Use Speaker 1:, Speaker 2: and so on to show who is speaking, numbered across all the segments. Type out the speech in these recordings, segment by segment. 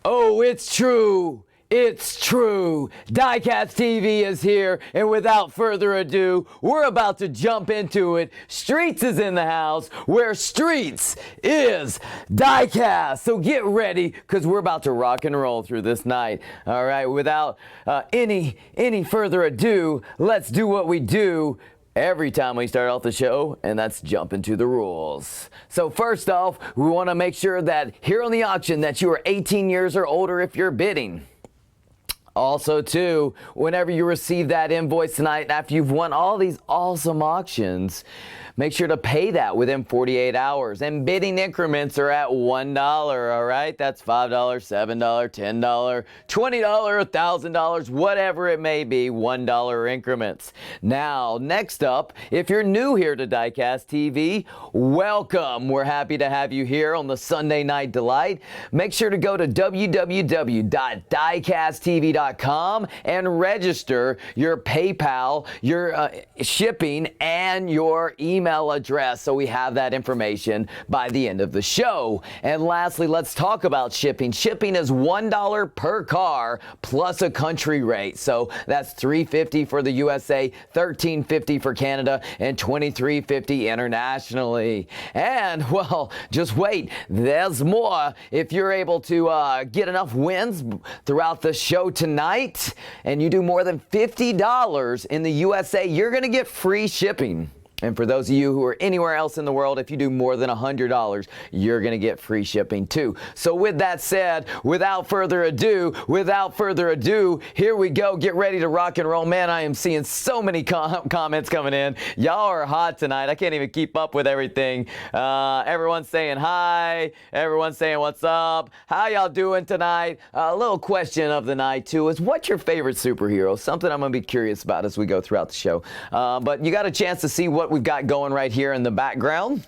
Speaker 1: Oh, it's true. It's true. Diecast TV is here, and without further ado, we're about to jump into it. Streets is in the house, where Streets is Diecast. So get ready, because we're about to rock and roll through this night. All right, without any further ado, let's do what we do every time we start off the show, and that's jump into the rules. So first off, we want to make sure that here on the auction that you are 18 years or older if you're bidding. Also, too, whenever you receive that invoice tonight, after you've won all these awesome auctions, make sure to pay that within 48 hours. And bidding increments are at $1, all right? That's $5, $7, $10, $20, $1,000, whatever it may be, $1 increments. Now, next up, if you're new here to Diecast TV, welcome. We're happy to have you here on the Sunday Night Delight. Make sure to go to www.diecasttv.com and register your PayPal, your shipping, and your email address, so we have that information by the end of the show. And lastly, let's talk about shipping. Shipping is $1 per car plus a country rate. So that's $3.50 for the USA, $13.50 for Canada, and $23.50 internationally. And well, just wait, there's more. If you're able to get enough wins throughout the show tonight and you do more than $50 in the USA, you're going to get free shipping. And for those of you who are anywhere else in the world, if you do more than $100, you're going to get free shipping too. So with that said, without further ado, here we go. Get ready to rock and roll. Man, I am seeing so many comments coming in. Y'all are hot tonight. I can't even keep up with everything. Everyone's saying hi. Everyone's saying what's up. How y'all doing tonight? A little question of the night too is, what's your favorite superhero? Something I'm going to be curious about as we go throughout the show. But you got a chance to see what we've got going right here in the background.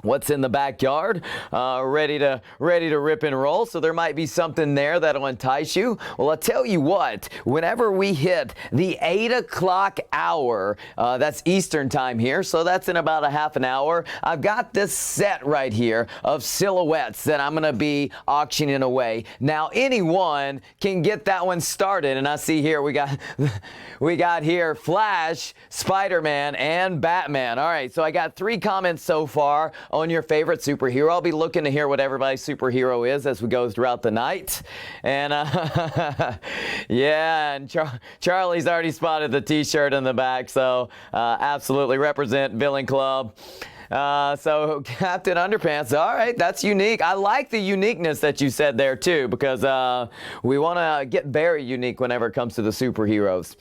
Speaker 1: What's in the backyard, ready to rip and roll. So there might be something there that'll entice you. Well, I'll tell you what, whenever we hit the 8 o'clock hour, that's Eastern time here, so that's in about a half an hour, I've got this set right here of silhouettes that I'm going to be auctioning away. Now, anyone can get that one started, and I see here we got here Flash, Spider-Man, and Batman. All right, so I got 3 comments so far on your favorite superhero. I'll be looking to hear what everybody's superhero is as we go throughout the night. And yeah, and Charlie's already spotted the t-shirt in the back, so absolutely represent Villain Club. So Captain Underpants, all right, that's unique. I like the uniqueness that you said there too, because we want to get very unique whenever it comes to the superheroes.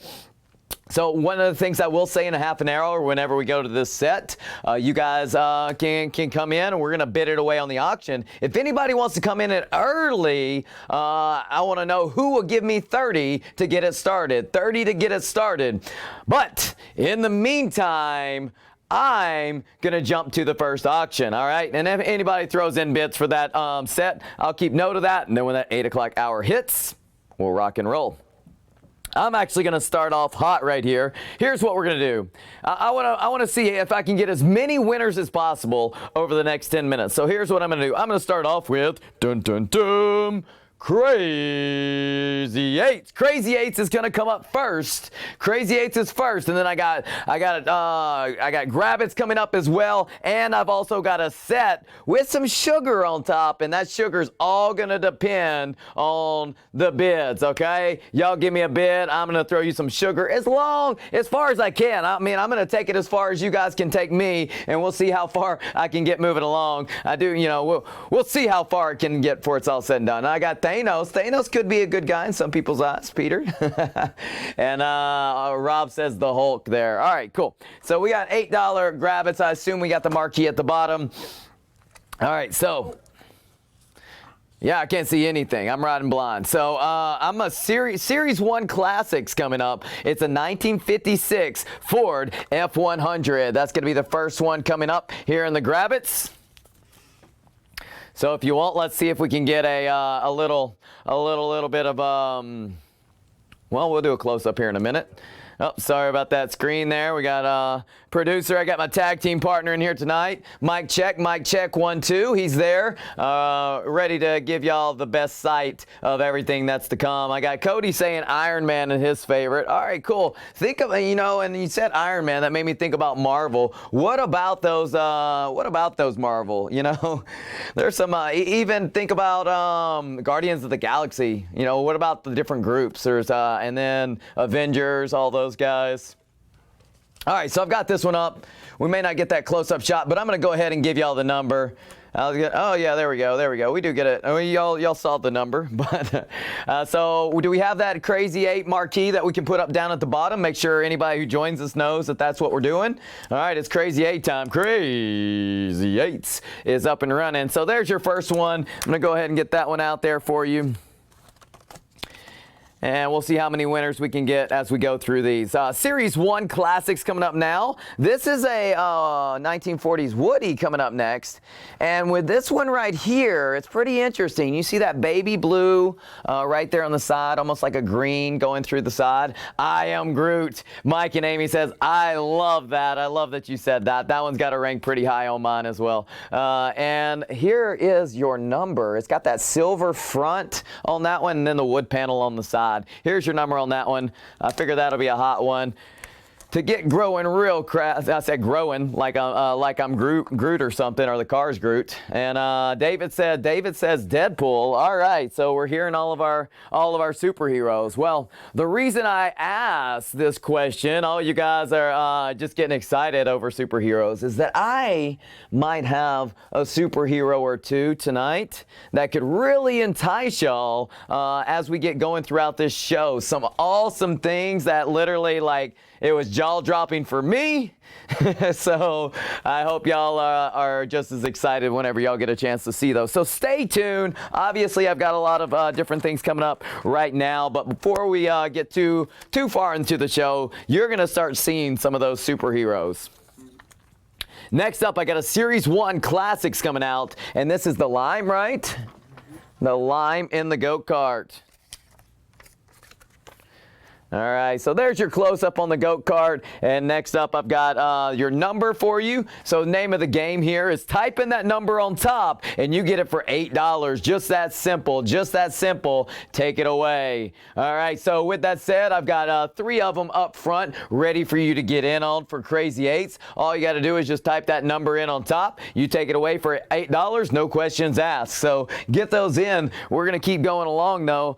Speaker 1: So one of the things I will say in a half an hour, whenever we go to this set, you guys can come in and we're going to bid it away on the auction. If anybody wants to come in it early, I want to know who will give me 30 to get it started. 30 to get it started. But in the meantime, I'm going to jump to the first auction, all right? And if anybody throws in bids for that set, I'll keep note of that. And then when that 8 o'clock hour hits, we'll rock and roll. I'm actually going to start off hot right here. Here's what we're going to do. I want to see if I can get as many winners as possible over the next 10 minutes. So here's what I'm going to do. I'm going to start off with dun dun dun. Crazy Eights. Crazy Eights is gonna come up first. Crazy Eights is first, and then I got Grabbits coming up as well, and I've also got a set with some sugar on top, and that sugar's all gonna depend on the bids. Okay, y'all give me a bid. I'm gonna throw you some sugar as far as I can. I mean, I'm gonna take it as far as you guys can take me, and we'll see how far I can get moving along. We'll see how far it can get before it's all said and done. I got Thanos. Thanos could be a good guy in some people's eyes, Peter. And Rob says the Hulk there. All right, cool. So we got $8 Grabbits. I assume we got the marquee at the bottom. All right, so yeah, I can't see anything. I'm riding blind. So I'm a Series 1 Classics coming up. It's a 1956 Ford F100. That's going to be the first one coming up here in the Grabbits. So if you want, let's see if we can get a little bit of well, we'll do a close up here in a minute. Oh, sorry about that screen there. We got producer. I got my tag team partner in here tonight. Mic check, 1, 2. He's there, ready to give y'all the best sight of everything that's to come. I got Cody saying Iron Man is his favorite. All right, cool. Think of, you know, and you said Iron Man. That made me think about Marvel. What about those? What about those Marvel? You know, there's some. Even think about Guardians of the Galaxy. You know, what about the different groups? There's and then Avengers, all those guys. All right, so I've got this one up. We may not get that close-up shot, but I'm going to go ahead and give y'all the number. Oh, yeah, there we go. We do get it. I mean, y'all saw the number. But so do we have that Crazy 8 marquee that we can put up down at the bottom? Make sure anybody who joins us knows that that's what we're doing. All right, it's Crazy 8 time. Crazy 8s is up and running. So there's your first one. I'm going to go ahead and get that one out there for you. And we'll see how many winners we can get as we go through these. Series 1 Classics coming up now. This is a 1940s Woody coming up next. And with this one right here, it's pretty interesting. You see that baby blue right there on the side, almost like a green going through the side. I am Groot. Mike and Amy says, I love that. I love that you said that. That one's got to rank pretty high on mine as well. And here is your number. It's got that silver front on that one and then the wood panel on the side. Here's your number on that one. I figure that'll be a hot one. To get growing real crap, I said growing like I'm Groot or something, or the car's Groot. And David says Deadpool. All right, so we're hearing all of our superheroes. Well, the reason I asked this question, all you guys are just getting excited over superheroes, is that I might have a superhero or two tonight that could really entice y'all as we get going throughout this show. Some awesome things that literally, like, it was jaw-dropping for me. So I hope y'all are just as excited whenever y'all get a chance to see those. So stay tuned. Obviously, I've got a lot of different things coming up right now. But before we get too far into the show, you're going to start seeing some of those superheroes. Next up, I got a Series 1 Classics coming out. And this is the Lime, right? The Lime in the go-kart. All right, so there's your close-up on the goat cart. And next up, I've got your number for you. So the name of the game here is type in that number on top, and you get it for $8. Just that simple. Just that simple. Take it away. All right, so with that said, I've got 3 of them up front ready for you to get in on for Crazy 8s. All you got to do is just type that number in on top. You take it away for $8. No questions asked. So get those in. We're going to keep going along, though.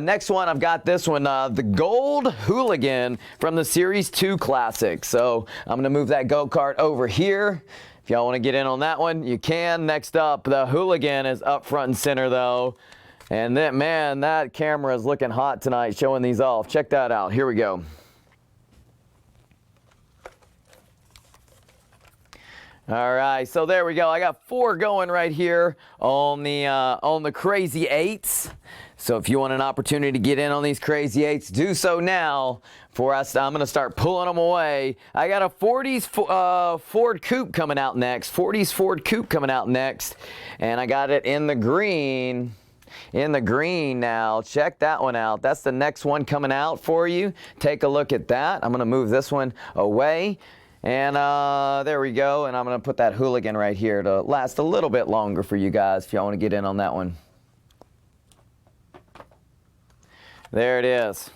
Speaker 1: Next one, I've got this one, the Gold Hooligan from the Series 2 Classic. So I'm going to move that go-kart over here. If y'all want to get in on that one, you can. Next up, the Hooligan is up front and center, though. And then, man, that camera is looking hot tonight showing these off. Check that out. Here we go. All right, so there we go. I got 4 going right here on the Crazy 8s. So if you want an opportunity to get in on these Crazy 8s, do so now. For us, I'm going to start pulling them away. I got a 40s Ford Coupe coming out next. 40s Ford Coupe coming out next. And I got it in the green. In the green now. Check that one out. That's the next one coming out for you. Take a look at that. I'm going to move this one away. And there we go. And I'm going to put that Hooligan right here to last a little bit longer for you guys if y'all want to get in on that one. There it is.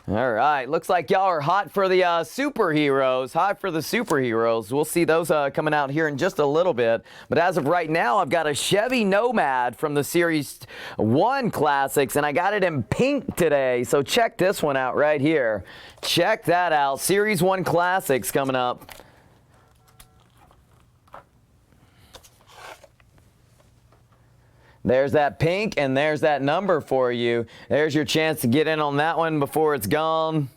Speaker 1: All right, looks like y'all are hot for the superheroes. Hot for the superheroes. We'll see those coming out here in just a little bit. But as of right now, I've got a Chevy Nomad from the Series 1 Classics, and I got it in pink today. So check this one out right here. Check that out. Series 1 Classics coming up. There's that pink, and there's that number for you. There's your chance to get in on that one before it's gone.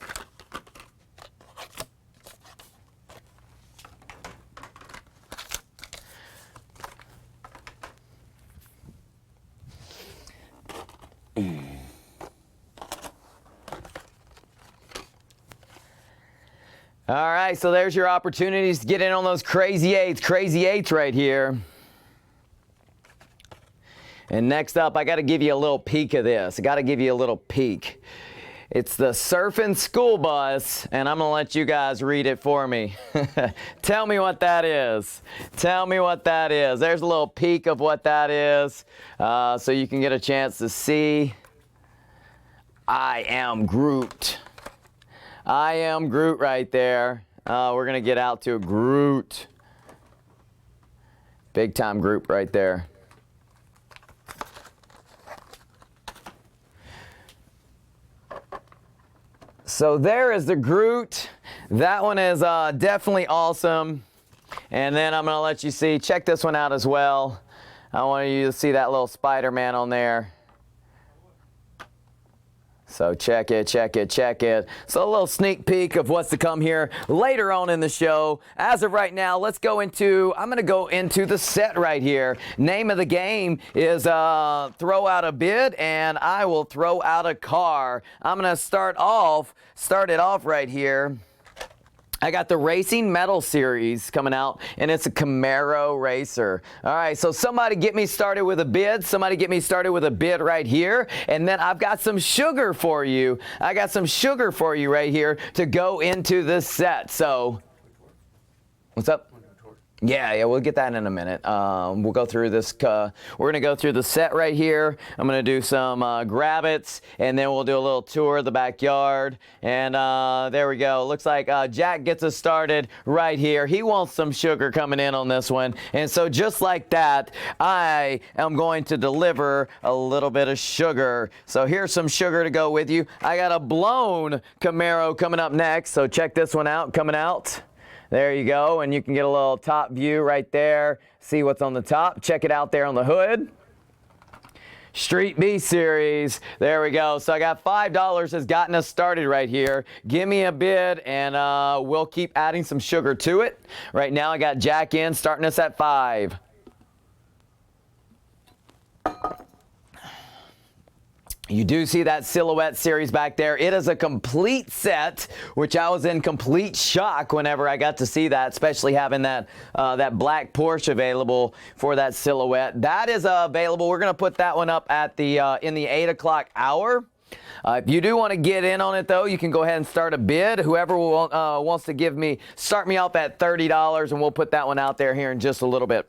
Speaker 1: All right, so there's your opportunities to get in on those Crazy 8s. Crazy 8s right here. And next up, I got to give you a little peek of this. I got to give you a little peek. It's the Surfing School Bus, and I'm going to let you guys read it for me. Tell me what that is. Tell me what that is. There's a little peek of what that is, so you can get a chance to see. I am Groot. I am Groot right there. We're going to get out to Groot. Big time Groot right there. So there is the Groot. That one is definitely awesome. And then I'm going to let you see, check this one out as well. I want you to see that little Spider-Man on there. So check it, check it, check it. So a little sneak peek of what's to come here later on in the show. As of right now, let's go into, I'm going to go into the set right here. Name of the game is throw out a bid, and I will throw out a car. I'm going to start it off right here. I got the Racing Metal Series coming out, and it's a Camaro racer. All right, so somebody get me started with a bid. Somebody get me started with a bid right here. And then I've got some sugar for you. I got some sugar for you right here to go into this set. So, what's up? Yeah, we'll get that in a minute. We'll go through this. We're going to go through the set right here. I'm going to do some grab-its, and then we'll do a little tour of the backyard. And there we go. Looks like Jack gets us started right here. He wants some sugar coming in on this one. And so just like that, I am going to deliver a little bit of sugar. So here's some sugar to go with you. I got a blown Camaro coming up next. So check this one out, coming out. There you go, and you can get a little top view right there. See what's on the top. Check it out there on the hood. Street B Series. There we go. So I got $5 has gotten us started right here. Give me a bid, and we'll keep adding some sugar to it. Right now I got Jack in, starting us at $5. You do see that Silhouette Series back there. It is a complete set, which I was in complete shock whenever I got to see that, especially having that that black Porsche available for that Silhouette. That is available. We're going to put that one up at the in the 8 o'clock hour. If you do want to get in on it, though, you can go ahead and start a bid. Whoever wants to start me off at $30, and we'll put that one out there here in just a little bit.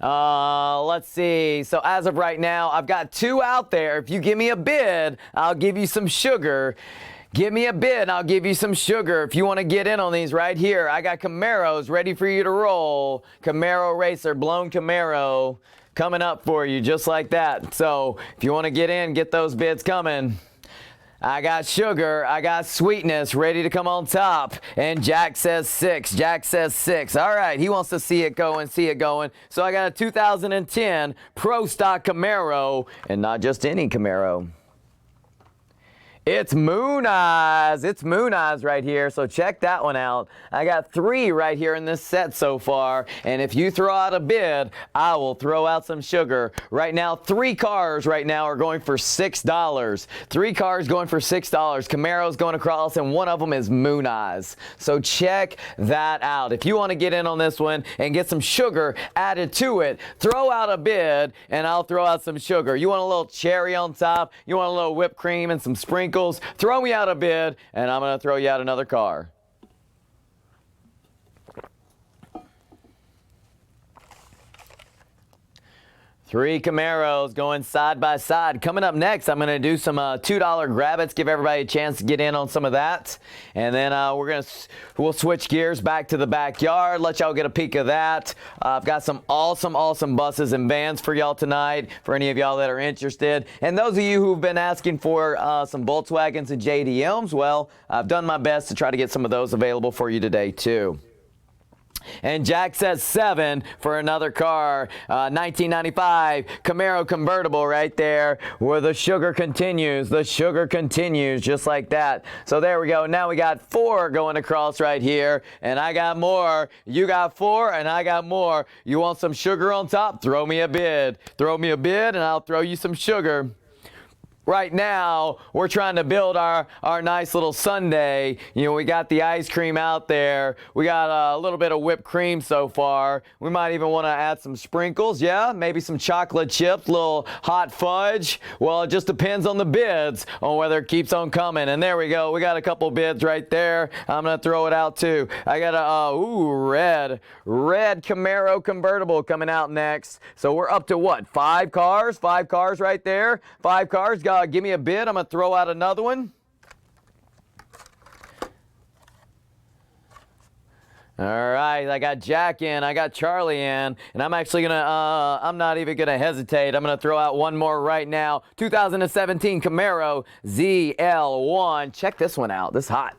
Speaker 1: Let's see. So as of right now, I've got 2 out there. If you give me a bid, I'll give you some sugar. Give me a bid, I'll give you some sugar. If you want to get in on these right here, I got Camaros ready for you to roll. Camaro racer, blown Camaro coming up for you just like that. So if you want to get in, get those bids coming. I got sugar, I got sweetness ready to come on top. And Jack says 6. Jack says 6. All right, he wants to see it going, see it going. So I got a 2010 Pro Stock Camaro, and not just any Camaro. It's Moon Eyes. It's Moon Eyes right here, so check that one out. I got 3 right here in this set so far, and if you throw out a bid, I will throw out some sugar. Right now, 3 cars right now are going for $6. 3 cars going for $6. Camaro's going across, and one of them is Moon Eyes. So check that out. If you want to get in on this one and get some sugar added to it, throw out a bid, and I'll throw out some sugar. You want a little cherry on top? You want a little whipped cream and some sprinkles? Throw me out a bid, and I'm going to throw you out another car. Three Camaros going side by side. Coming up next, I'm going to do some $2 grab-its, give everybody a chance to get in on some of that. And then we'll switch gears back to the backyard, let y'all get a peek of that. I've got some awesome buses and vans for y'all tonight, for any of y'all that are interested. And those of you who've been asking for some Volkswagens and JDMs, well, I've done my best to try to get some of those available for you today, too. And Jack says 7 for another car, 1995 Camaro convertible right there, where the sugar continues. The sugar continues just like that. So there we go. Now we got 4 going across right here, and I got more. You got 4, and I got more. You want some sugar on top? Throw me a bid. Throw me a bid, and I'll throw you some sugar. right now, we're trying to build our nice little sundae. You know, we got the ice cream out there. We got a little bit of whipped cream so far. We might even want to add some sprinkles. Yeah, maybe some chocolate chips, little hot fudge. Well, it just depends on the bids on whether it keeps on coming. And there we go. We got a couple bids right there. I'm going to throw it out too. I got a, red Camaro convertible coming out next. So we're up to what? 5 cars? 5 cars right there. 5 cars. Give me a bid. I'm going to throw out another one. All right, I got Jack in, I got Charlie in, and I'm actually going to, I'm not even going to hesitate. I'm going to throw out one more right now. 2017 Camaro ZL1. Check this one out. This is hot.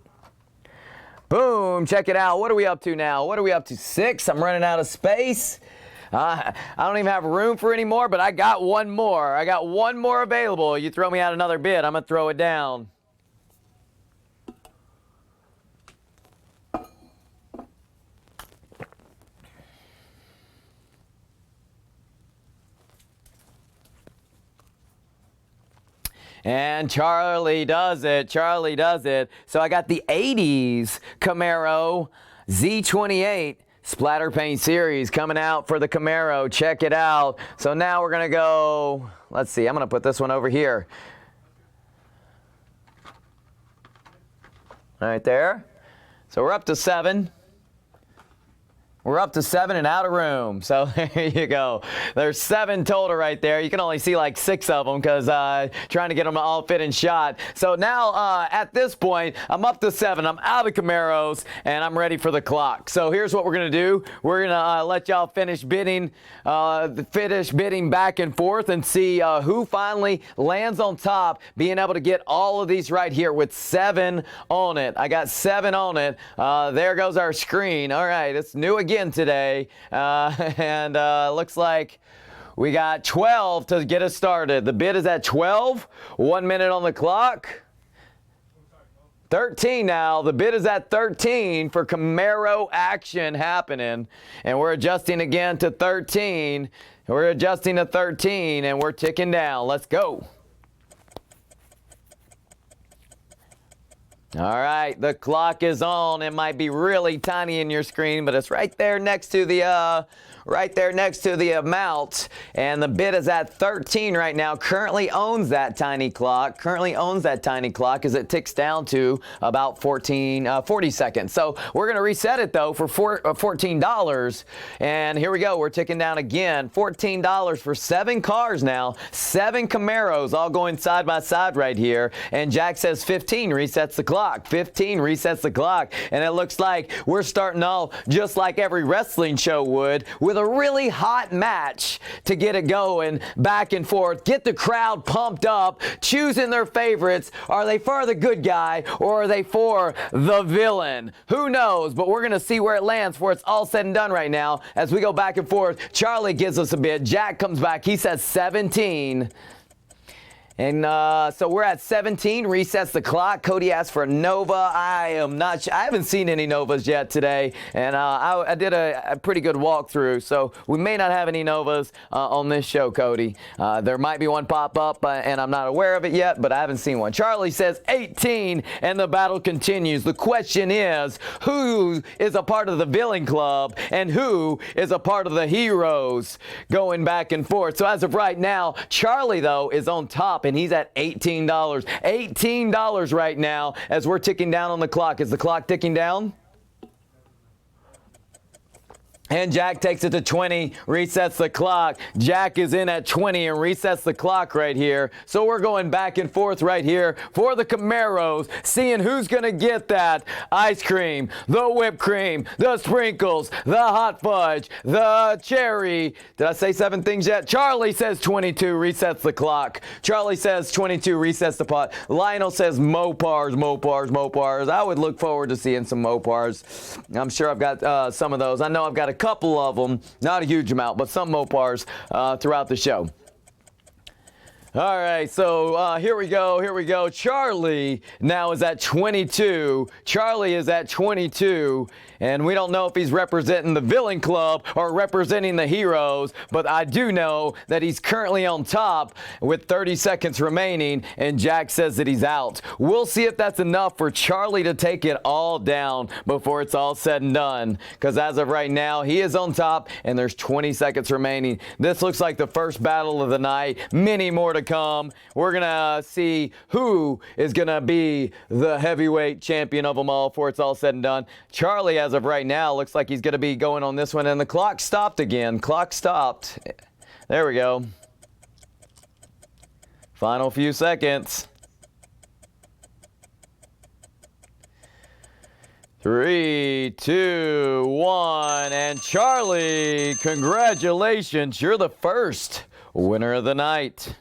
Speaker 1: Boom, check it out. What are we up to now? What are we up to? 6? I'm running out of space. I don't even have room for any more, but I got one more. I got one more available. You throw me out another bid, I'm going to throw it down. And Charlie does it. Charlie does it. So I got the 80s Camaro Z28 Splatter Paint Series coming out for the Camaro. Check it out. So now we're going to go, let's see, I'm going to put this one over here. Right there. So we're up to 7. We're up to 7 and out of room. So there you go. There's 7 total right there. You can only see like 6 of them because trying to get them all fit in shot. So now at this point, I'm up to 7. I'm out of Camaros and I'm ready for the clock. So here's what we're going to do. We're going to let y'all finish bidding back and forth and see who finally lands on top, being able to get all of these right here with 7 on it. I got 7 on it. There goes our screen. All right, it's new again today, and looks like we got 12 to get us started. The bid is at 12. 1 minute on the clock. 13 now. The bid is at 13 for Camaro action happening, and we're adjusting again to 13. We're adjusting to 13, and we're ticking down. Let's go. All right, the clock is on. It might be really tiny in your screen, but it's right there next to the amount, and the bid is at 13 right now. Currently owns that tiny clock. As it ticks down to about 40 seconds. So we're going to reset it though for $14, and here we go. We're ticking down again. $14 for 7 cars now. 7 Camaros all going side by side right here, and Jack says 15 resets the clock. 15 resets the clock, and it looks like we're starting off just like every wrestling show would, with a really hot match to get it going back and forth, get the crowd pumped up, choosing their favorites. Are they for the good guy or are they for the villain? Who knows, but we're going to see where it lands before it's all said and done right now as we go back and forth. Charlie gives us a bid. Jack comes back. He says 17. And so we're at 17, resets the clock. Cody asked for a Nova. I haven't seen any Novas yet today, and I did a pretty good walkthrough, so we may not have any Novas on this show, Cody. There might be one pop up, and I'm not aware of it yet, but I haven't seen one. Charlie says 18, and the battle continues. The question is, who is a part of the villain club, and who is a part of the heroes? Going back and forth. So as of right now, Charlie, though, is on top, and he's at $18. $18 right now as we're ticking down on the clock. Is the clock ticking down? And Jack takes it to 20, resets the clock. Jack is in at 20 and resets the clock right here. So we're going back and forth right here for the Camaros, seeing who's going to get that ice cream, the whipped cream, the sprinkles, the hot fudge, the cherry. Did I say 7 things yet? Charlie says 22, resets the clock. Charlie says 22, resets the pot. Lionel says Mopars, Mopars, Mopars. I would look forward to seeing some Mopars. I'm sure I've got some of those. I know I've got a couple of them, not a huge amount, but some Mopars throughout the show. All right, so here we go. Charlie now is at 22. Charlie is at 22, and we don't know if he's representing the villain club or representing the heroes, but I do know that he's currently on top with 30 seconds remaining, and Jack says that he's out. We'll see if that's enough for Charlie to take it all down before it's all said and done, because as of right now, he is on top, and there's 20 seconds remaining. This looks like the first battle of the night. Many more to come. We're gonna see who is gonna be the heavyweight champion of them all before it's all said and done. Charlie, as of right now, looks like he's gonna be going on this one, and the clock stopped again. Clock stopped. There we go. Final few seconds. 3, 2, 1, and Charlie, congratulations, you're the first winner of the night.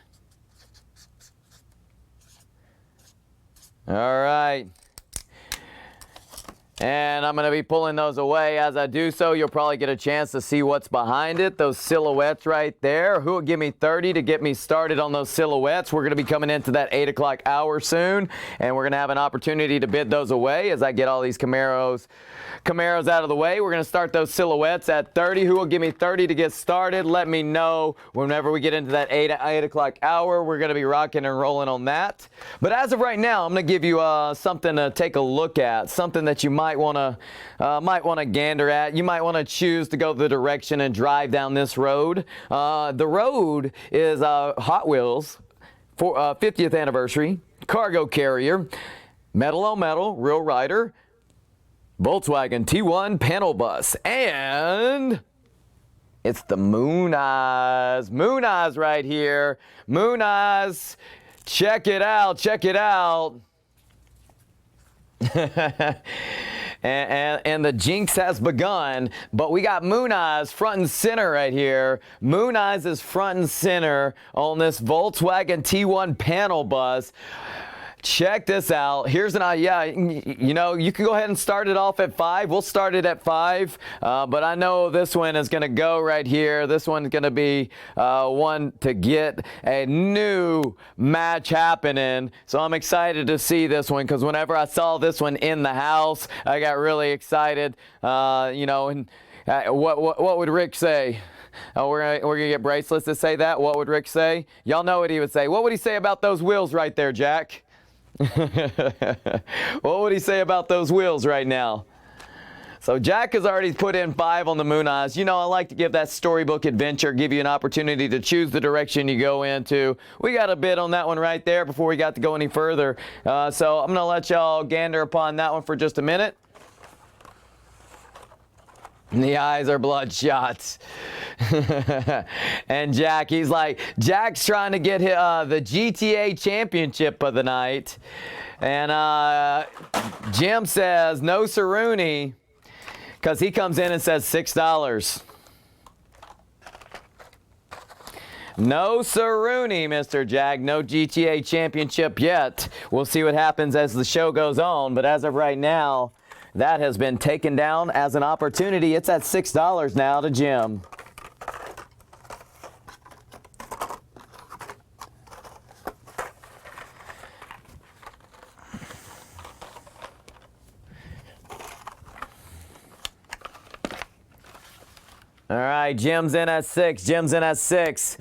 Speaker 1: All right. And I'm going to be pulling those away. As I do so, you'll probably get a chance to see what's behind it. Those silhouettes right there. Who will give me 30 to get me started on those silhouettes? We're going to be coming into that 8 o'clock hour soon. And we're going to have an opportunity to bid those away as I get all these Camaros out of the way. We're going to start those silhouettes at 30. Who will give me 30 to get started? Let me know whenever we get into that 8 o'clock hour. We're going to be rocking and rolling on that. But as of right now, I'm going to give you something to take a look at, something that you might want to gander at. You might want to choose to go the direction and drive down this road. The road is Hot Wheels for 50th anniversary cargo carrier, metal on metal, real rider, Volkswagen T1 panel bus, and it's the Moon Eyes. Moon Eyes right here. Moon Eyes. Check it out. Check it out. And the jinx has begun, but we got Moon Eyes front and center right here. Moon Eyes is front and center on this Volkswagen T1 panel bus. Check this out. Here's an idea. You know, you can go ahead and start it off at 5. We'll start it at 5. But I know this one is going to go right here. This one's going to be one to get a new match happening. So I'm excited to see this one, because whenever I saw this one in the house, I got really excited. You know, and what would Rick say? Oh, we're gonna get bracelets to say that. What would Rick say? Y'all know what he would say. What would he say about those wheels right there, Jack? What would he say about those wheels right now? So Jack has already put in 5 on the Moon Eyes. You know, I like to give that storybook adventure, give you an opportunity to choose the direction you go into. We got a bid on that one right there before we got to go any further. So I'm going to let y'all gander upon that one for just a minute. And the eyes are bloodshot. And Jack, he's like, Jack's trying to get the GTA championship of the night. And Jim says, no siroonie, because he comes in and says $6. No siroonie, Mr. Jack. No GTA championship yet. We'll see what happens as the show goes on. But as of right now, that has been taken down as an opportunity. It's at $6 now to Jim. All right, Jim's in at 6. Jim's in at 6.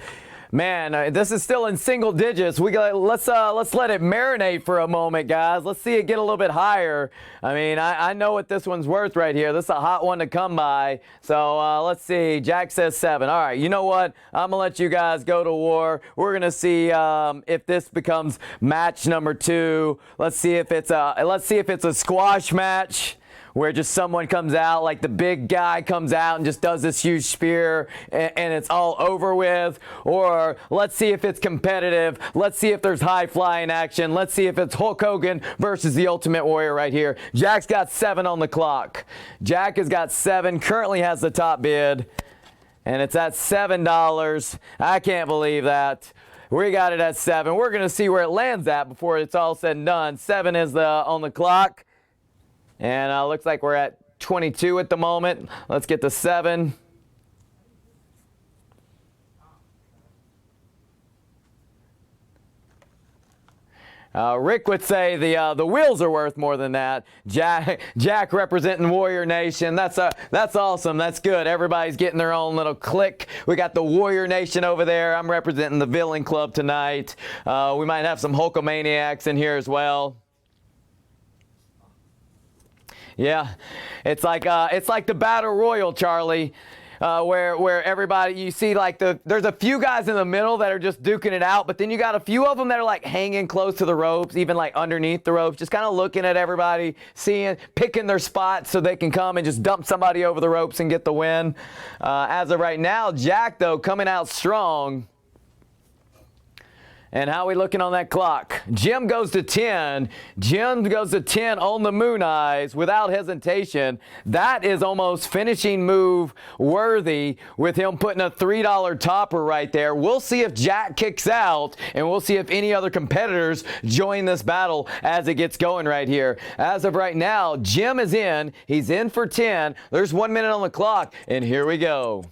Speaker 1: Man, this is still in single digits. Let's let it marinate for a moment, guys. Let's see it get a little bit higher. I mean, I know what this one's worth right here. This is a hot one to come by. So let's see. Jack says 7. All right, you know what? I'm gonna let you guys go to war. We're gonna see if this becomes match number 2. Let's see if it's a squash match, where just someone comes out, like the big guy comes out and just does this huge spear and it's all over with. Or let's see if it's competitive. Let's see if there's high flying action. Let's see if it's Hulk Hogan versus the Ultimate Warrior right here. Jack's got 7 on the clock. Jack has got 7, currently has the top bid, and it's at $7. I can't believe that. We got it at 7. We're going to see where it lands at before it's all said and done. 7 is on the clock. And looks like we're at 22 at the moment. Let's get to 7. Rick would say the wheels are worth more than that. Jack representing Warrior Nation. That's awesome. That's good. Everybody's getting their own little clique. We got the Warrior Nation over there. I'm representing the Villain Club tonight. We might have some Hulkamaniacs in here as well. Yeah, it's like the Battle Royal, Charlie. Where everybody, you see like there's a few guys in the middle that are just duking it out, but then you got a few of them that are like hanging close to the ropes, even like underneath the ropes, just kind of looking at everybody, picking their spots so they can come and just dump somebody over the ropes and get the win. As of right now, Jack, though, coming out strong. And how are we looking on that clock? Jim goes to 10. Jim goes to 10 on the Moon Eyes without hesitation. That is almost finishing move worthy with him putting a $3 topper right there. We'll see if Jack kicks out, and we'll see if any other competitors join this battle as it gets going right here. As of right now, Jim is in. He's in for 10. There's 1 minute on the clock, and here we go.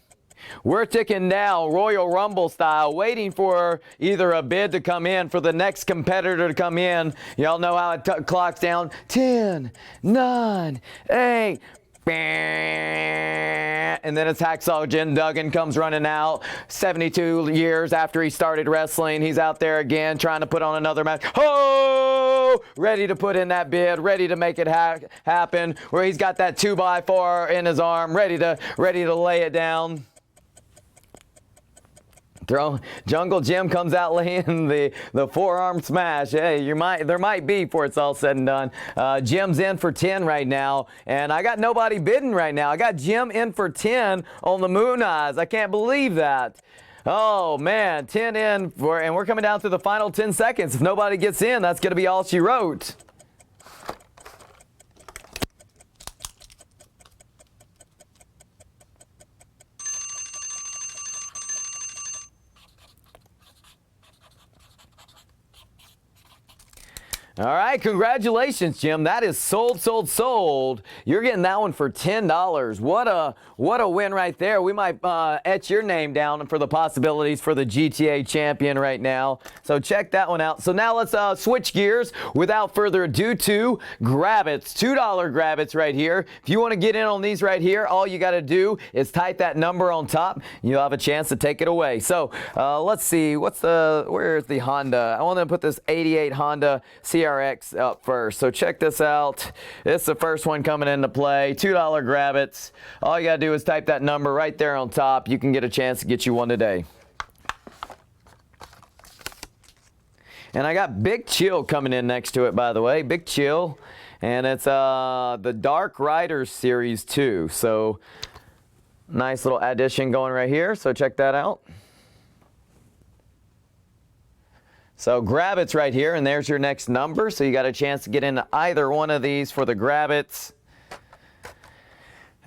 Speaker 1: We're ticking now, Royal Rumble style, waiting for either a bid to come in, for the next competitor to come in. Y'all know how it clocks down. 10, 9, 8, and then it's Hacksaw Jim Duggan comes running out. 72 years after he started wrestling, he's out there again trying to put on another match. Oh, ready to put in that bid, ready to make it happen. Where he's got that 2x4 in his arm, ready to lay it down. Jungle Jim comes out laying the forearm smash. Hey, there might be before it's all said and done. Jim's in for 10 right now, and I got nobody bidding right now. I got Jim in for 10 on the Moon Eyes. I can't believe that. Oh man, 10 in and we're coming down to the final 10 seconds. If nobody gets in, that's going to be all she wrote. All right, congratulations, Jim. That is sold, sold, sold. You're getting that one for $10. What a win right there. We might etch your name down for the possibilities for the GTA champion right now. So check that one out. So now let's switch gears without further ado to Grabbits. $2 Grabbits right here. If you want to get in on these right here, all you got to do is type that number on top. You'll have a chance to take it away. So let's see. Where's the Honda? I want to put this 88 Honda CRX up first. So check this out. This is the first one coming into play. $2 Grabbits. All you got to do is type that number right there on top. You can get a chance to get you one today. And I got Big Chill coming in next to it, by the way. Big Chill. And it's the Dark Riders Series 2. So nice little addition going right here. So check that out. So Grabbits right here, and there's your next number. So you got a chance to get into either one of these for the Grabbits.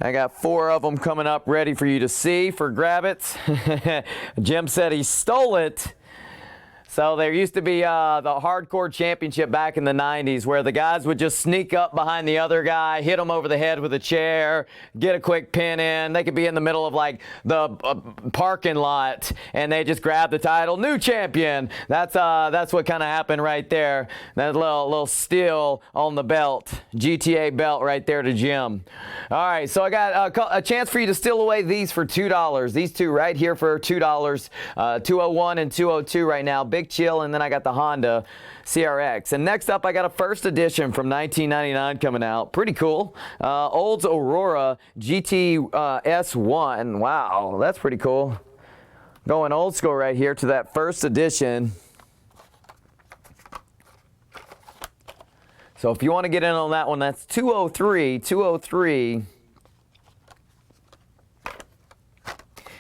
Speaker 1: I got 4 of them coming up ready for you to see for Grabbits. Jim said he stole it. So there used to be the Hardcore Championship back in the 90s where the guys would just sneak up behind the other guy, hit him over the head with a chair, get a quick pin in. They could be in the middle of like the parking lot and they just grab the title, new champion. That's what kind of happened right there. That little steal on the belt, GTA belt right there to Jim. All right, so I got a chance for you to steal away these for $2. These two right here for $2. 201 and 202 right now. Big Chill, and then I got the Honda CRX. And next up, I got a first edition from 1999 coming out. Pretty cool. Olds Aurora GT S1. Wow, that's pretty cool. Going old school right here to that first edition. So if you want to get in on that one, that's 203.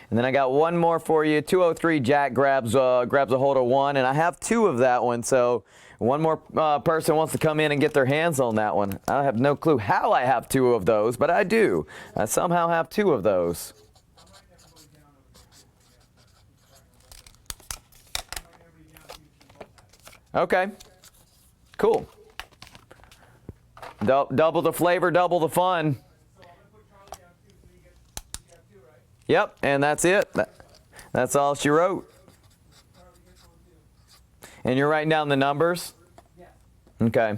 Speaker 1: And then I got one more for you. 203 Jack grabs a hold of one, and I have 2 of that one. So one more person wants to come in and get their hands on that one. I have no clue how I have 2 of those, but I do. I somehow have 2 of those. Okay, cool. Double the flavor, double the fun. Yep, and that's it. That's all she wrote. And you're writing down the numbers?
Speaker 2: Yes.
Speaker 1: Okay.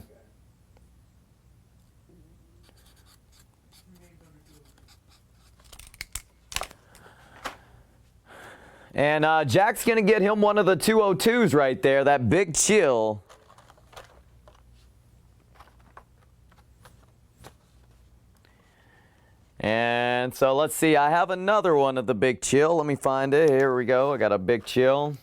Speaker 1: And Jack's going to get him one of the 202s right there, that Big Chill. And so let's see, I have another one of the Big Chill. Let me find it. Here we go. I got a Big Chill.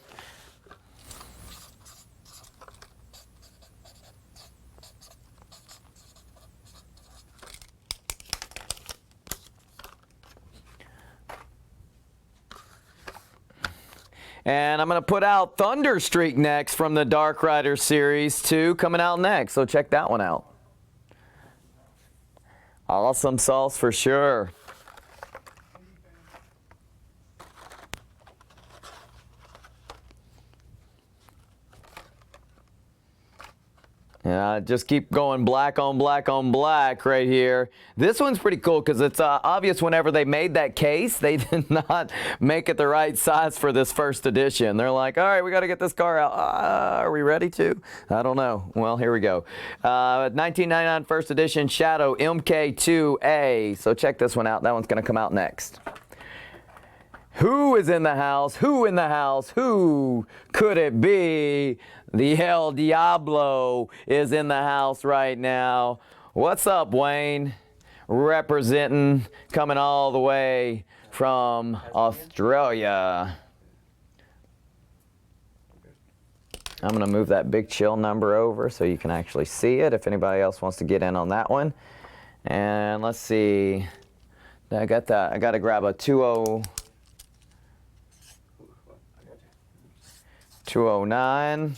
Speaker 1: And I'm going to put out Thunder Streak next from the Dark Rider Series 2 coming out next. So check that one out. Awesome sauce for sure. Yeah, just keep going black on black on black right here. This one's pretty cool because it's obvious whenever they made that case, they did not make it the right size for this first edition. They're like, all right, we got to get this car out. Are we ready to? I don't know. Well, here we go. 1999 first edition Shadow MK2A. So check this one out. That one's going to come out next. Who is in the house? Who in the house? Who could it be? The El Diablo is in the house right now. What's up, Wayne? Representing, coming all the way from Australia. I'm going to move that Big Chill number over so you can actually see it if anybody else wants to get in on that one. And let's see. I got that. I got to grab a 209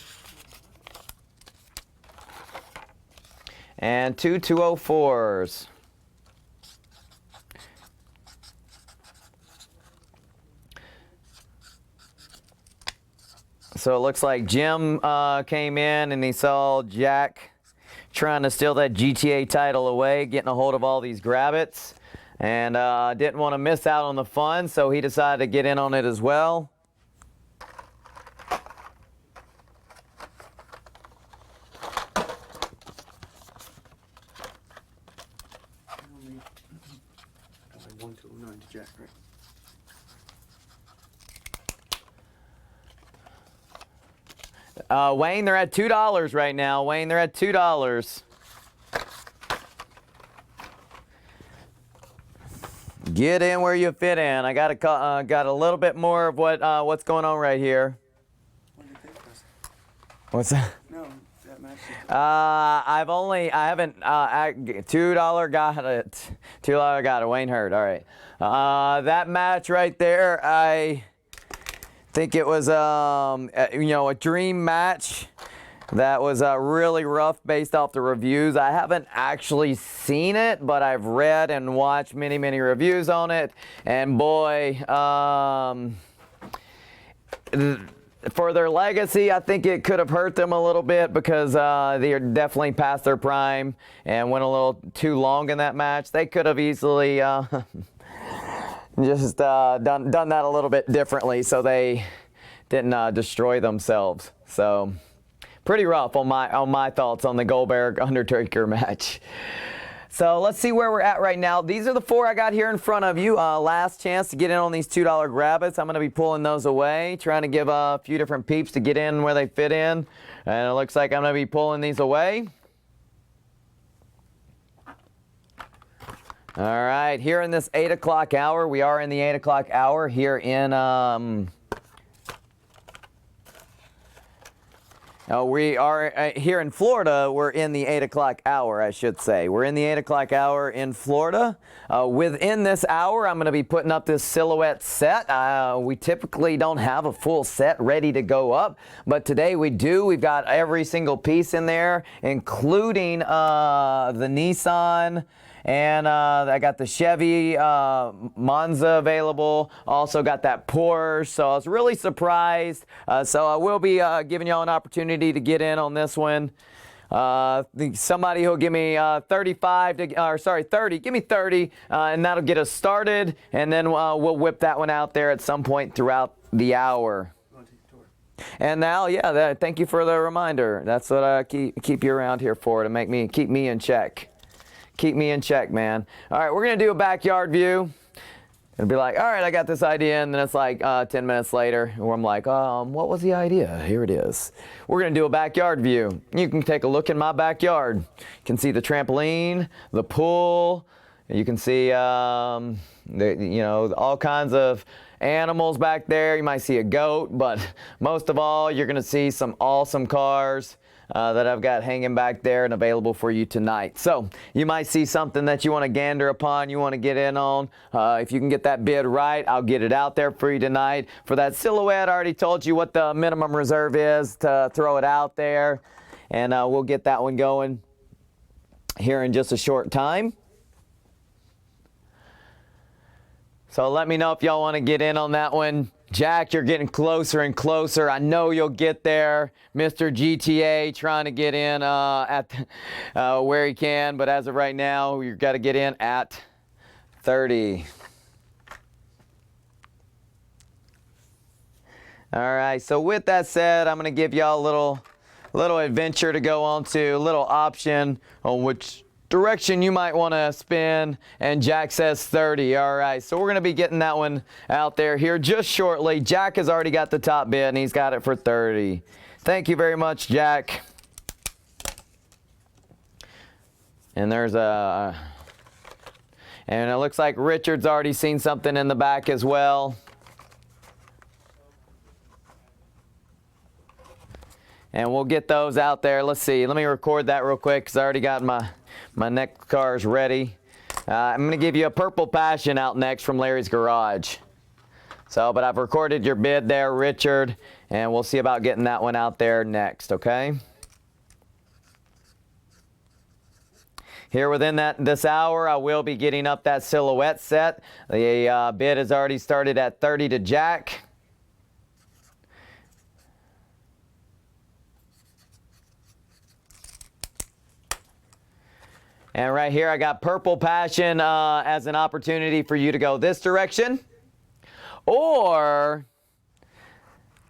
Speaker 1: and two 204s. So it looks like Jim came in and he saw Jack trying to steal that GTA title away, getting a hold of all these grabbits, and didn't want to miss out on the fun, so he decided to get in on it as well.
Speaker 2: Jack, right?
Speaker 1: Wayne, they're at $2 right now. Wayne, they're at $2. Get in where you fit in. I got a little bit more of what's going on right here.
Speaker 2: What did they press?
Speaker 1: What's that?
Speaker 2: No, that match.
Speaker 1: I haven't, $2 got it. $2 got it. Wayne Hurd. All right. That match right there, I think it was, a dream match that was really rough based off the reviews. I haven't actually seen it, but I've read and watched many, many reviews on it. And boy, for their legacy, I think it could have hurt them a little bit because they are definitely past their prime and went a little too long in that match. They could have easily just done that a little bit differently so they didn't destroy themselves. So pretty rough on my thoughts on the Goldberg Undertaker match. So let's see where we're at right now. These are the four I got here in front of you. Last chance to get in on these $2 grabbits. I'm going to be pulling those away, trying to give a few different peeps to get in where they fit in. And it looks like I'm going to be pulling these away. All right, here in this 8 o'clock hour, we are in the 8 o'clock hour here in, we are here in Florida. We're in the 8 o'clock hour, I should say. We're in the 8 o'clock hour in Florida. Within this hour, I'm going to be putting up this silhouette set. We typically don't have a full set ready to go up, but today we do. We've got every single piece in there, including the Nissan. And I got the Chevy Monza available. Also got that Porsche. So I was really surprised. So I will be giving y'all an opportunity to get in on this one. Somebody who'll give me 30. Give me 30, and that'll get us started. And then we'll whip that one out there at some point throughout the hour. And now, yeah, thank you for the reminder. That's what I keep you around here for, to keep me in check. Keep me in check, man. All right, we're going to do a backyard view. It'll be like, all right, I got this idea, and then it's like 10 minutes later, where I'm like, what was the idea? Here it is. We're going to do a backyard view. You can take a look in my backyard. You can see the trampoline, the pool. You can see, all kinds of animals back there. You might see a goat, but most of all, you're going to see some awesome cars that I've got hanging back there and available for you tonight. So you might see something that you want to gander upon, you want to get in on. If you can get that bid right, I'll get it out there for you tonight. For that Silhouette, I already told you what the minimum reserve is to throw it out there, and we'll get that one going here in just a short time. So let me know if y'all want to get in on that one. Jack, you're getting closer and closer. I know you'll get there. Mr. GTA trying to get in where he can, but as of right now, you've got to get in at 30. All right, so with that said, I'm going to give y'all a little adventure to go on to, a little option on which direction you might want to spin, and Jack says 30. All right, so we're going to be getting that one out there here just shortly. Jack has already got the top bid, and he's got it for 30. Thank you very much, Jack. And and it looks like Richard's already seen something in the back as well. And we'll get those out there. Let's see. Let me record that real quick because I already got my next cars ready. I'm going to give you a Purple Passion out next from Larry's Garage. But I've recorded your bid there, Richard, and we'll see about getting that one out there next, okay? Here within this hour, I will be getting up that Silhouette set. The bid has already started at 30 to Jack. And right here, I got Purple Passion as an opportunity for you to go this direction. Or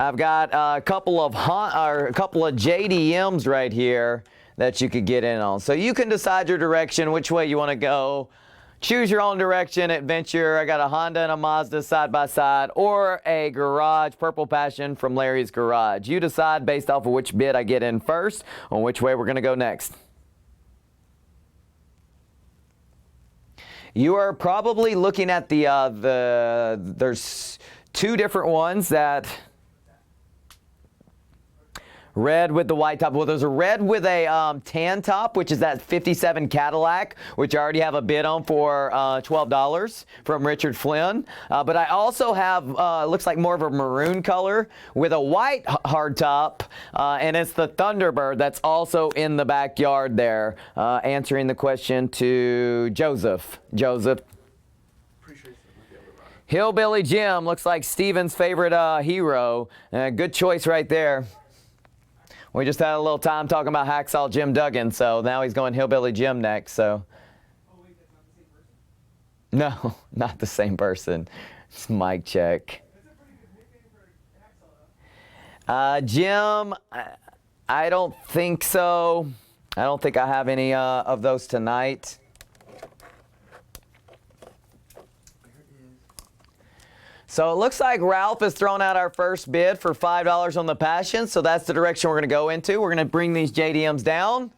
Speaker 1: I've got a couple of JDMs right here that you could get in on. So you can decide your direction, which way you want to go. Choose your own direction, adventure. I got a Honda and a Mazda side by side, or a Garage Purple Passion from Larry's Garage. You decide based off of which bid I get in first on which way we're going to go next. You are probably looking at there's two different ones that red with the white top. Well, there's a red with a tan top, which is that 57 Cadillac, which I already have a bid on for $12 from Richard Flynn. But I also have, looks like more of a maroon color with a white hard top, and it's the Thunderbird that's also in the backyard there, answering the question to Joseph. Hillbilly Jim looks like Steven's favorite hero. Good choice right there. We just had a little time talking about Hacksaw Jim Duggan, so now he's going Hillbilly Jim next. So,
Speaker 2: oh wait, that's not the same person?
Speaker 1: No, not the same person. It's mic check.
Speaker 2: That's a pretty good nickname for Hacksaw, though.
Speaker 1: Jim, I don't think so. I don't think I have any of those tonight. So it looks like Ralph has thrown out our first bid for $5 on the Passion. So that's the direction we're going to go into. We're going to bring these JDMs down,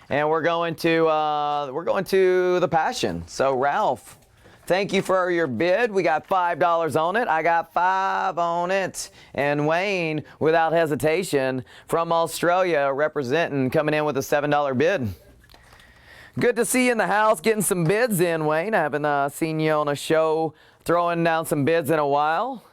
Speaker 1: and we're going to the Passion. So Ralph, thank you for your bid. We got $5 on it. I got $5 on it. And Wayne, without hesitation, from Australia, representing, coming in with a $7 bid. Good to see you in the house, getting some bids in, Wayne. I haven't seen you on a show throwing down some bids in a while.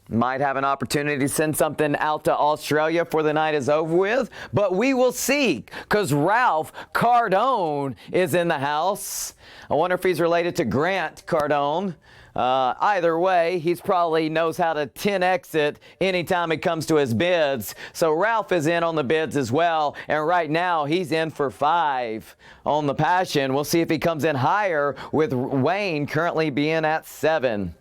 Speaker 1: Might have an opportunity to send something out to Australia before the night is over with, but we will see, because Ralph Cardone is in the house. I wonder if he's related to Grant Cardone. Either way, he's probably knows how to 10x it anytime it comes to his bids. So Ralph is in on the bids as well. And right now, he's in for 5 on the Passion. We'll see if he comes in higher with Wayne currently being at 7.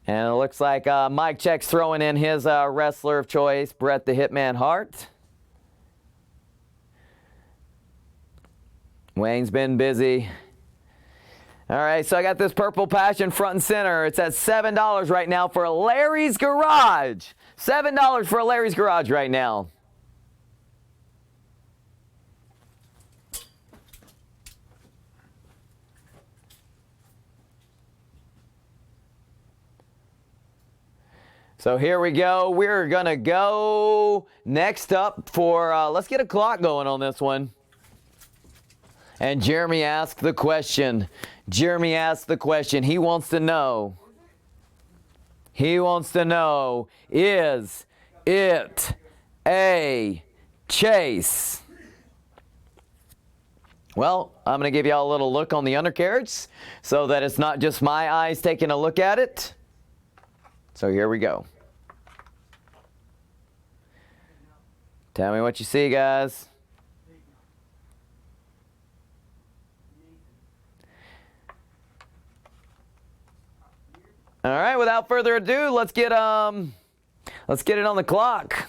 Speaker 1: And it looks like Mike Check's throwing in his wrestler of choice, Bret the Hitman Hart. Wayne's been busy. All right, so I got this Purple Passion front and center. It's at $7 right now for Larry's Garage. $7 for Larry's Garage right now. So here we go. We're going to go next up for, let's get a clock going on this one. And Jeremy asked the question. Jeremy asked the question. He wants to know. He wants to know, is it a chase? Well, I'm going to give y'all a little look on the undercarriage so that it's not just my eyes taking a look at it. So here we go. Tell me what you see, guys. All right, without further ado, let's get it on the clock.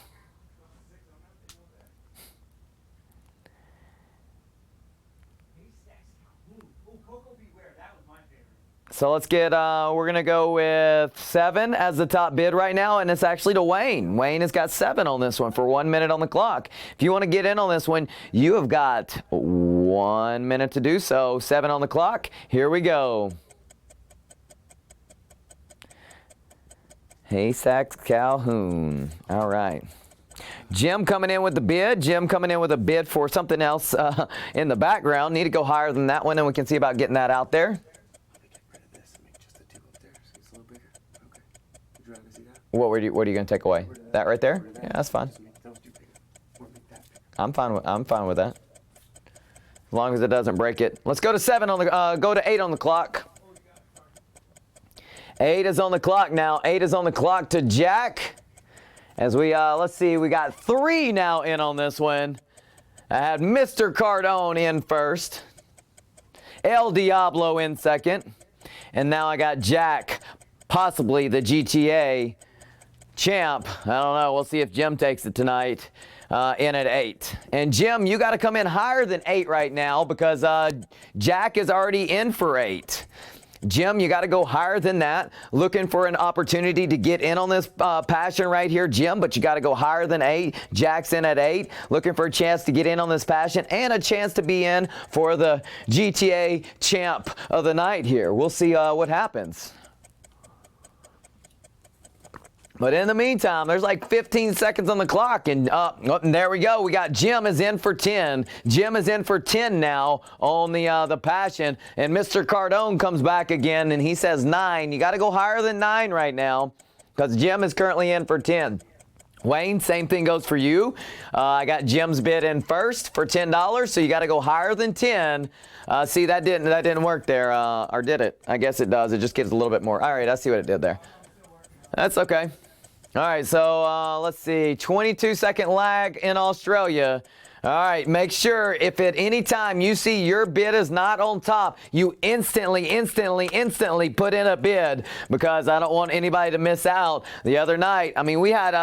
Speaker 1: So let's get, we're going to go with 7 as the top bid right now, and it's actually to Wayne. Wayne has got 7 on this one for 1 minute on the clock. If you want to get in on this one, you have got 1 minute to do so. 7 on the clock. Here we go. Haystack Calhoun. All right. Jim coming in with the bid. Jim coming in with a bid for something else in the background. Need to go higher than that one, and we can see about getting that out there. What are you going to take away? That right there? Yeah, that's fine. I'm fine with that. As long as it doesn't break it. Let's go to 7 on the go to 8 on the clock. 8 is on the clock now. 8 is on the clock to Jack. As we let's see, we got 3 now in on this one. I had Mr. Cardone in first. El Diablo in second. And now I got Jack, possibly the GTA champ. I don't know. We'll see if Jim takes it tonight. In at 8. And Jim, you got to come in higher than 8 right now because Jack is already in for 8. Jim, you got to go higher than that. Looking for an opportunity to get in on this passion right here, Jim, but you got to go higher than 8. Jack's in at 8. Looking for a chance to get in on this passion and a chance to be in for the GTA champ of the night here. We'll see what happens. But in the meantime, there's like 15 seconds on the clock, and there we go. We got Jim is in for 10. Jim is in for 10 now on the Passion, and Mr. Cardone comes back again, and he says 9. You got to go higher than 9 right now because Jim is currently in for 10. Wayne, same thing goes for you. I got Jim's bid in first for $10, so you got to go higher than 10. See, that didn't work there, or did it? I guess it does. It just gives a little bit more. All right, I see what it did there. That's okay. All right, so let's see, 22-second lag in Australia. All right, make sure if at any time you see your bid is not on top, you instantly put in a bid because I don't want anybody to miss out. The other night, I mean, we had,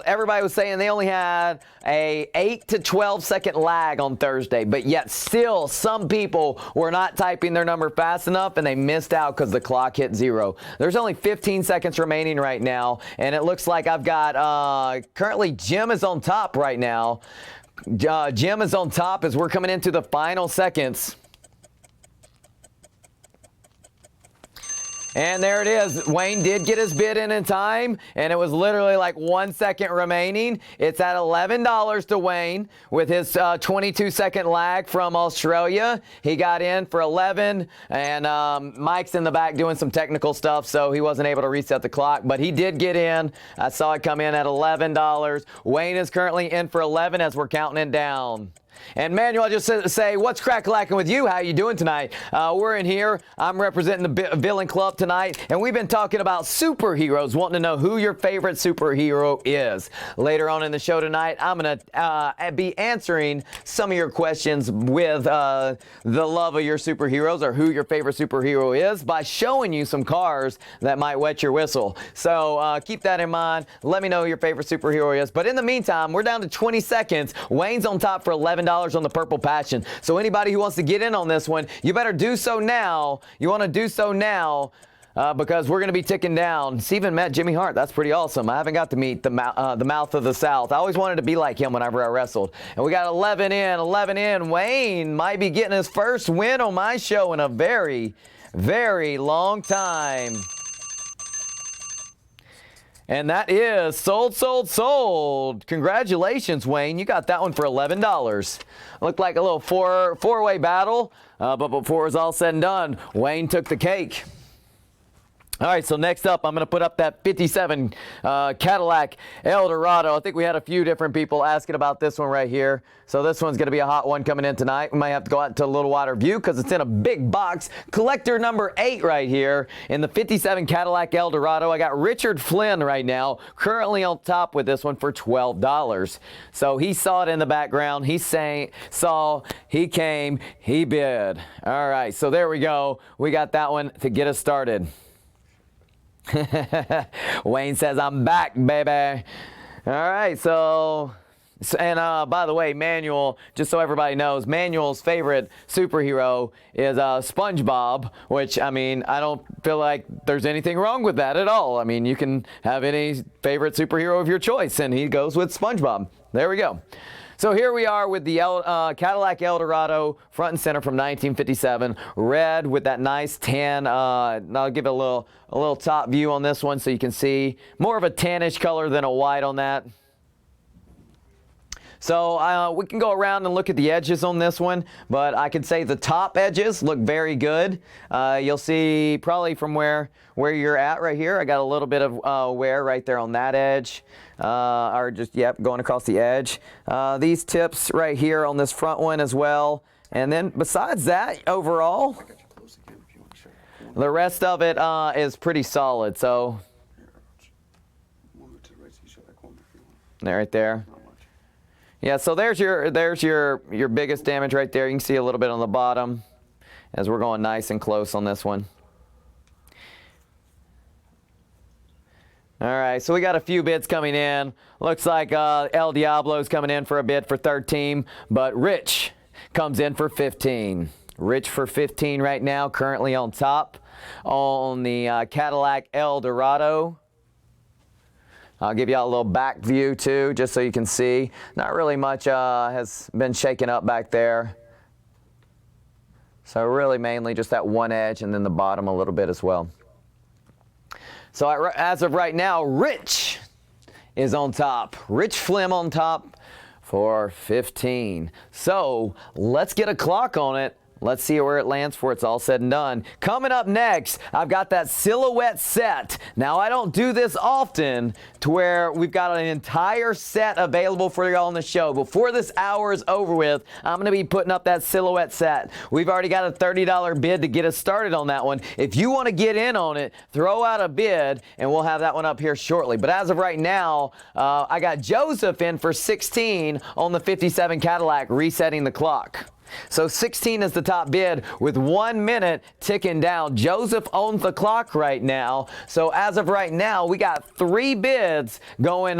Speaker 1: everybody was saying they only had a 8 to 12 second lag on Thursday, but yet still some people were not typing their number fast enough and they missed out because the clock hit 0. There's only 15 seconds remaining right now, and it looks like I've got, currently Jim is on top right now. Jim is on top as we're coming into the final seconds. And there it is. Wayne did get his bid in time, and it was literally like 1 second remaining. It's at $11 to Wayne with his 22-second lag from Australia. He got in for 11, and Mike's in the back doing some technical stuff, so he wasn't able to reset the clock, but he did get in. I saw it come in at $11. Wayne is currently in for 11 as we're counting it down. And Manuel, I just say, what's crack-a-lacking with you? How you doing tonight? We're in here. I'm representing the Villain Club tonight, and we've been talking about superheroes, wanting to know who your favorite superhero is. Later on in the show tonight, I'm going to be answering some of your questions with the love of your superheroes or who your favorite superhero is by showing you some cars that might wet your whistle. So keep that in mind. Let me know who your favorite superhero is. But in the meantime, we're down to 20 seconds. Wayne's on top for $11 on the Purple Passion. So anybody who wants to get in on this one, you better do so now. You want to do so now because we're going to be ticking down. Steven met Jimmy Hart. That's pretty awesome. I haven't got to meet the mouth of the South. I always wanted to be like him whenever I wrestled. And we got 11 in. Wayne might be getting his first win on my show in a very, very long time. And that is sold. Congratulations, Wayne. You got that one for $11. Looked like a little four-way battle, but before it was all said and done, Wayne took the cake. All right, so next up, I'm going to put up that 57 Cadillac Eldorado. I think we had a few different people asking about this one right here. So this one's going to be a hot one coming in tonight. We might have to go out to a little wider view because it's in a big box. Collector number 8 right here in the 57 Cadillac Eldorado. I got Richard Flynn right now, currently on top with this one for $12. So he saw it in the background. He saw, he came, he bid. All right, so there we go. We got that one to get us started. Wayne says, I'm back, baby. All right, so and by the way, Manuel, just so everybody knows, Manuel's favorite superhero is SpongeBob, which, I mean, I don't feel like there's anything wrong with that at all. I mean, you can have any favorite superhero of your choice, and he goes with SpongeBob. There we go. So here we are with the Cadillac Eldorado, front and center from 1957, red with that nice tan. I'll give it a little top view on this one so you can see more of a tannish color than a white on that. So we can go around and look at the edges on this one, but I can say the top edges look very good. You'll see probably from where you're at right here. I got a little bit of wear right there on that edge, or just, yep, going across the edge. These tips right here on this front one as well. And then besides that, overall, the rest of it is pretty solid. So, right there. Yeah, so there's your biggest damage right there. You can see a little bit on the bottom as we're going nice and close on this one. All right, so we got a few bids coming in. Looks like El Diablo's coming in for a bid for 13, but Rich comes in for 15. Rich for 15 right now, currently on top on the Cadillac Eldorado. I'll give you all a little back view too, just so you can see. Not really much has been shaken up back there. So really mainly just that one edge and then the bottom a little bit as well. So as of right now, Rich is on top. Rich Flynn on top for 15. So let's get a clock on it. Let's see where it lands before it's all said and done. Coming up next, I've got that silhouette set. Now, I don't do this often to where we've got an entire set available for y'all on the show. Before this hour is over with, I'm going to be putting up that silhouette set. We've already got a $30 bid to get us started on that one. If you want to get in on it, throw out a bid, and we'll have that one up here shortly. But as of right now, I got Joseph in for 16 on the 57 Cadillac, resetting the clock. So 16 is the top bid with 1 minute ticking down. Joseph owns the clock right now. So as of right now, we got 3 bids going,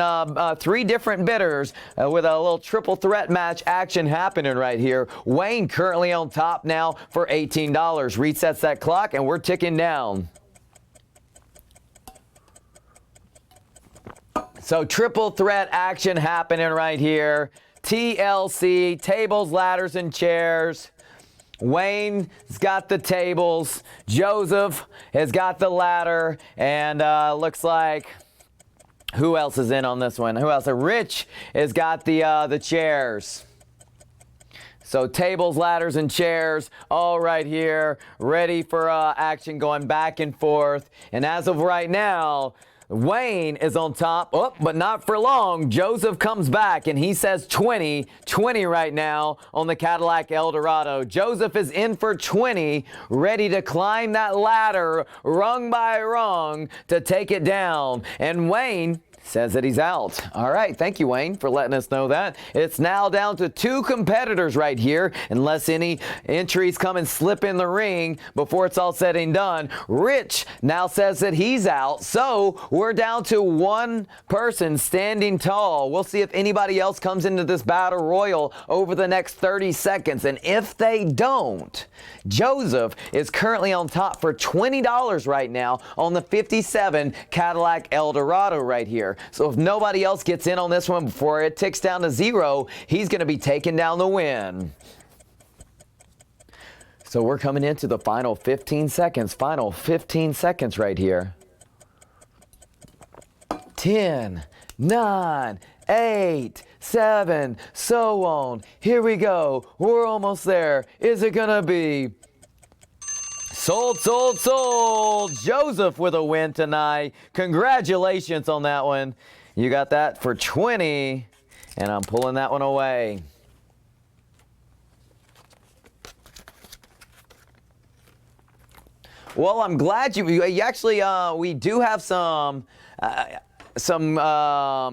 Speaker 1: 3 different bidders with a little triple threat match action happening right here. Wayne currently on top now for $18. Resets that clock and we're ticking down. So triple threat action happening right here. TLC, tables, ladders, and chairs. Wayne's got the tables. Joseph has got the ladder. And looks like, who else is in on this one? Who else? Rich has got the chairs. So tables, ladders, and chairs all right here, ready for action, going back and forth. And as of right now, Wayne is on top, but not for long. Joseph comes back, and he says 20 right now on the Cadillac Eldorado. Joseph is in for 20, ready to climb that ladder rung by rung to take it down. And Wayne says that he's out. All right, thank you, Wayne, for letting us know that. It's now down to 2 competitors right here, unless any entries come and slip in the ring before it's all said and done. Rich now says that he's out, so we're down to 1 person standing tall. We'll see if anybody else comes into this battle royal over the next 30 seconds, and if they don't, Joseph is currently on top for $20 right now on the 57 Cadillac Eldorado right here. So if nobody else gets in on this one before it ticks down to 0, he's going to be taking down the win. So we're coming into the final 15 seconds. Final 15 seconds right here. 10, 9, 8, 7, so on. Here we go. We're almost there. Is it going to be... Sold, sold, sold. Joseph with a win tonight. Congratulations on that one. You got that for 20, and I'm pulling that one away. Well, I'm glad you actually, we do have some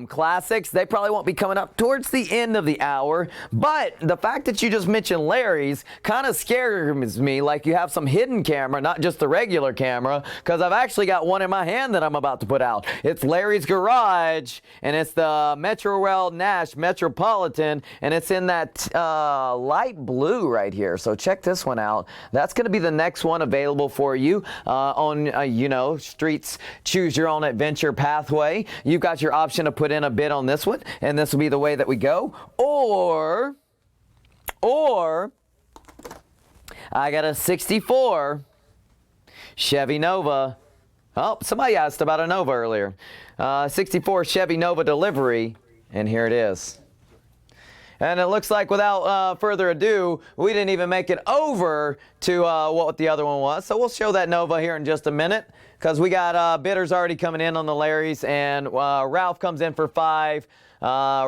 Speaker 1: classics. They probably won't be coming up towards the end of the hour, but the fact that you just mentioned Larry's kind of scares me, like you have some hidden camera, not just the regular camera, because I've actually got one in my hand that I'm about to put out. It's Larry's Garage, and it's the Metro Rail Nash Metropolitan, and it's in that light blue right here. So check this one out. That's going to be the next one available for you on, Streets Choose Your Own Adventure Pathway. You've got your option to put in a bid on this one, and this will be the way that we go. Or I got a 64 Chevy Nova. Oh, somebody asked about a Nova earlier. 64 Chevy Nova delivery, and here it is. And it looks like without further ado, we didn't even make it over to what the other one was. So we'll show that Nova here in just a minute, because we got bidders already coming in on the Larry's, and Ralph comes in for 5.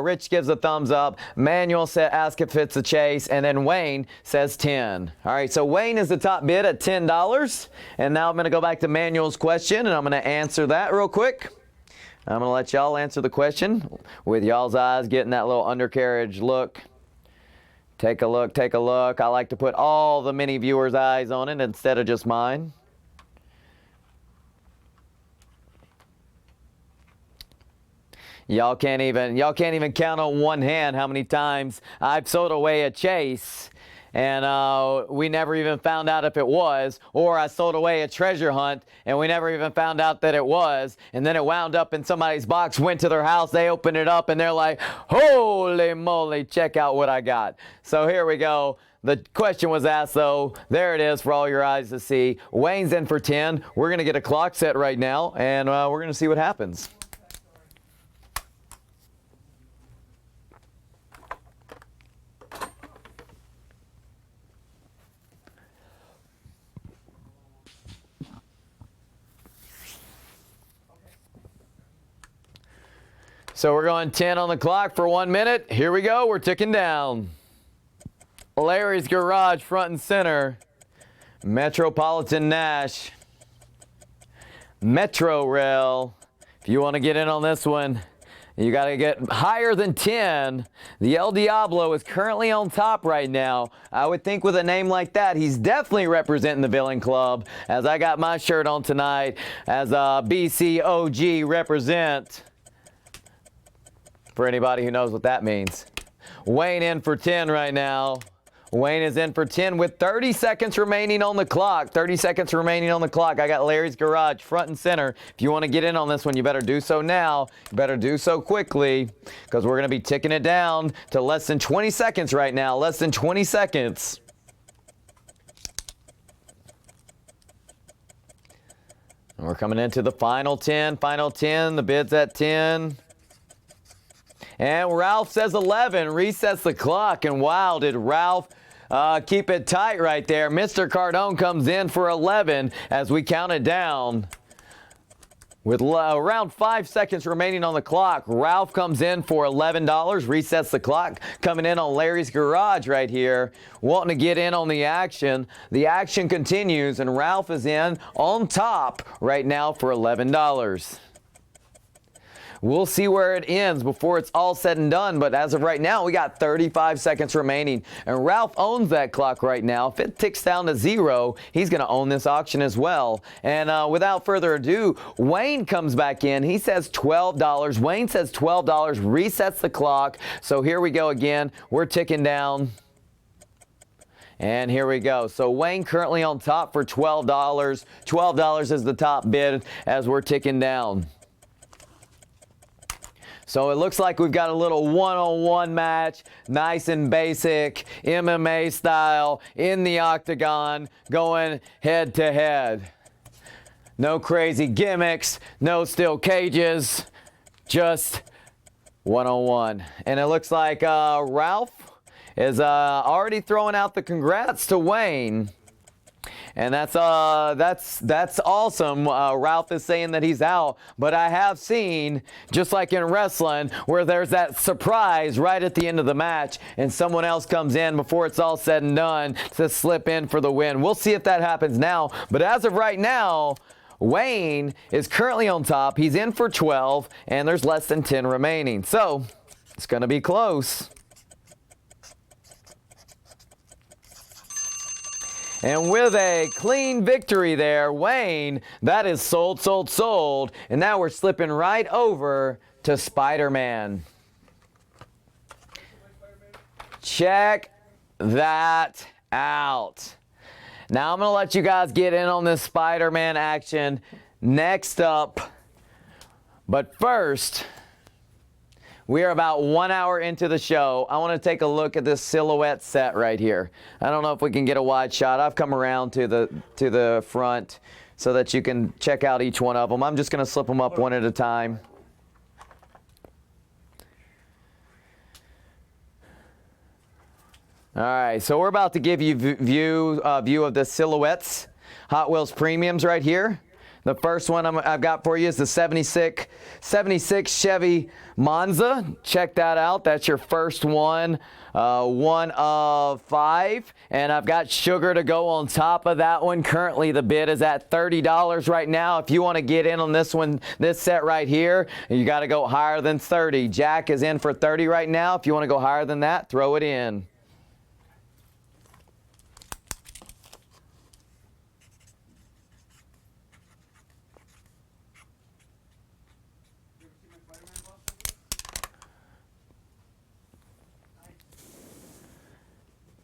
Speaker 1: Rich gives a thumbs up. Manuel asks if it's a chase, and then Wayne says 10. All right, so Wayne is the top bid at $10. And now I'm going to go back to Manuel's question, and I'm going to answer that real quick. I'm going to let y'all answer the question with y'all's eyes getting that little undercarriage look. Take a look, take a look. I like to put all the many viewers' eyes on it instead of just mine. Y'all can't even count on one hand how many times I've sold away a chase and we never even found out if it was, or I sold away a treasure hunt and we never even found out that it was, and then it wound up in somebody's box, went to their house, they opened it up, and they're like, holy moly, check out what I got. So here we go. The question was asked, though. There it is for all your eyes to see. Wayne's in for 10. We're going to get a clock set right now, and we're going to see what happens. So we're going 10 on the clock for 1 minute. Here we go. We're ticking down. Larry's Garage front and center. Metropolitan Nash. Metro Rail. If you want to get in on this one, you got to get higher than 10. The El Diablo is currently on top right now. I would think with a name like that, he's definitely representing the Villain Club, as I got my shirt on tonight as BCOG represent. For anybody who knows what that means. Wayne in for 10 right now. Wayne is in for 10 with 30 seconds remaining on the clock. 30 seconds remaining on the clock. I got Larry's Garage front and center. If you want to get in on this one, you better do so now. You better do so quickly, because we're going to be ticking it down to less than 20 seconds right now. Less than 20 seconds. And we're coming into the final 10. Final 10. The bid's at 10. And Ralph says 11, resets the clock, and wow, did Ralph keep it tight right there. Mr. Cardone comes in for 11 as we count it down. With around 5 seconds remaining on the clock, Ralph comes in for $11, resets the clock, coming in on Larry's Garage right here, wanting to get in on the action. The action continues, and Ralph is in on top right now for $11. We'll see where it ends before it's all said and done, but as of right now, we got 35 seconds remaining, and Ralph owns that clock right now. If it ticks down to 0, he's going to own this auction as well. And without further ado, Wayne comes back in. He says $12. Wayne says $12, resets the clock. So here we go again. We're ticking down. And here we go. So Wayne currently on top for $12. $12 is the top bid as we're ticking down. So it looks like we've got a little one-on-one match, nice and basic, MMA style, in the octagon, going head-to-head. No crazy gimmicks, no steel cages, just one-on-one. And it looks like Ralph is already throwing out the congrats to Wayne. And that's awesome. Ralph is saying that he's out, but I have seen, just like in wrestling, where there's that surprise right at the end of the match and someone else comes in before it's all said and done to slip in for the win. We'll see if that happens now, but as of right now, Wayne is currently on top. He's in for 12, and there's less than 10 remaining. So it's going to be close. And with a clean victory there, Wayne, that is sold, sold, sold. And now we're slipping right over to Spider-Man. Check that out. Now I'm going to let you guys get in on this Spider-Man action next up. But first, we are about 1 hour into the show. I want to take a look at this silhouette set right here. I don't know if we can get a wide shot. I've come around to the front so that you can check out each one of them. I'm just going to slip them up one at a time. All right, so we're about to give you view of the silhouettes, Hot Wheels Premiums right here. The first one I've got for you is the 76 Chevy Monza. Check that out. That's your first one. One of 5. And I've got sugar to go on top of that one. Currently, the bid is at $30 right now. If you want to get in on this one, this set right here, you got to go higher than 30. Jack is in for 30 right now. If you want to go higher than that, throw it in.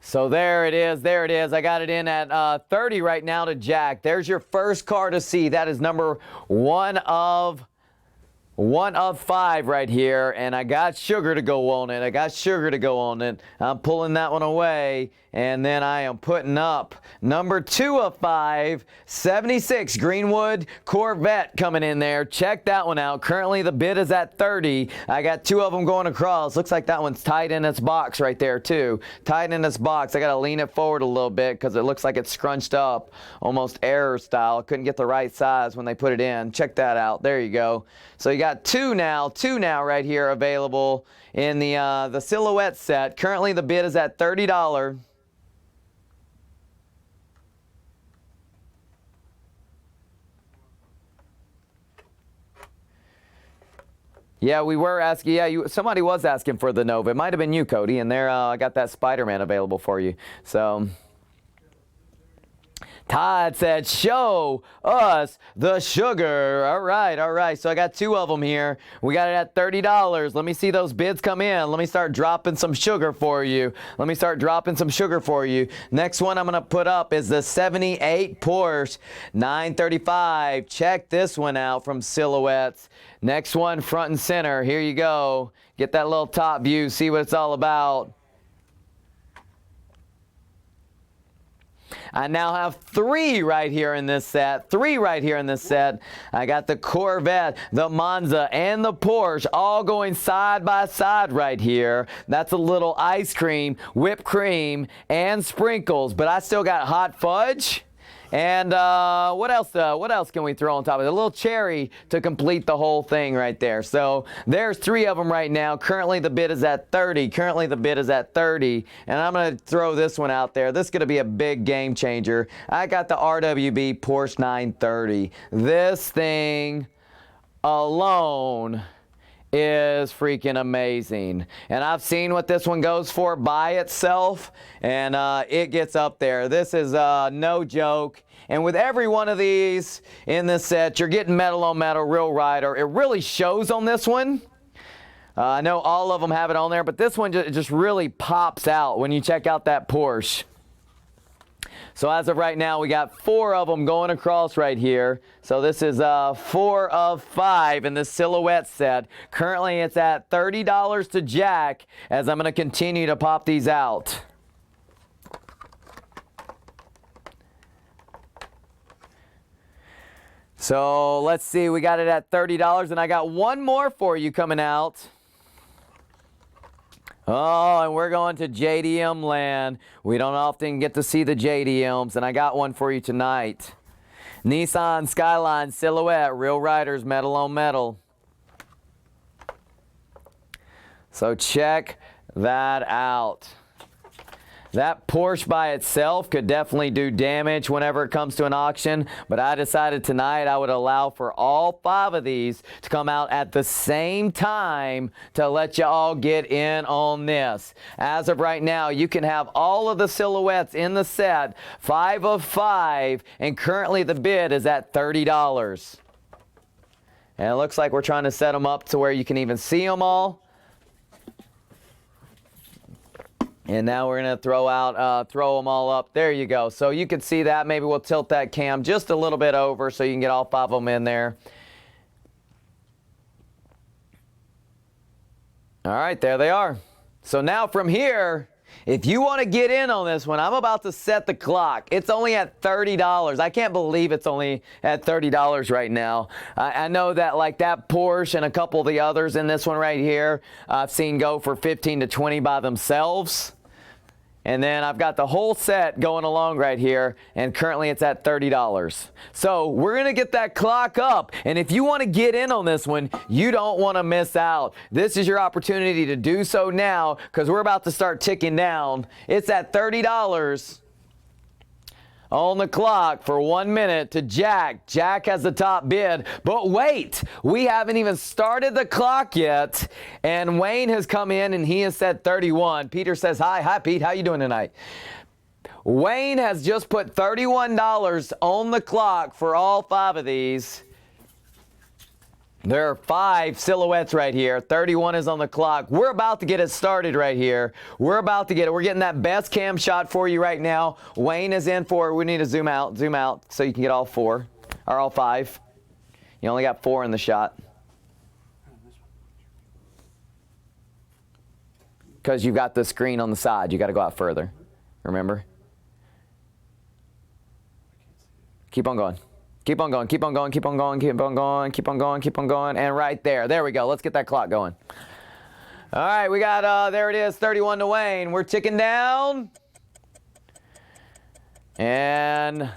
Speaker 1: So there it is, there it is. I got it in at 30 right now to Jack. There's your first car to see. That is number one of 5 right here, and I got sugar to go on it. I got sugar to go on it. I'm pulling that one away, and then I am putting up number 2 of 5, 76 Greenwood Corvette coming in there. Check that one out. Currently, the bid is at 30. I got 2 of them going across. Looks like that one's tight in its box right there, too. Tight in its box. I got to lean it forward a little bit because it looks like it's scrunched up, almost error style. Couldn't get the right size when they put it in. Check that out. There you go. So you got two now right here available in the silhouette set. Currently, the bid is at $30. Yeah, we were asking. Yeah, somebody was asking for the Nova. It might have been you, Cody. And there, I got that Spider-Man available for you. So Todd said, show us the sugar. All right, all right. So I got 2 of them here. We got it at $30. Let me see those bids come in. Let me start dropping some sugar for you. Let me start dropping some sugar for you. Next one I'm going to put up is the 78 Porsche 935. Check this one out from Silhouettes. Next one, front and center. Here you go. Get that little top view. See what it's all about. I now have 3 right here in this set. 3 right here in this set. I got the Corvette, the Monza, and the Porsche all going side by side right here. That's a little ice cream, whipped cream, and sprinkles. But I still got hot fudge And what else? What else can we throw on top of it? A little cherry to complete the whole thing right there. So there's 3 of them right now. Currently the bid is at 30. Currently the bid is at 30. And I'm going to throw this one out there. This is going to be a big game changer. I got the RWB Porsche 930. This thing alone is freaking amazing. And I've seen what this one goes for by itself, and it gets up there. This is no joke. And with every one of these in this set, you're getting metal on metal, real rider. It really shows on this one. I know all of them have it on there, but this one just really pops out when you check out that Porsche. So as of right now, we got 4 of them going across right here. So this is 4 of 5 in this silhouette set. Currently, it's at $30 to Jack as I'm going to continue to pop these out. So let's see, we got it at $30, and I got one more for you coming out. Oh, and we're going to JDM land. We don't often get to see the JDMs, and I got one for you tonight. Nissan Skyline Silhouette, Real Riders, metal on metal. So check that out. That Porsche by itself could definitely do damage whenever it comes to an auction, but I decided tonight I would allow for all 5 of these to come out at the same time to let you all get in on this. As of right now, you can have all of the silhouettes in the set, 5 of 5, and currently the bid is at $30. And it looks like we're trying to set them up to where you can even see them all. And now we're going to throw them all up. There you go. So you can see that. Maybe we'll tilt that cam just a little bit over so you can get all 5 of them in there. All right, there they are. So now from here, if you want to get in on this one, I'm about to set the clock. It's only at $30. I can't believe it's only at $30 right now. I know that like that Porsche and a couple of the others in this one right here, I've seen go for 15 to 20 by themselves. And then I've got the whole set going along right here, and currently it's at $30. So we're going to get that clock up, and if you want to get in on this one, you don't want to miss out. This is your opportunity to do so now, because we're about to start ticking down. It's at $30 on the clock for 1 minute to Jack. Jack has the top bid, but wait, we haven't even started the clock yet, and Wayne has come in and he has said 31. Peter says, hi Pete, how you doing tonight? Wayne has just put $31 on the clock for all 5 of these. There are 5 silhouettes right here. 31 is on the clock. We're about to get it started right here. We're about to get it. We're getting that best cam shot for you right now. Wayne is in for it. We need to zoom out so you can get all 4 or all 5. You only got 4 in the shot. Because you've got the screen on the side. You got to go out further. Remember? Keep on going. Keep on going, keep on going, keep on going, keep on going, keep on going, keep on going, and right there. There we go. Let's get that clock going. All right, we got, there it is, 31 to Wayne. We're ticking down. And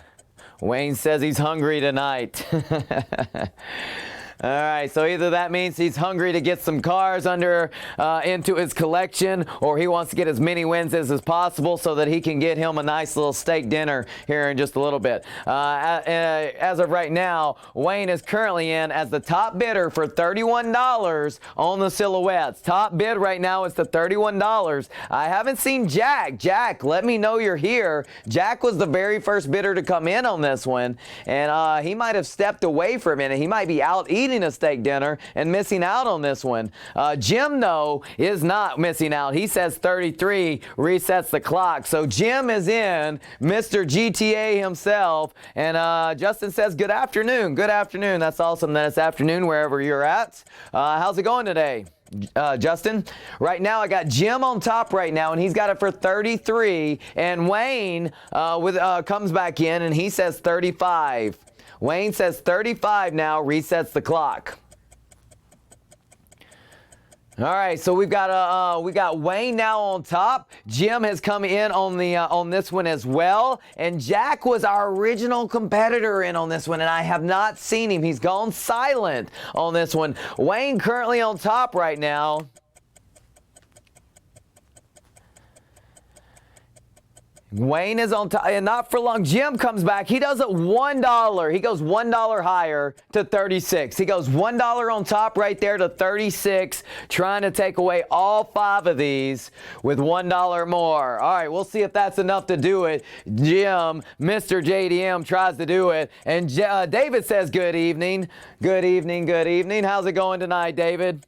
Speaker 1: Wayne says he's hungry tonight. All right, so either that means he's hungry to get some cars into his collection, or he wants to get as many wins as possible so that he can get him a nice little steak dinner here in just a little bit. As of right now, Wayne is currently in as the top bidder for $31 on the silhouettes. Top bid right now is the $31. I haven't seen Jack. Jack, let me know you're here. Jack was the very first bidder to come in on this one, and he might have stepped away for a minute. He might be out eating a steak dinner and missing out on this one. Jim, though, is not missing out. He says 33 resets the clock. So Jim is in, Mr. GTA himself. And Justin says, good afternoon. Good afternoon. That's awesome that it's afternoon wherever you're at. How's it going today? Justin, right now I got Jim on top right now, and he's got it for 33, and Wayne comes back in and he says 35. Wayne says 35 now, resets the clock. All right, so we got Wayne now on top. Jim has come in on this one as well, and Jack was our original competitor in on this one, and I have not seen him. He's gone silent on this one. Wayne currently on top right now. Wayne is on top, and not for long. Jim comes back. He does it $1. He goes $1 higher to 36. He goes $1 on top right there to 36, trying to take away all 5 of these with $1 more. All right, we'll see if that's enough to do it. Jim, Mr. JDM, tries to do it, and David says good evening. Good evening, good evening. How's it going tonight, David?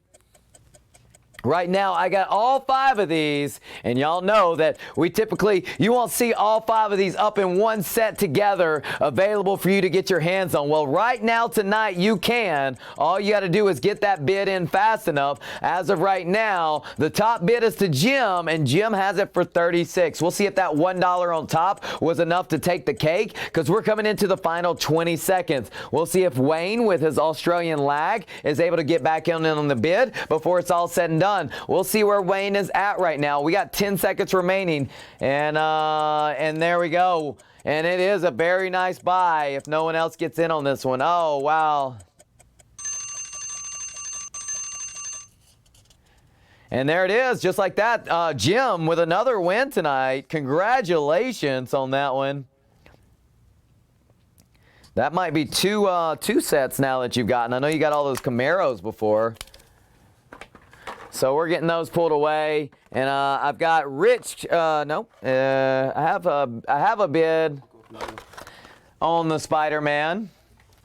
Speaker 1: Right now, I got all 5 of these, and y'all know that you won't see all 5 of these up in one set together available for you to get your hands on. Well, right now, tonight, you can. All you got to do is get that bid in fast enough. As of right now, the top bid is to Jim, and Jim has it for 36. We'll see if that $1 on top was enough to take the cake, because we're coming into the final 20 seconds. We'll see if Wayne, with his Australian lag, is able to get back in on the bid before it's all said and done. We'll see where Wayne is at right now. We got 10 seconds remaining, and there we go. And it is a very nice buy if no one else gets in on this one. Oh, wow. And there it is, just like that. Jim with another win tonight. Congratulations on that one. That might be two sets now that you've gotten. I know you got all those Camaros before. So we're getting those pulled away, and I've got Rich. I have a bid on the Spider-Man.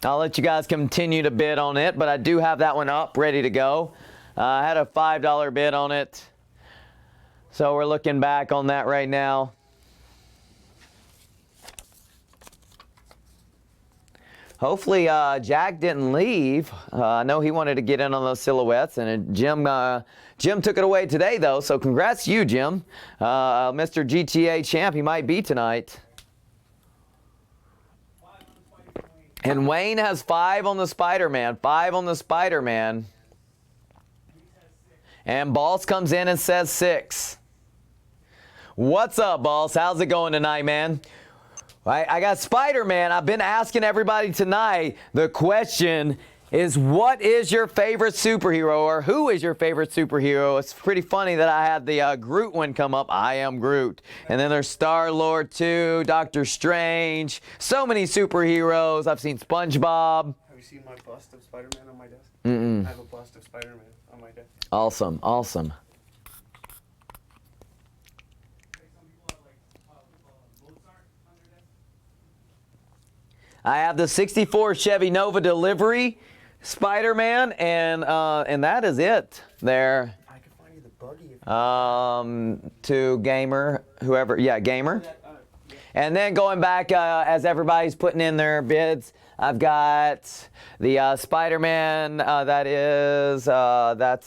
Speaker 1: I'll let you guys continue to bid on it, but I do have that one up, ready to go. I had a $5 bid on it, so we're looking back on that right now. Hopefully, Jack didn't leave. I know he wanted to get in on those silhouettes, and Jim took it away today, though, so congrats to you, Jim. Mr. GTA champ, he might be tonight. And Wayne has 5 on the Spider-Man. 5 on the Spider-Man. And Boss comes in and says 6. What's up, Boss? How's it going tonight, man? I got Spider-Man. I've been asking everybody tonight. The question is, what is your favorite superhero, or who is your favorite superhero? It's pretty funny that I had the Groot one come up. I am Groot. And then there's Star-Lord 2, Doctor Strange. So many superheroes. I've seen SpongeBob.
Speaker 2: Have you seen my bust of Spider-Man on my desk?
Speaker 1: Mm-mm.
Speaker 2: I have a bust of Spider-Man on my desk.
Speaker 1: Awesome, awesome. I have the 64 Chevy Nova delivery Spider-Man, and that is it there.
Speaker 2: I could find you the buggy.
Speaker 1: To Gamer, whoever, yeah, Gamer. And then going back, as everybody's putting in their bids, I've got the Spider-Man, that's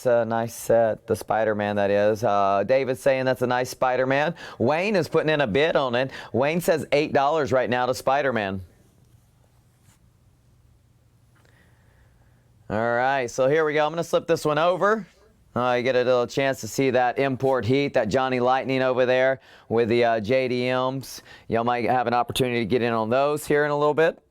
Speaker 1: a nice set, the Spider-Man that is. David's saying that's a nice Spider-Man. Wayne is putting in a bid on it. Wayne says $8 right now to Spider-Man. All right, so here we go. I'm going to slip this one over. You get a little chance to see that import heat, that Johnny Lightning over there with the JDMs. Y'all might have an opportunity to get in on those here in a little bit.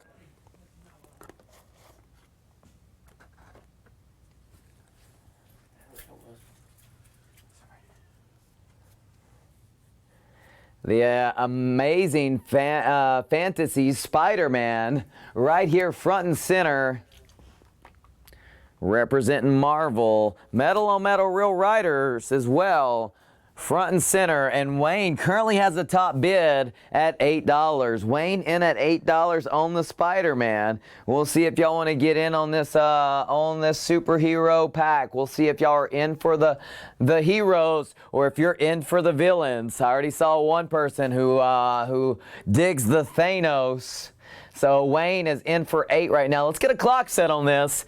Speaker 1: The amazing fantasy Spider-Man right here front and center. Representing Marvel, Metal on Metal Real Riders as well, front and center. And Wayne currently has the top bid at $8. Wayne in at $8 on the Spider-Man. We'll see if y'all want to get in on this superhero pack. We'll see if y'all are in for the heroes or if you're in for the villains. I already saw one person who digs the Thanos. So Wayne is in for 8 right now. Let's get a clock set on this.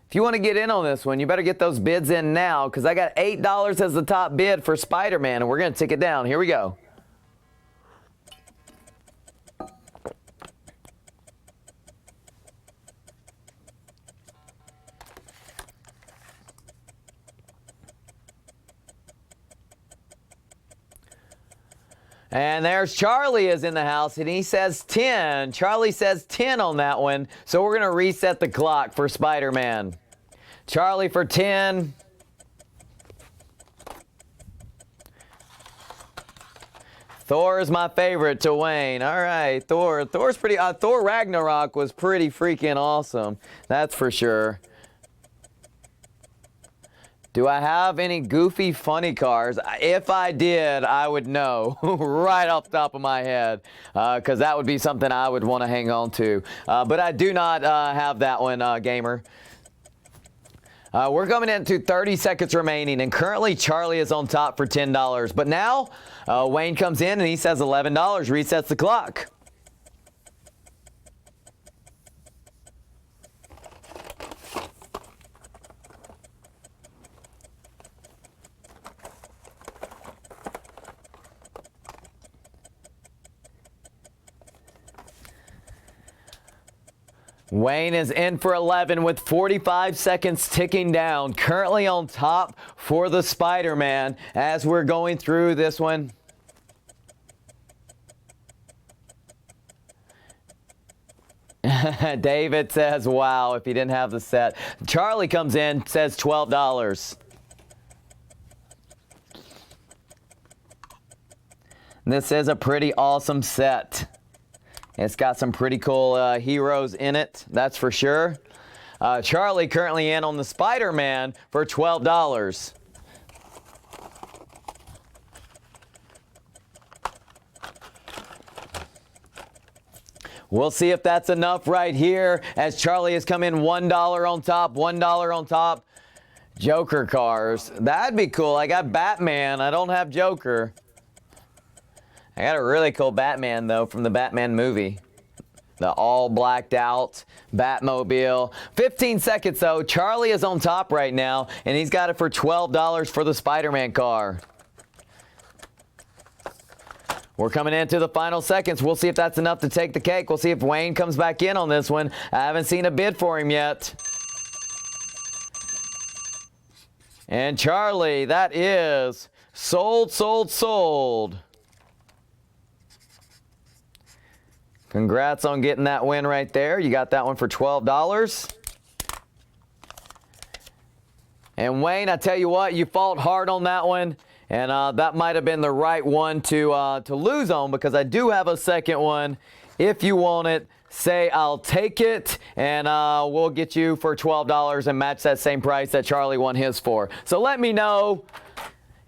Speaker 1: If you want to get in on this one, you better get those bids in now, because I got $8 as the top bid for Spider-Man, and we're going to tick it down. Here we go. And there's Charlie is in the house, and he says 10. Charlie says 10 on that one, so we're going to reset the clock for Spider-Man. Charlie for 10. Thor is my favorite to Wayne. All right, Thor. Thor's pretty. Thor Ragnarok was pretty freaking awesome. That's for sure. Do I have any goofy funny cars? If I did, I would know right off the top of my head, because that would be something I would want to hang on to. But I do not have that one, gamer. We're coming into 30 seconds remaining, and currently Charlie is on top for $10. But now Wayne comes in and he says $11, resets the clock. Wayne is in for 11 with 45 seconds ticking down. Currently on top for the Spider-Man as we're going through this one. David says, wow, if he didn't have the set. Charlie comes in, says $12. This is a pretty awesome set. It's got some pretty cool heroes in it, that's for sure. Charlie currently in on the Spider-Man for $12. We'll see if that's enough right here as Charlie has come in $1 on top, $1 on top. Joker cars, that'd be cool. I got Batman, I don't have Joker. I got a really cool Batman, though, from the Batman movie. The all blacked out Batmobile. 15 seconds, though. Charlie is on top right now, and he's got it for $12 for the Spider-Man car. We're coming into the final seconds. We'll see if that's enough to take the cake. We'll see if Wayne comes back in on this one. I haven't seen a bid for him yet. And Charlie, that is sold, sold, sold. Congrats on getting that win right there. You got that one for $12. And Wayne, I tell you what, you fought hard on that one. And that might have been the right one to lose on, because I do have a second one. If you want it, say I'll take it, and we'll get you for $12 and match that same price that Charlie won his for. So let me know.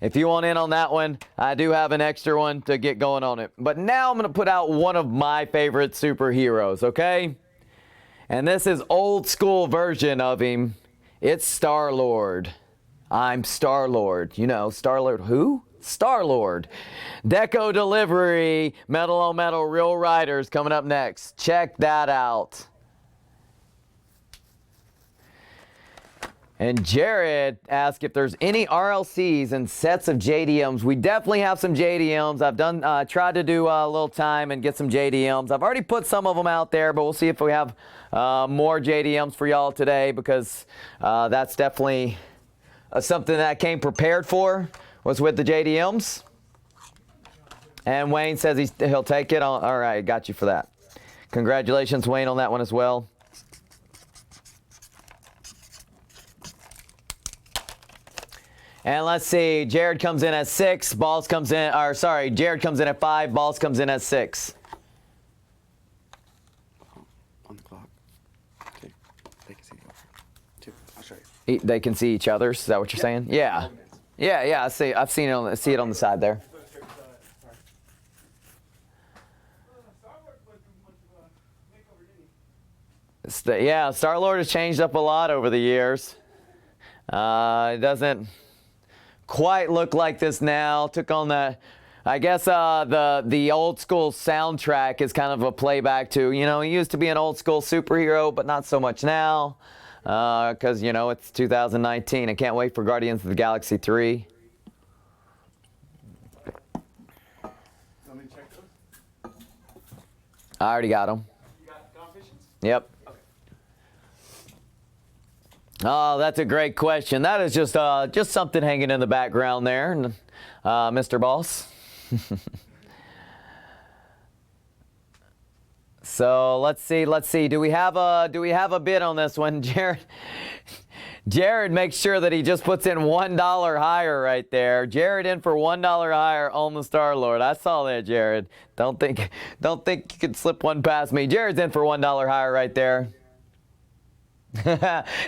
Speaker 1: If you want in on that one, I do have an extra one to get going on it. But now I'm going to put out one of my favorite superheroes, okay? And this is old school version of him. It's Star-Lord. I'm Star-Lord. You know, Star-Lord who? Star-Lord. Deco Delivery, Metal on Metal, Real Riders coming up next. Check that out. And Jared asked if there's any RLCs and sets of JDMs. We definitely have some JDMs. I've tried to do a little time and get some JDMs. I've already put some of them out there, but we'll see if we have more JDMs for y'all today, because that's definitely something that I came prepared for, was with the JDMs. And Wayne says he'll take it. All right, got you for that. Congratulations, Wayne, on that one as well. And let's see, Jared comes in at 6, Balls comes in, or sorry, Jared comes in at 5, Balls comes in at 6.
Speaker 3: On the clock. Okay, they can see each other. I'll show you.
Speaker 1: They can see each other, is that what you're saying? Yeah. Yeah, I've seen it on the side there. Yeah, Star-Lord has changed up a lot over the years. It doesn't quite look like this now. Took on the, I guess the old school soundtrack is kind of a playback to, you know, he used to be an old school superhero, but not so much now, because, you know, it's 2019. I can't wait for Guardians of the Galaxy 3.
Speaker 2: Want me to check those?
Speaker 1: I already got them.
Speaker 2: You got competitions?
Speaker 1: Yep.
Speaker 2: Okay.
Speaker 1: Oh, that's a great question. That is just something hanging in the background there, Mr. Boss. So let's see. Do we have a bid on this one, Jared? Jared makes sure that he just puts in $1 higher right there. Jared in for $1 higher on the Star-Lord. I saw that, Jared. Don't think you could slip one past me. Jared's in for $1 higher right there.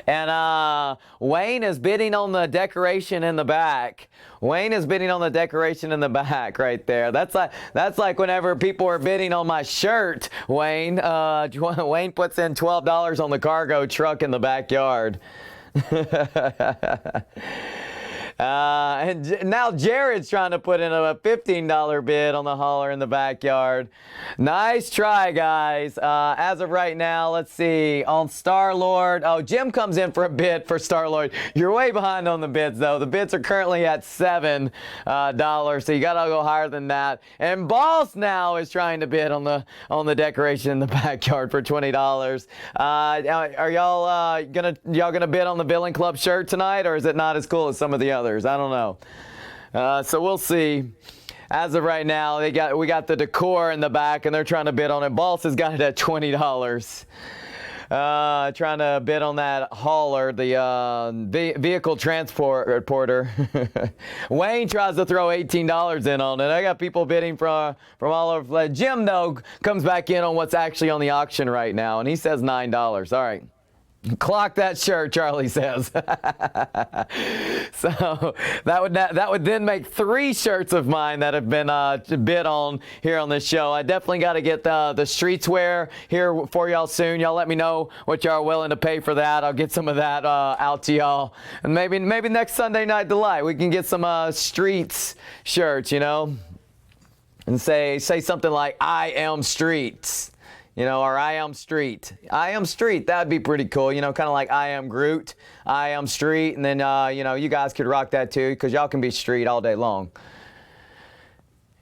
Speaker 1: And Wayne is bidding on the decoration in the back. Wayne is bidding on the decoration in the back right there. That's like whenever people are bidding on my shirt, Wayne. Wayne puts in $12 on the cargo truck in the backyard. And now Jared's trying to put in a $15 bid on the hauler in the backyard. Nice try, guys. As of right now, let's see. On Star-Lord. Oh, Jim comes in for a bid for Star-Lord. You're way behind on the bids, though. The bids are currently at $7, so you got to go higher than that. And Boss now is trying to bid on the decoration in the backyard for $20. Are y'all gonna bid on the Billing Club shirt tonight, or is it not as cool as some of the others? I don't know. So we'll see. As of right now, we got the decor in the back, and they're trying to bid on it. Boss has got it at $20. Trying to bid on that hauler, the vehicle transporter. Wayne tries to throw $18 in on it. I got people bidding from all over. Jim, though, comes back in on what's actually on the auction right now, and he says $9. All right. Clock that shirt, Charlie says. So that would then make 3 shirts of mine that have been bid on here on this show. I definitely got to get the streetswear here for y'all soon. Y'all let me know what y'all are willing to pay for that. I'll get some of that out to y'all. And maybe next Sunday Night Delight we can get some streets shirts, you know, and say something like "I am streets." You know, or I am street. I am street. That'd be pretty cool. You know, kind of like I am Groot. I am street. And then, you know, you guys could rock that too, because y'all can be street all day long.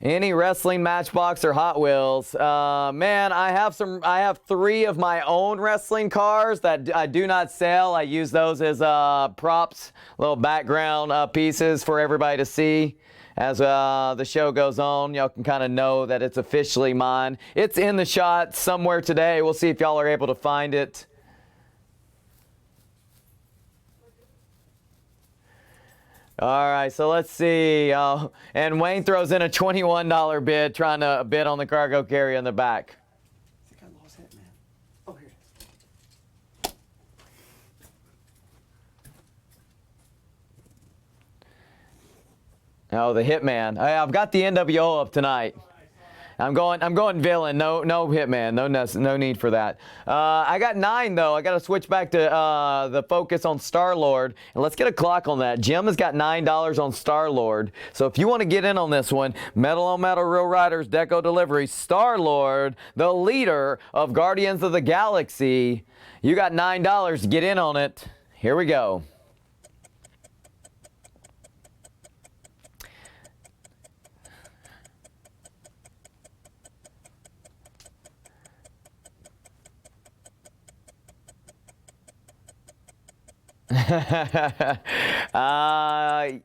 Speaker 1: Any wrestling Matchbox or Hot Wheels? Man, I have 3 of my own wrestling cars that I do not sell. I use those as props, little background pieces for everybody to see. As the show goes on, y'all can kind of know that it's officially mine. It's in the shot somewhere today. We'll see if y'all are able to find it. All right, so let's see. And Wayne throws in a $21 bid, trying to bid on the cargo carrier in the back.
Speaker 3: I think I lost it, man. Oh, here it is.
Speaker 1: Oh, the Hitman. I've got the NWO up tonight. I'm going villain. No Hitman. No need for that. I got 9 though. I got to switch back to the focus on Star-Lord, and let's get a clock on that. Jim has got $9 on Star-Lord. So if you want to get in on this one, Metal on Metal Real Riders Deco Delivery, Star-Lord, the leader of Guardians of the Galaxy. You got $9 to get in on it. Here we go.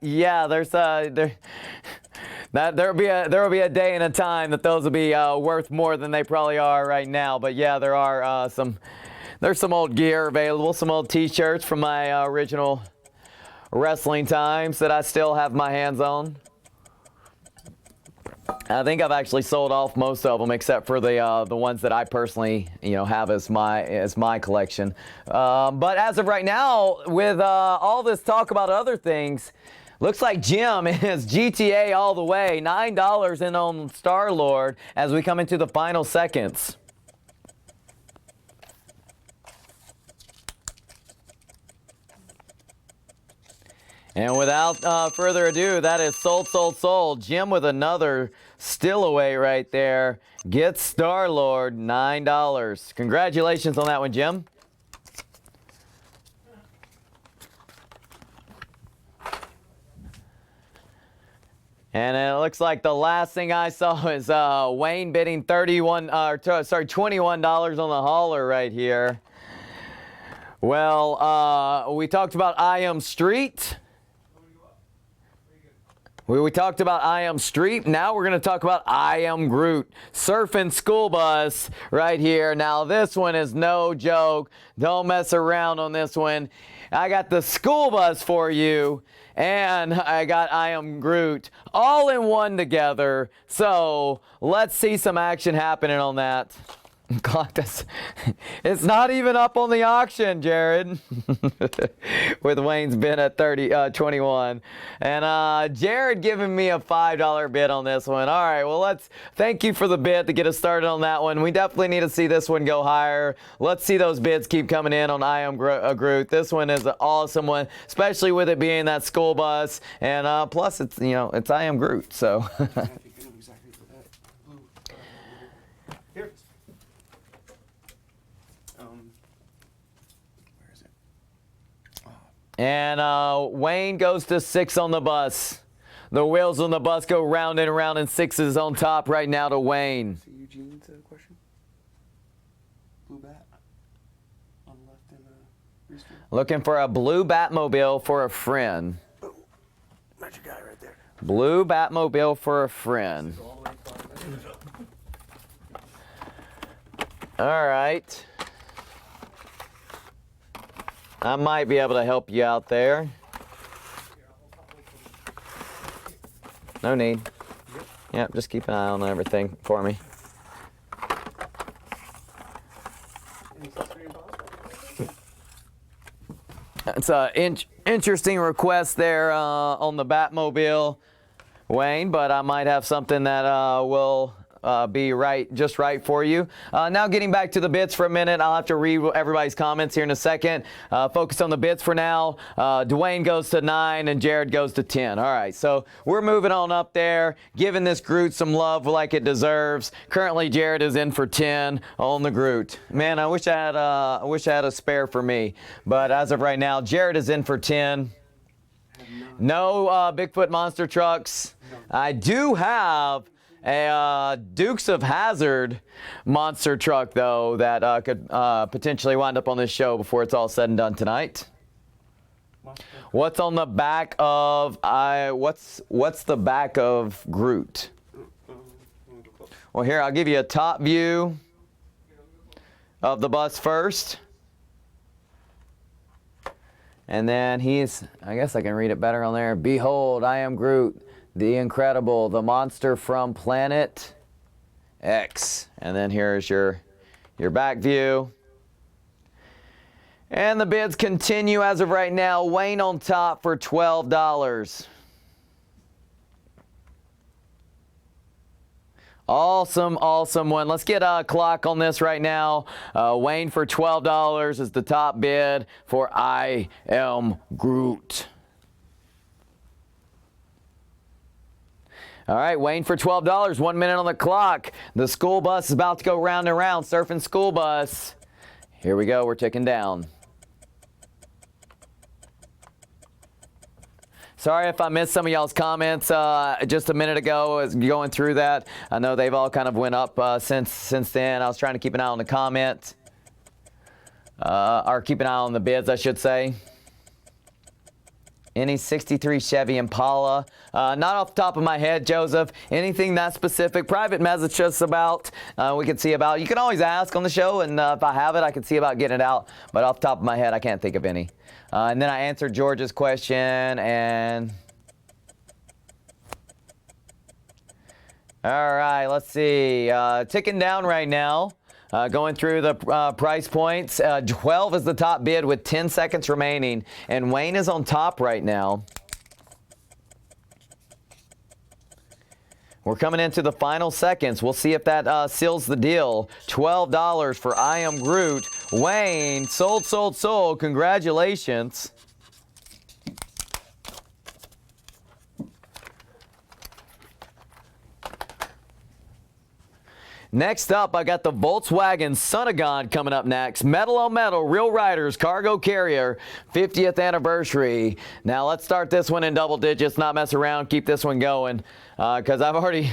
Speaker 1: Yeah, there'll be a day and a time that those will be worth more than they probably are right now. But yeah, there's some old gear available, some old T-shirts from my original wrestling times that I still have my hands on. I think I've actually sold off most of them, except for the ones that I personally, have as my collection. But as of right now, with all this talk about other things, looks like Jim is GTA all the way. $9 in on Star-Lord as we come into the final seconds. And without further ado, that is sold. Jim with another still away right there. Gets Star-Lord, $9. Congratulations on that one, Jim. And it looks like the last thing I saw is Wayne bidding $21 on the hauler right here. Well, we talked about I Am Street. We talked about I Am Street. Now we're going to talk about I Am Groot. Surfing School Bus right here. Now this one is no joke. Don't mess around on this one. I got the school bus for you, and I got I Am Groot all in one together. So let's see some action happening on that. Clock this. It's not even up on the auction, Jared. With Wayne's bid at 21. And Jared giving me a $5 bid on this one. All right, well, thank you for the bid to get us started on that one. We definitely need to see this one go higher. Let's see those bids keep coming in on I Am Groot. This one is an awesome one, especially with it being that school bus. And plus, it's, it's I Am Groot, so. And Wayne goes to 6 on the bus. The wheels on the bus go round and round, and 6 is on top right now to Wayne.
Speaker 3: See Eugene's question? Blue bat on the left in Restream.
Speaker 1: Looking for a blue Batmobile for a friend.
Speaker 3: Oh, magic guy right there.
Speaker 1: Blue Batmobile for a friend. All right. I might be able to help you out there. No need. Yep, just keep an eye on everything for me. It's an interesting request there on the Batmobile, Wayne, but I might have something that will be just right for you. Now getting back to the bids for a minute. I'll have to read everybody's comments here in a second. Focus on the bids for now. Dwayne goes to 9 and Jared goes to 10. All right, so we're moving on up there, giving this Groot some love like it deserves. Currently, Jared is in for 10 on the Groot. Man, I wish I had a spare for me, but as of right now, Jared is in for 10. No Bigfoot monster trucks. I do have a Dukes of Hazzard monster truck, though, that could potentially wind up on this show before it's all said and done tonight. What's on the back of what's the back of Groot? Well, here, I'll give you a top view of the bus first. And then I guess I can read it better on there. Behold, I am Groot, the Incredible, the monster from Planet X. And then here's your back view. And the bids continue as of right now. Wayne on top for $12. Awesome, awesome one. Let's get a clock on this right now. Wayne for $12 is the top bid for I Am Groot. All right, Wayne for $12, 1 minute on the clock. The school bus is about to go round and round, surfing school bus. Here we go, we're ticking down. Sorry if I missed some of y'all's comments just a minute ago as going through that. I know they've all kind of went up since then. I was trying to keep an eye on the comment. Or keep an eye on the bids, I should say. Any 63 Chevy Impala? Not off the top of my head, Joseph. Anything that specific? Private message us about. We can see about. You can always ask on the show, and if I have it, I can see about getting it out. But off the top of my head, I can't think of any. And then I answered George's question, and all right, let's see. Ticking down right now. Going through the price points, 12 is the top bid with 10 seconds remaining, and Wayne is on top right now. We're coming into the final seconds. We'll see if that seals the deal. $12 for I Am Groot. Wayne, sold, sold, sold. Congratulations. Next up, I got the Volkswagen Son of God coming up next. Metal on Metal, Real Riders, Cargo Carrier, 50th anniversary. Now, let's start this one in double digits, not mess around, keep this one going. Because I've already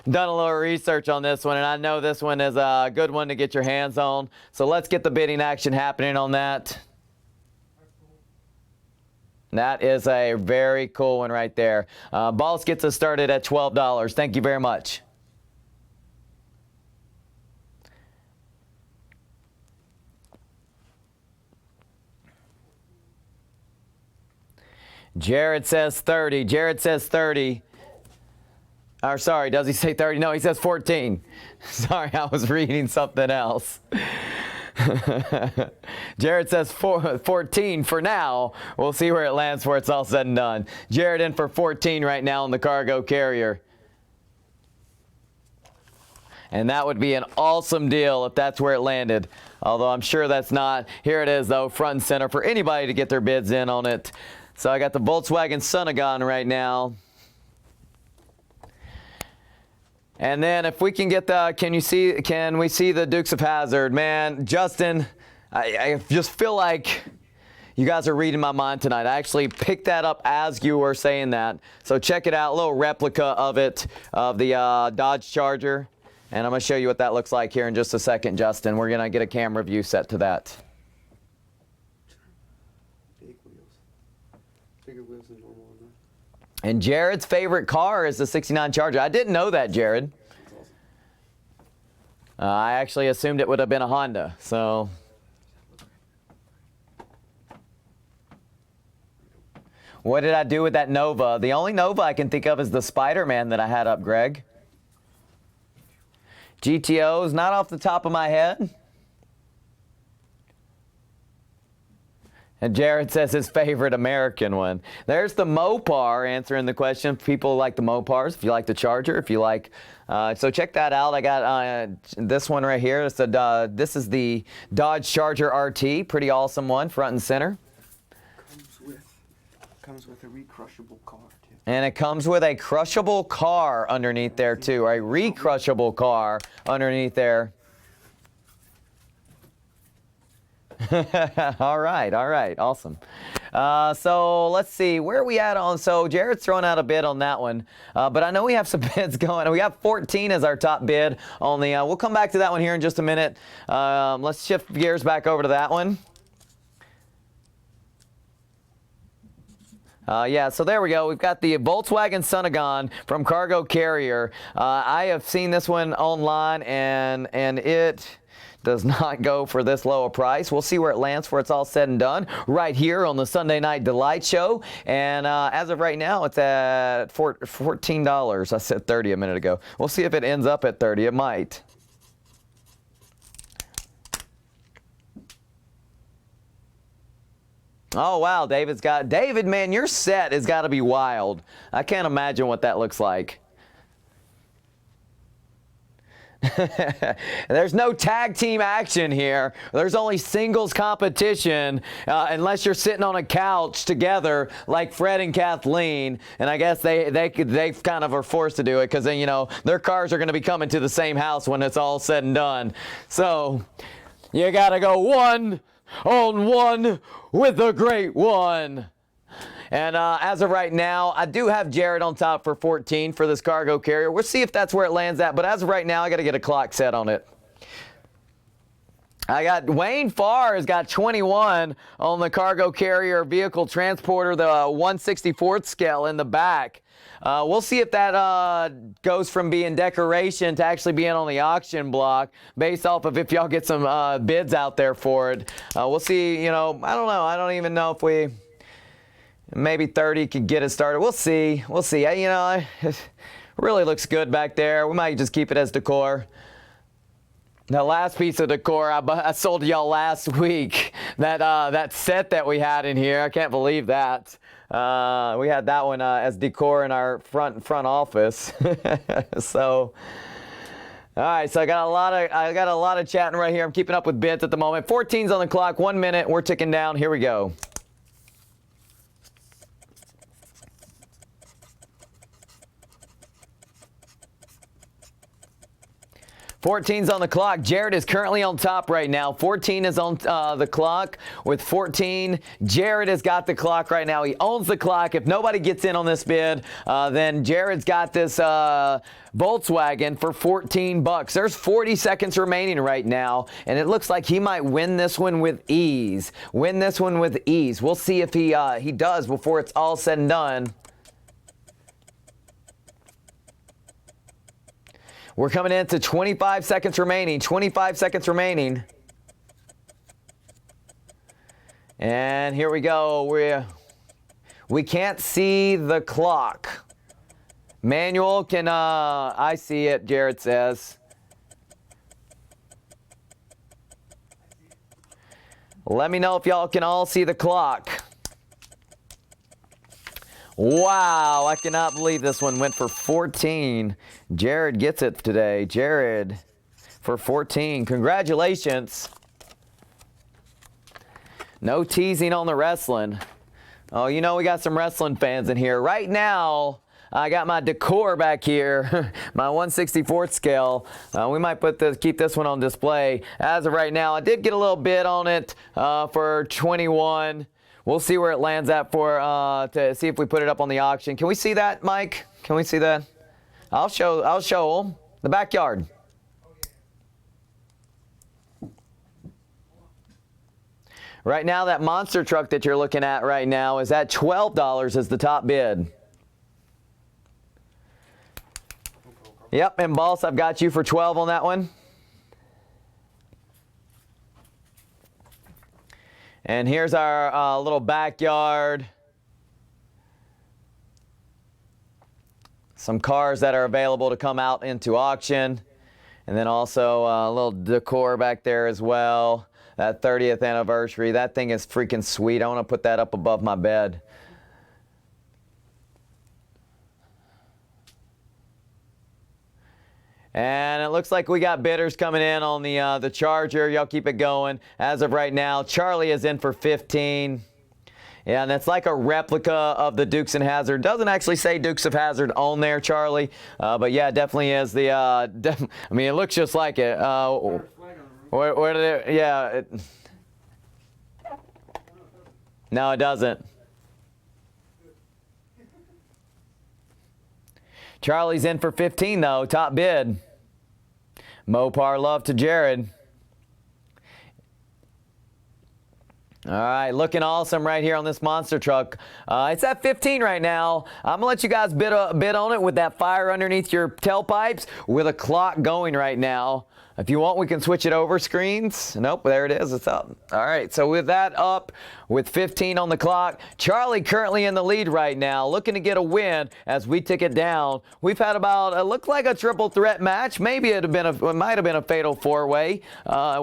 Speaker 1: done a little research on this one, and I know this one is a good one to get your hands on. So let's get the bidding action happening on that. That is a very cool one right there. Boss gets us started at $12. Thank you very much. Jared says 30. Jared says 30. Or sorry, does he say 30? No, he says 14. Sorry, I was reading something else. Jared says 14 for now. We'll see where it lands before it's all said and done. Jared in for 14 right now on the cargo carrier. And that would be an awesome deal if that's where it landed. Although I'm sure that's not. Here it is, though, front and center for anybody to get their bids in on it. So I got the Volkswagen Sunagon right now. And then if we can get the, can we see the Dukes of Hazzard? Man, Justin, I just feel like you guys are reading my mind tonight. I actually picked that up as you were saying that. So check it out, a little replica of it, of the Dodge Charger. And I'm going to show you what that looks like here in just a second, Justin. We're going to get a camera view set to that.
Speaker 3: Big wheels. Bigger wheels than normal on that.
Speaker 1: And Jared's favorite car is the 69 Charger. I didn't know that, Jared.
Speaker 3: That's awesome.
Speaker 1: I actually assumed it would have been a Honda. So what did I do with that Nova? The only Nova I can think of is the Spider-Man that I had up, Greg. GTOs, not off the top of my head. And Jared says his favorite American one. There's the Mopar answering the question. People like the Mopars. If you like the Charger, if you like. So check that out. I got this one right here. This is the Dodge Charger RT. Pretty awesome one, front and center.
Speaker 3: Comes with a recrushable car, too.
Speaker 1: And it comes with a crushable car underneath there, too. Or a recrushable car underneath there. all right, awesome. So let's see, where are we at on, so Jared's throwing out a bid on that one, but I know we have some bids going. We got 14 as our top bid on the, we'll come back to that one here in just a minute. Let's shift gears back over to that one. Yeah, so there we go. We've got the Volkswagen Sunagon from Cargo Carrier. I have seen this one online, and it does not go for this low a price. We'll see where it lands before it's all said and done right here on the Sunday Night Delight Show. And as of right now, it's at $14. I said 30 a minute ago. We'll see if it ends up at 30. It might. Oh, wow, David, man, your set has got to be wild. I can't imagine what that looks like. There's no tag team action here. There's only singles competition unless you're sitting on a couch together like Fred and Kathleen. And I guess they kind of are forced to do it because then, you know, their cars are going to be coming to the same house when it's all said and done. So you got to go one on one with the great one. And as of right now, I do have Jared on top for 14 for this Cargo Carrier. We'll see if that's where it lands at. But as of right now, I got to get a clock set on it. I got Wayne Farr has got 21 on the Cargo Carrier Vehicle Transporter, the 1/64th scale in the back. We'll see if that goes from being decoration to actually being on the auction block based off of if y'all get some bids out there for it. We'll see, you know, I don't know. I don't even know if we... Maybe 30 could get it started. We'll see. We'll see. You know, it really looks good back there. We might just keep it as decor. The last piece of decor I sold to y'all last week. That set that we had in here. I can't believe that. We had that one as decor in our front office. So. All right, so I got a lot of chatting right here. I'm keeping up with bids at the moment. 14's on the clock. 1 minute. We're ticking down. Here we go. 14's on the clock. Jared is currently on top right now. 14 is on the clock. With 14, Jared has got the clock right now. He owns the clock. If nobody gets in on this bid, then Jared's got this Volkswagen for $14. There's 40 seconds remaining right now, and it looks like he might win this one with ease. Win this one with ease. We'll see if he does before it's all said and done. We're coming into 25 seconds remaining. 25 seconds remaining. And here we go. We can't see the clock. Manual can, I see it, Jared says. Let me know if y'all can all see the clock. Wow, I cannot believe this one went for 14. Jared gets it today. Jared for 14. Congratulations. No teasing on the wrestling. Oh, you know we got some wrestling fans in here. Right now, I got my decor back here, my 1/64th scale. We might keep this one on display. As of right now, I did get a little bid on it for 21. We'll see where it lands at to see if we put it up on the auction. Can we see that, Mike? Can we see that? I'll show them the backyard. Right now, that monster truck that you're looking at right now is at $12 as the top bid. Yep, and Boss, I've got you for 12 on that one. And here's our little backyard. Some cars that are available to come out into auction. And then also a little decor back there as well. That 30th anniversary. That thing is freaking sweet. I want to put that up above my bed. And it looks like we got bidders coming in on the Charger. Y'all keep it going. As of right now, Charlie is in for 15. Yeah, and it's like a replica of the Dukes and Hazzard. Doesn't actually say Dukes of Hazzard on there, Charlie. But yeah, it definitely is the. I mean, it looks just like it. Where did it? Yeah. No, it doesn't. Charlie's in for 15 though. Top bid. Mopar love to Jared. All right, looking awesome right here on this monster truck. It's at 15 right now. I'm gonna let you guys bid on it with that fire underneath your tailpipes with a clock going right now. If you want, we can switch it over screens. Nope, there it is. It's up. All right, so with that up, with 15 on the clock, Charlie currently in the lead right now, looking to get a win as we tick it down. We've had about, it looked like a triple threat match. Maybe it might have been a fatal four-way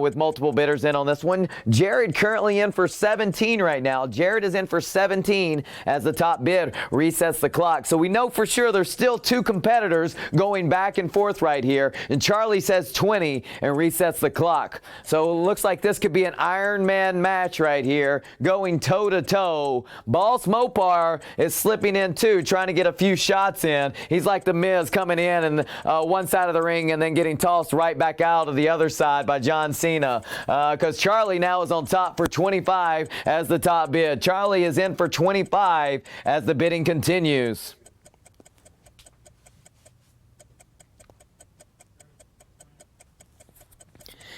Speaker 1: with multiple bidders in on this one. Jared currently in for 17 right now. Jared is in for 17 as the top bid resets the clock. So we know for sure there's still two competitors going back and forth right here. And Charlie says 20 and resets the clock. So it looks like this could be an Iron Man match right here, going toe-to-toe. Boss Mopar is slipping in too, trying to get a few shots in. He's like the Miz coming in and one side of the ring and then getting tossed right back out of the other side by John Cena. Because Charlie now is on top for 25 as the top bid. Charlie is in for 25 as the bidding continues.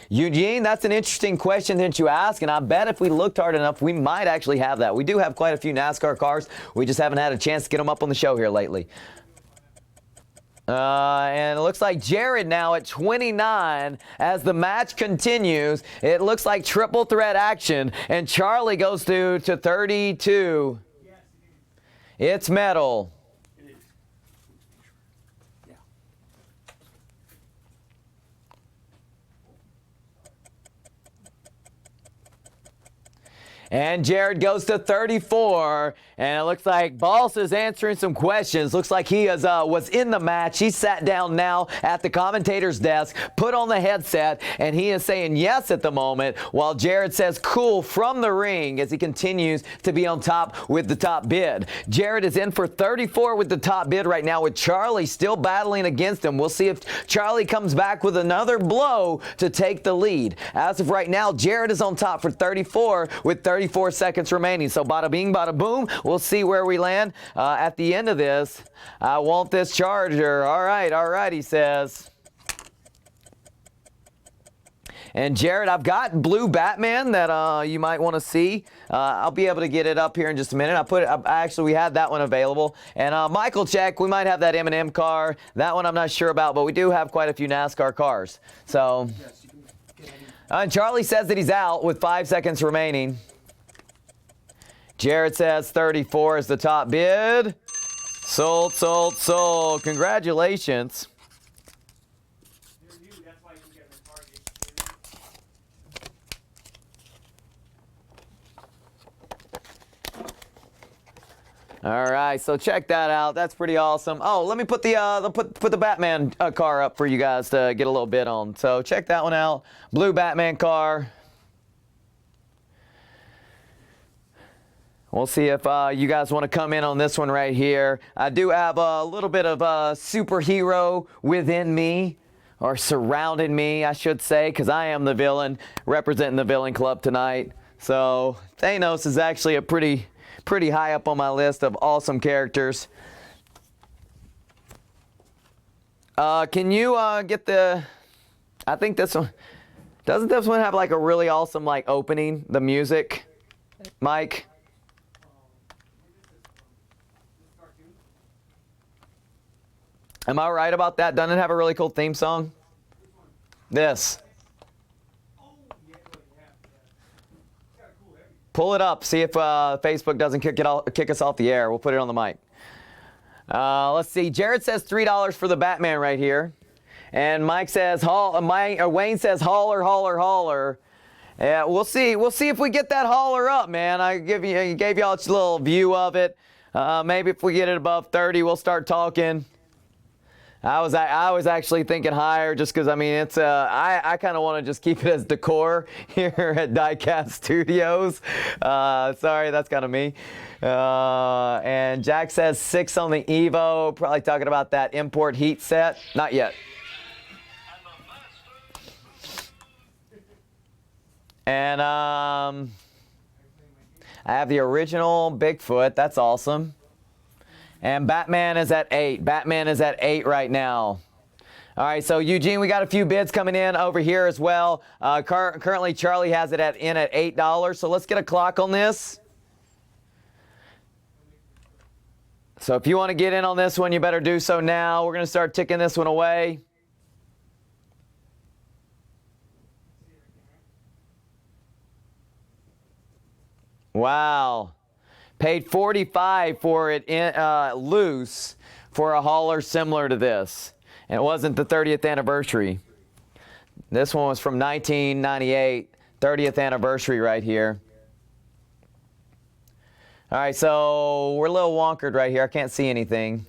Speaker 1: Eugene, that's an interesting question that you ask, and I bet if we looked hard enough, we might actually have that. We do have quite a few NASCAR cars. We just haven't had a chance to get them up on the show here lately. And it looks like Jared now at 29 as the match continues. It looks like triple threat action, and Charlie goes to 32. It's metal. And Jared goes to 34, and it looks like Boss is answering some questions. Looks like he was in the match. He sat down now at the commentator's desk, put on the headset, and he is saying yes at the moment, while Jared says cool from the ring as he continues to be on top with the top bid. Jared is in for 34 with the top bid right now, with Charlie still battling against him. We'll see if Charlie comes back with another blow to take the lead. As of right now, Jared is on top for 34 with 34 seconds remaining. So bada bing, bada boom. We'll see where we land at the end of this. I want this Charger. All right, he says. And Jared, I've got Blue Batman that you might want to see. I'll be able to get it up here in just a minute. Actually, we had that one available. And Michael check, we might have that M&M car. That one I'm not sure about, but we do have quite a few NASCAR cars. So,
Speaker 3: Yes, you can get any.
Speaker 1: and Charlie says that he's out with 5 seconds remaining. Jared says 34 is the top bid. Sold. Congratulations.
Speaker 2: They're new, that's why you can get them at Target.
Speaker 1: All right, so check that out. That's pretty awesome. Oh, let me put the put the Batman car up for you guys to get a little bit on. So check that one out. Blue Batman car. We'll see if you guys want to come in on this one right here. I do have a little bit of a superhero within me, or surrounding me, I should say, because I am the villain, representing the villain club tonight. So Thanos is actually a pretty high up on my list of awesome characters. Can you get the? I think this one. Doesn't this one have like a really awesome like opening? The music, Mike. Am I right about that? Doesn't it have a really cool theme song? This. Pull it up. See if Facebook doesn't kick us off the air. We'll put it on the mic. Let's see. Jared says $3 for the Batman right here, and Mike says Wayne says holler. Yeah, we'll see. We'll see if we get that holler up, man. I gave y'all a little view of it. Maybe if we get it above 30, we'll start talking. I was actually thinking higher, just because I mean it's I kind of want to just keep it as decor here at Diecast Studios. Sorry, that's kind of me. And Jack says 6 on the Evo. Probably talking about that import heat set. Not yet. And I have the original Bigfoot. That's awesome. And Batman is at 8. Batman is at 8 right now. All right, so Eugene, we got a few bids coming in over here as well. Currently, Charlie has it at $8. So let's get a clock on this. So if you want to get in on this one, you better do so now. We're going to start ticking this one away. Wow. Paid $45 for it loose for a hauler similar to this. And it wasn't the 30th anniversary. This one was from 1998, 30th anniversary right here. All right, so we're a little wonkered right here. I can't see anything.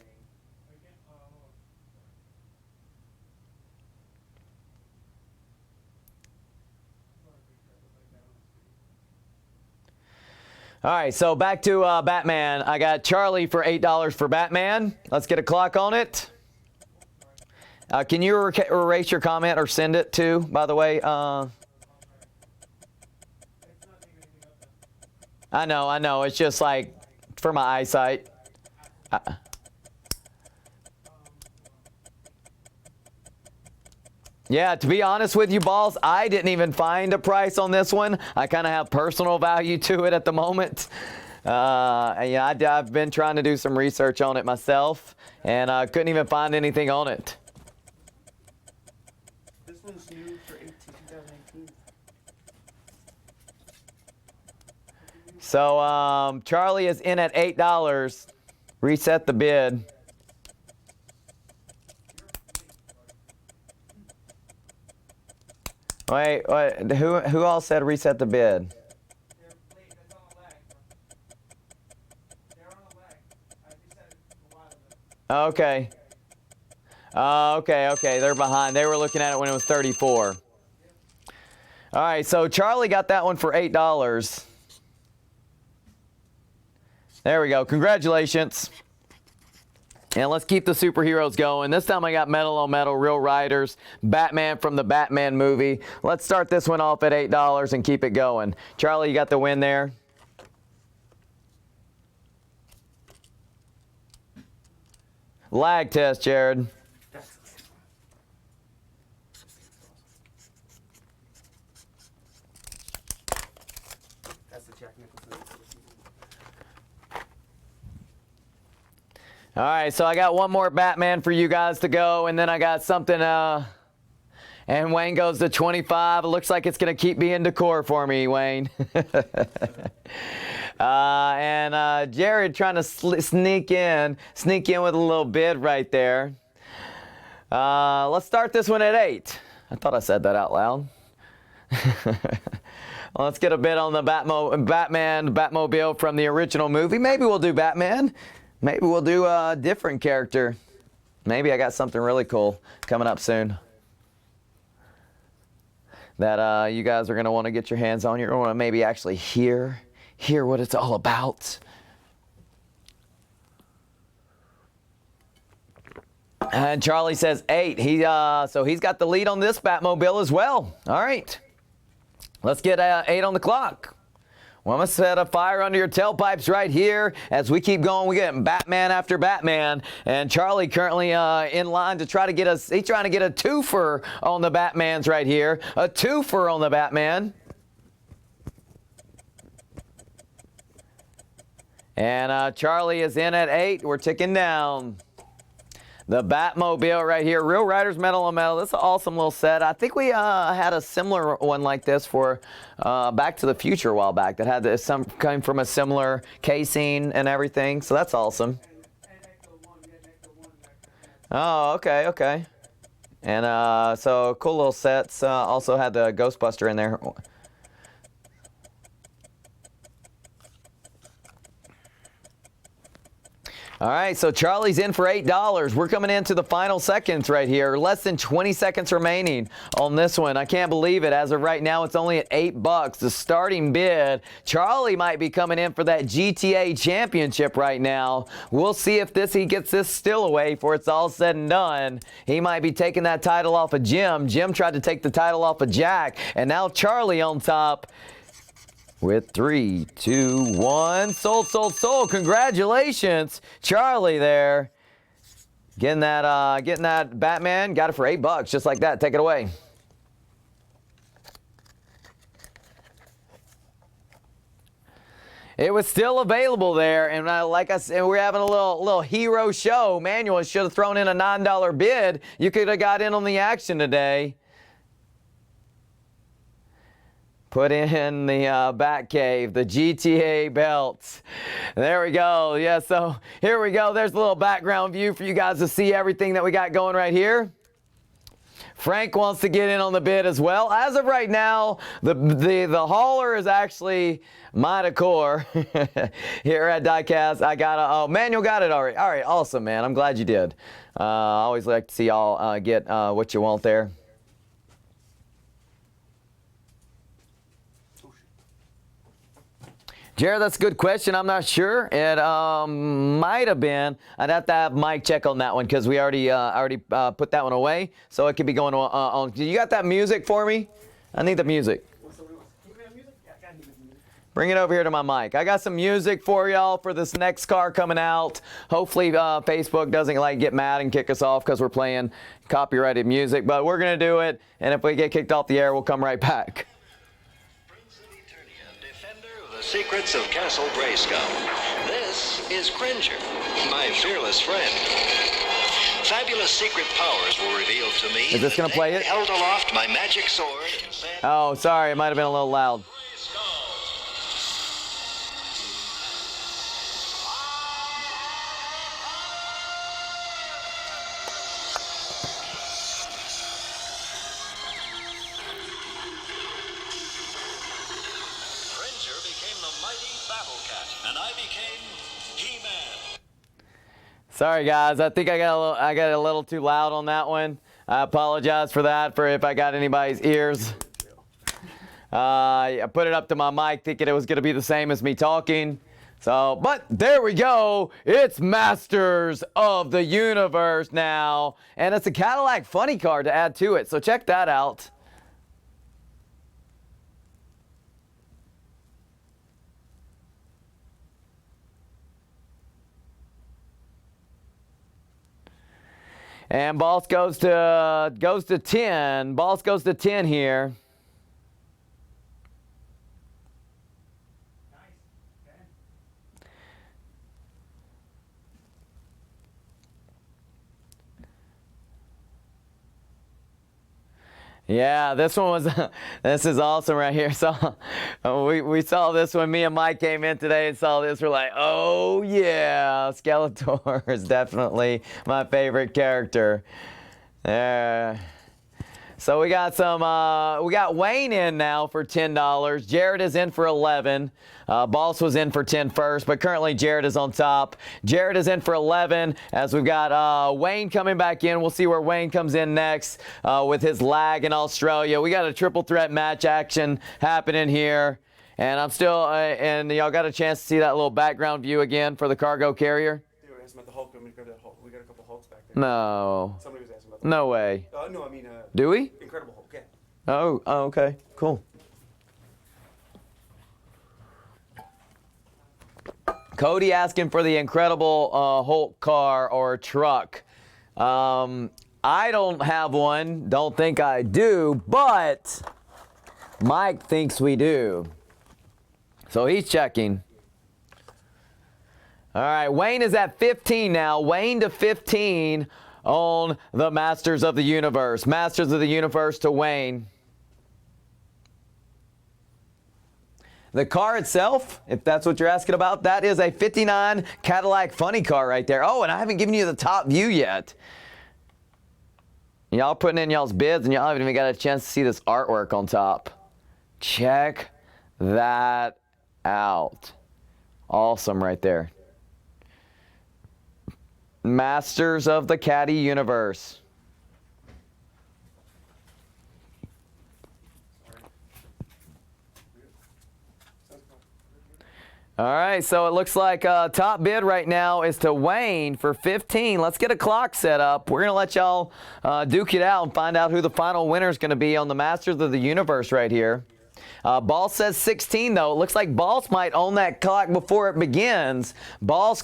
Speaker 1: All right, so back to Batman. I got Charlie for $8 for Batman. Let's get a clock on it. Can you erase your comment or send it too, by the way? I know. It's just like for my eyesight. Yeah, to be honest with you, Balls, I didn't even find a price on this one. I kind of have personal value to it at the moment. Yeah, I've been trying to do some research on it myself, and I couldn't even find anything on it.
Speaker 3: This one's new for 2018.
Speaker 1: So Charlie is in at $8. Reset the bid. Wait, who all said reset the bid? Okay. Okay. They're behind. They were looking at it when it was 34. All right, so Charlie got that one for $8. There we go. Congratulations. And let's keep the superheroes going. This time I got Metal on Metal, Real Riders, Batman from the Batman movie. Let's start this one off at $8 and keep it going. Charlie, you got the win there. Lag test, Jared.
Speaker 3: That's the Jack Nicholson.
Speaker 1: All right, so I got one more Batman for you guys to go, and then I got something, and Wayne goes to 25. It looks like it's going to keep being decor for me, Wayne. And Jared trying to sneak in with a little bid right there. Let's start this one at 8. I thought I said that out loud. Well, let's get a bid on the Batmobile from the original movie. Maybe we'll do Batman. Maybe we'll do a different character. Maybe I got something really cool coming up soon that you guys are going to want to get your hands on. You're going to want to maybe actually hear what it's all about. And Charlie says 8. So he's got the lead on this Batmobile as well. All right. Let's get 8 on the clock. Well, I'm going to set a fire under your tailpipes right here as we keep going. We get Batman after Batman. And Charlie currently in line to try to get he's trying to get a twofer on the Batmans right here. A twofer on the Batman. And Charlie is in at 8. We're ticking down. The Batmobile right here. Real Riders Metal on Metal. This is an awesome little set. I think we had a similar one like this for Back to the Future a while back that had some came from a similar casing and everything. So that's awesome. Oh, okay. And so cool little sets. Also had the Ghostbuster in there. All right, so Charlie's in for $8. We're coming into the final seconds right here. Less than 20 seconds remaining on this one. I can't believe it. As of right now, it's only at $8. The starting bid. Charlie might be coming in for that GTA championship right now. We'll see if he gets this still away before it's all said and done. He might be taking that title off of Jim. Jim tried to take the title off of Jack, and now Charlie on top. With 3, 2, 1. Sold. Congratulations, Charlie there. Getting that Batman. Got it for $8, just like that. Take it away. It was still available there, and like I said, we're having a little hero show. Manuel should have thrown in a $9 bid. You could have got in on the action today. Put in the Batcave, the GTA belts. There we go. Yeah, so here we go. There's a little background view for you guys to see everything that we got going right here. Frank wants to get in on the bid as well. As of right now, the hauler is actually my decor here at Diecast. Manuel got it already. All right, awesome, man. I'm glad you did. I always like to see y'all get what you want there. Jared, that's a good question. I'm not sure. It might have been. I'd have to have Mike check on that one because we already put that one away. So it could be going on. You got that music for me? I need the music. Bring it over here to my mic. I got some music for y'all for this next car coming out. Hopefully Facebook doesn't get mad and kick us off because we're playing copyrighted music. But we're going to do it. And if we get kicked off the air, we'll come right back.
Speaker 4: Secrets of Castle Grayskull. This is Cringer, my fearless friend. Fabulous secret powers were revealed to me.
Speaker 1: Is this going to play it?
Speaker 4: Held aloft my magic sword and said,
Speaker 1: oh, sorry. It might have been a little loud. Sorry, guys. I think I got a little too loud on that one. I apologize for that, for if I got anybody's ears. I put it up to my mic thinking it was going to be the same as me talking. So, but there we go. It's Masters of the Universe now. And it's a Cadillac funny car to add to it. So check that out. And Boss goes to 10. Boss goes to 10 here.
Speaker 2: Nice. Okay.
Speaker 1: Yeah, this one was, this is awesome right here. So we saw this when me and Mike came in today and saw this. We're like, oh yeah, Skeletor is definitely my favorite character. There. So we got Wayne in now for $10. Jared is in for 11. Boss was in for 10 first, but currently Jared is on top. Jared is in for 11 as we've got Wayne coming back in. We'll see where Wayne comes in next with his lag in Australia. We got a triple threat match action happening here. And I'm still, and y'all got a chance to see that little background view again for the cargo carrier?
Speaker 3: They were asking about the Hulk. We got a couple Hulks back there.
Speaker 1: No.
Speaker 3: Somebody was asking about the
Speaker 1: No way.
Speaker 3: No, I mean,
Speaker 1: Do we?
Speaker 3: Incredible Hulk, yeah.
Speaker 1: Oh, okay. Cool. Cody asking for the Incredible Hulk car or truck. I don't have one. Don't think I do, but Mike thinks we do. So he's checking. All right, Wayne is at 15 now. Wayne to 15 on the Masters of the Universe. Masters of the Universe to Wayne. The car itself, if that's what you're asking about, that is a 59 Cadillac funny car right there. Oh, and I haven't given you the top view yet. Y'all putting in y'all's bids and y'all haven't even got a chance to see this artwork on top. Check that out. Awesome right there. Masters of the Caddy Universe. All right, so it looks like top bid right now is to Wayne for 15. Let's get a clock set up. We're going to let y'all duke it out and find out who the final winner is going to be on the Masters of the Universe right here. Boss says 16, though. It looks like Boss might own that clock before it begins. Boss,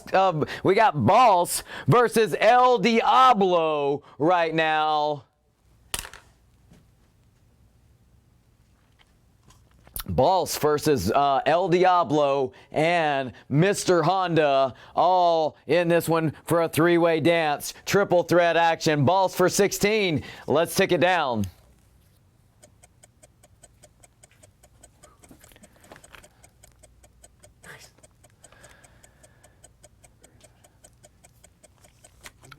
Speaker 1: we got Boss versus El Diablo right now. Boss versus El Diablo and Mr. Honda all in this one for a three-way dance. Triple threat action. Boss for 16. Let's tick it down.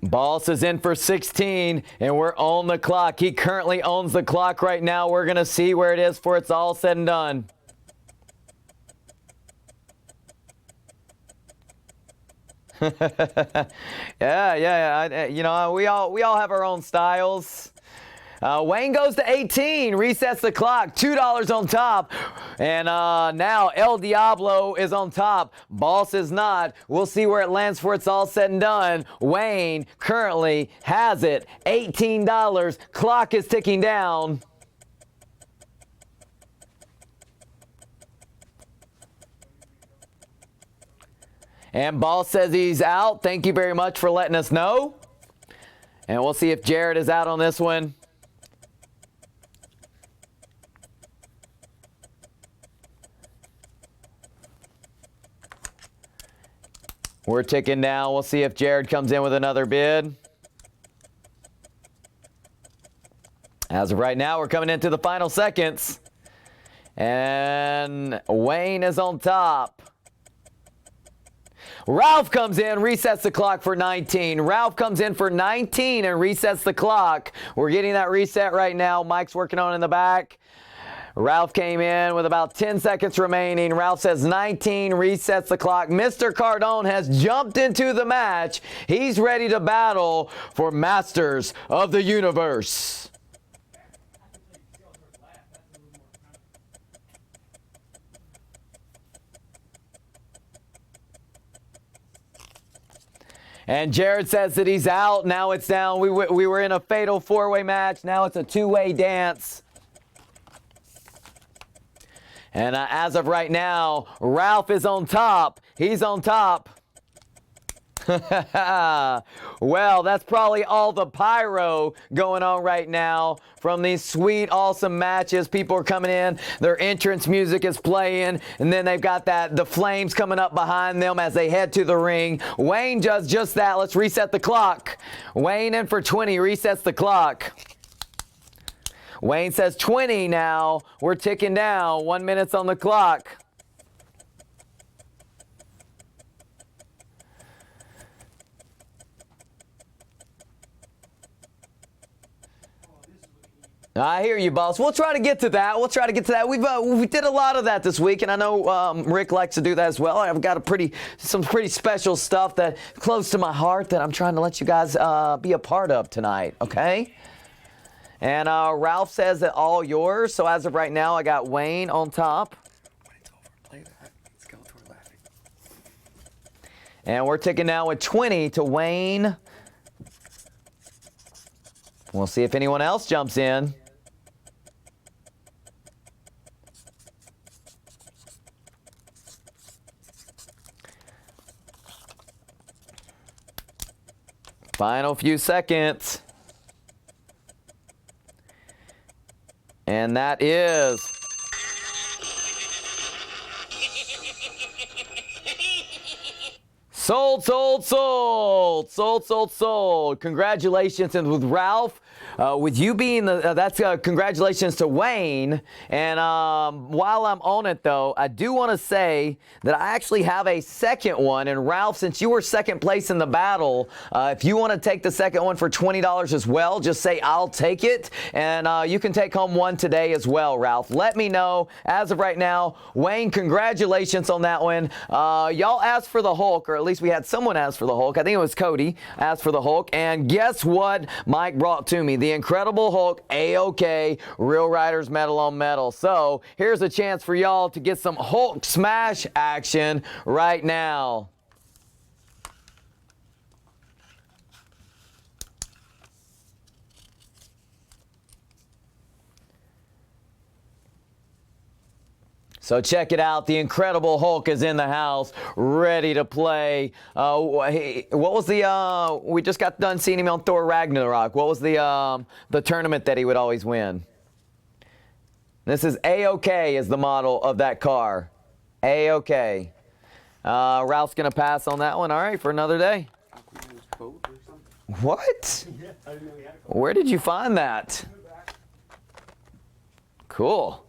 Speaker 1: Boss is in for 16, and we're on the clock. He currently owns the clock right now. We're going to see where it is before it's all said and done. Yeah. You know, we all have our own styles. Wayne goes to 18, resets the clock, $2 on top. And now El Diablo is on top. Boss is not. We'll see where it lands before it's all said and done. Wayne currently has it, $18. Clock is ticking down. And Boss says he's out. Thank you very much for letting us know. And we'll see if Jared is out on this one. We're ticking down. We'll see if Jared comes in with another bid. As of right now, we're coming into the final seconds. And Wayne is on top. Ralph comes in, resets the clock for 19. Ralph comes in for 19 and resets the clock. We're getting that reset right now. Mike's working on it in the back. Ralph came in with about 10 seconds remaining. Ralph says 19, resets the clock. Mr. Cardone has jumped into the match. He's ready to battle for Masters of the Universe. And Jared says that he's out. Now it's down. We were in a fatal four-way match. Now it's a two-way dance. And as of right now, Ralph is on top. He's on top. Well, that's probably all the pyro going on right now from these sweet, awesome matches. People are coming in. Their entrance music is playing. And then they've got the flames coming up behind them as they head to the ring. Wayne does just that. Let's reset the clock. Wayne in for 20 resets the clock. Wayne says 20 now. We're ticking down. 1 minute on the clock. I hear you, boss. We'll try to get to that. We did a lot of that this week, and I know Rick likes to do that as well. I've got some pretty special stuff that close to my heart that I'm trying to let you guys be a part of tonight, okay? And Ralph says that all yours. So as of right now, I got Wayne on top.
Speaker 3: When it's over, play that. Skeletor laughing.
Speaker 1: And we're ticking now with 20 to Wayne. We'll see if anyone else jumps in. Final few seconds. And that is sold. Congratulations. And with Ralph, with you being that's congratulations to Wayne. And while I'm on it, though, I do want to say that I actually have a second one. And Ralph, since you were second place in the battle, if you want to take the second one for $20 as well, just say I'll take it. And you can take home one today as well, Ralph. Let me know. As of right now, Wayne, congratulations on that one. Y'all asked for the Hulk, or at least we had someone ask for the Hulk. I think it was Cody asked for the Hulk. And guess what Mike brought to me? The Incredible Hulk, A-OK, Real Riders Metal on Metal. So here's a chance for y'all to get some Hulk smash action right now. So check it out. The Incredible Hulk is in the house, ready to play. What was the? We just got done seeing him on Thor Ragnarok. What was the tournament that he would always win? This is A-OK is the model of that car. A-OK. Ralph's gonna pass on that one. All right, for another day. What? Where did you find that? Cool.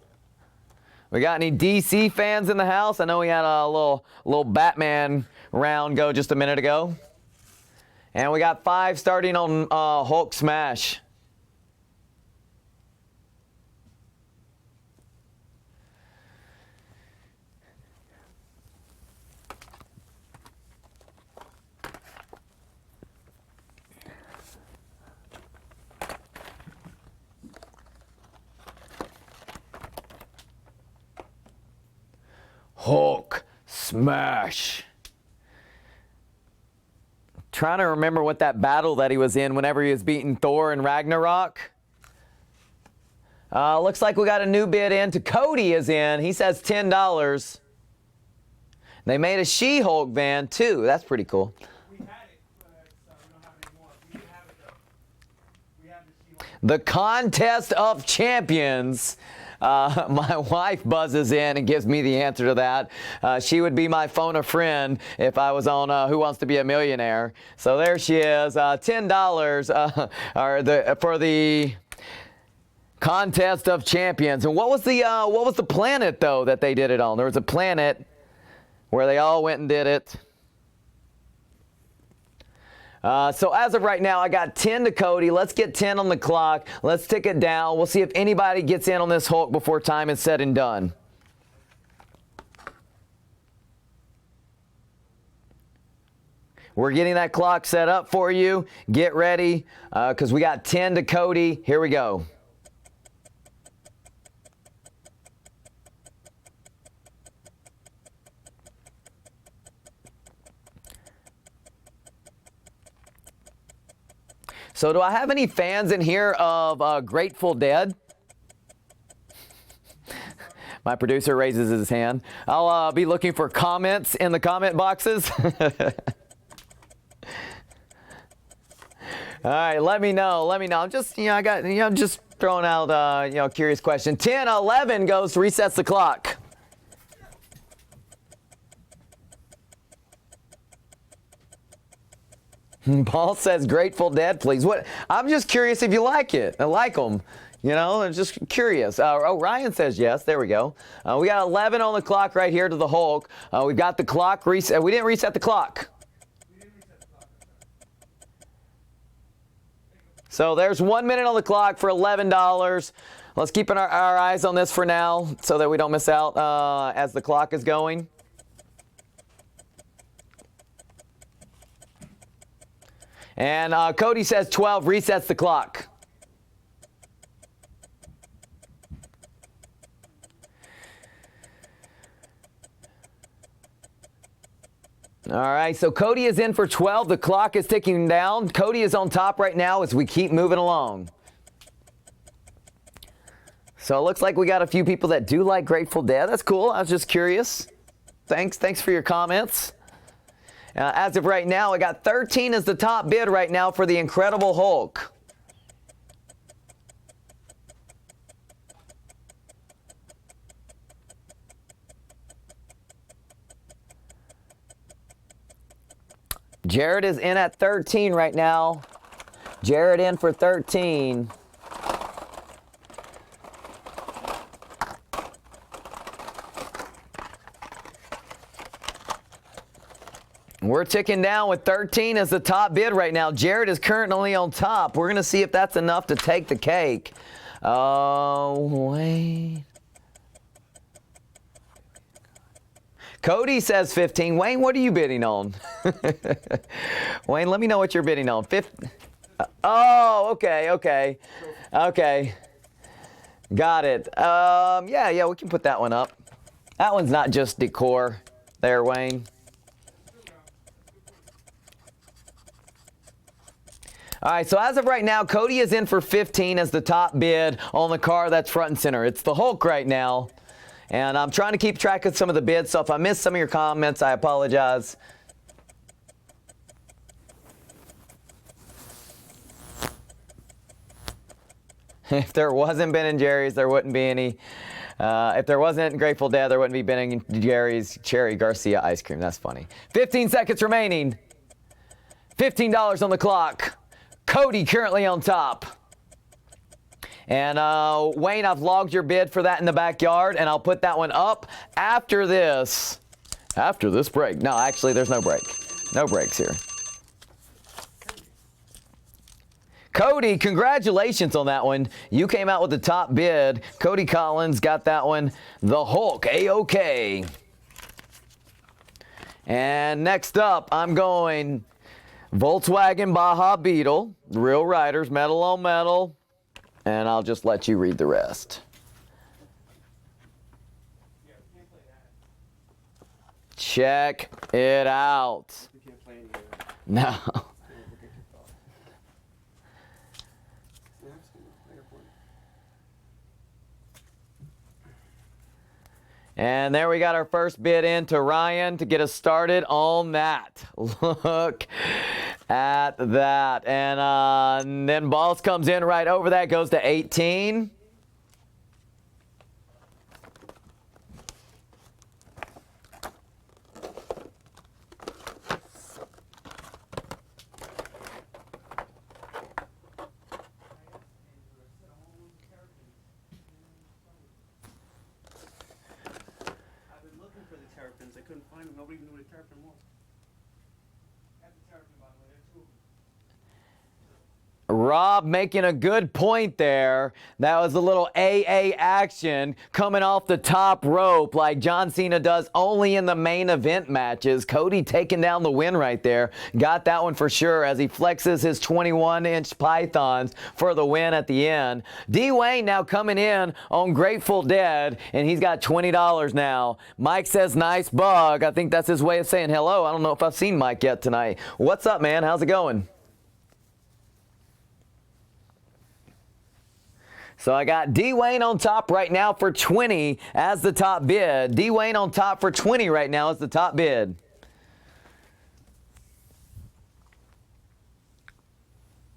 Speaker 1: We got any DC fans in the house? I know we had a little Batman round go just a minute ago. And we got 5 starting on Hulk Smash. Hulk Smash. Trying to remember what that battle that he was in whenever he was beating Thor in Ragnarok. Looks like we got a new bid in. To Cody is in. He says $10. They made a She-Hulk van too. That's pretty cool.
Speaker 2: We had it, but we don't have it anymore. We didn't have it though. We have the She-Hulk.
Speaker 1: The Contest of Champions. My wife buzzes in and gives me the answer to that. She would be my phone a friend if I was on Who Wants to Be a Millionaire. So there she is. $10 for the Contest of Champions. And what was the planet though that they did it on? There was a planet where they all went and did it. So as of right now, I got 10 to Cody. Let's get 10 on the clock. Let's tick it down. We'll see if anybody gets in on this Hulk before time is said and done. We're getting that clock set up for you. Get ready, because we got 10 to Cody. Here we go. So do I have any fans in here of Grateful Dead? My producer raises his hand. I'll be looking for comments in the comment boxes. All right, let me know. I'm just, I'm just throwing out, curious question. 10, 11 goes, resets the clock. Paul says Grateful Dead, please. What? I'm just curious if you like it. I like them. I'm just curious. Ryan says yes. There we go. We got 11 on the clock right here to the Hulk. We've got the clock reset. We didn't reset the clock. So there's 1 minute on the clock for $11. Let's keep our eyes on this for now so that we don't miss out as the clock is going. And Cody says 12 resets the clock. All right, so Cody is in for 12. The clock is ticking down. Cody is on top right now as we keep moving along. So it looks like we got a few people that do like Grateful Dead. That's cool. I was just curious. Thanks for your comments. As of right now, I got 13 as the top bid right now for the Incredible Hulk. Jared is in at 13 right now. Jared in for 13. We're ticking down with 13 as the top bid right now. Jared is currently on top. We're going to see if that's enough to take the cake. Wayne. Cody says 15. Wayne, what are you bidding on? Wayne, let me know what you're bidding on. Oh, okay. Got it. Yeah, we can put that one up. That one's not just decor there, Wayne. All right, so as of right now, Cody is in for 15 as the top bid on the car that's front and center. It's the Hulk right now. And I'm trying to keep track of some of the bids, so if I missed some of your comments, I apologize. If there wasn't Ben & Jerry's, there wouldn't be any. If there wasn't Grateful Dead, there wouldn't be Ben & Jerry's Cherry Garcia ice cream. That's funny. 15 seconds remaining. $15 on the clock. Cody currently on top. And Wayne, I've logged your bid for that in the backyard, and I'll put that one up after this break. No, actually, there's no break. No breaks here. Cody, congratulations on that one. You came out with the top bid. Cody Collins got that one. The Hulk, A-OK. And next up, I'm going Volkswagen Baja Beetle, Real Riders, metal on metal. And I'll just let you read the rest. Check it out.
Speaker 3: We can't play anymore.
Speaker 1: No. And there we got our first bid in to Ryan to get us started on that. Look at that. And then Balls comes in right over that, goes to 18.
Speaker 3: I couldn't find them. Nobody knew what a terrapin was.
Speaker 2: That's the terrapin, by the way. There are two of them.
Speaker 1: Rob making a good point there. That was a little AA action coming off the top rope like John Cena does only in the main event matches. Cody taking down the win right there. Got that one for sure as he flexes his 21-inch pythons for the win at the end. D-Wayne now coming in on Grateful Dead, and he's got $20 now. Mike says nice bug. I think that's his way of saying hello. I don't know if I've seen Mike yet tonight. What's up, man? How's it going? So I got D-Wayne on top right now for 20 as the top bid. D-Wayne on top for 20 right now as the top bid.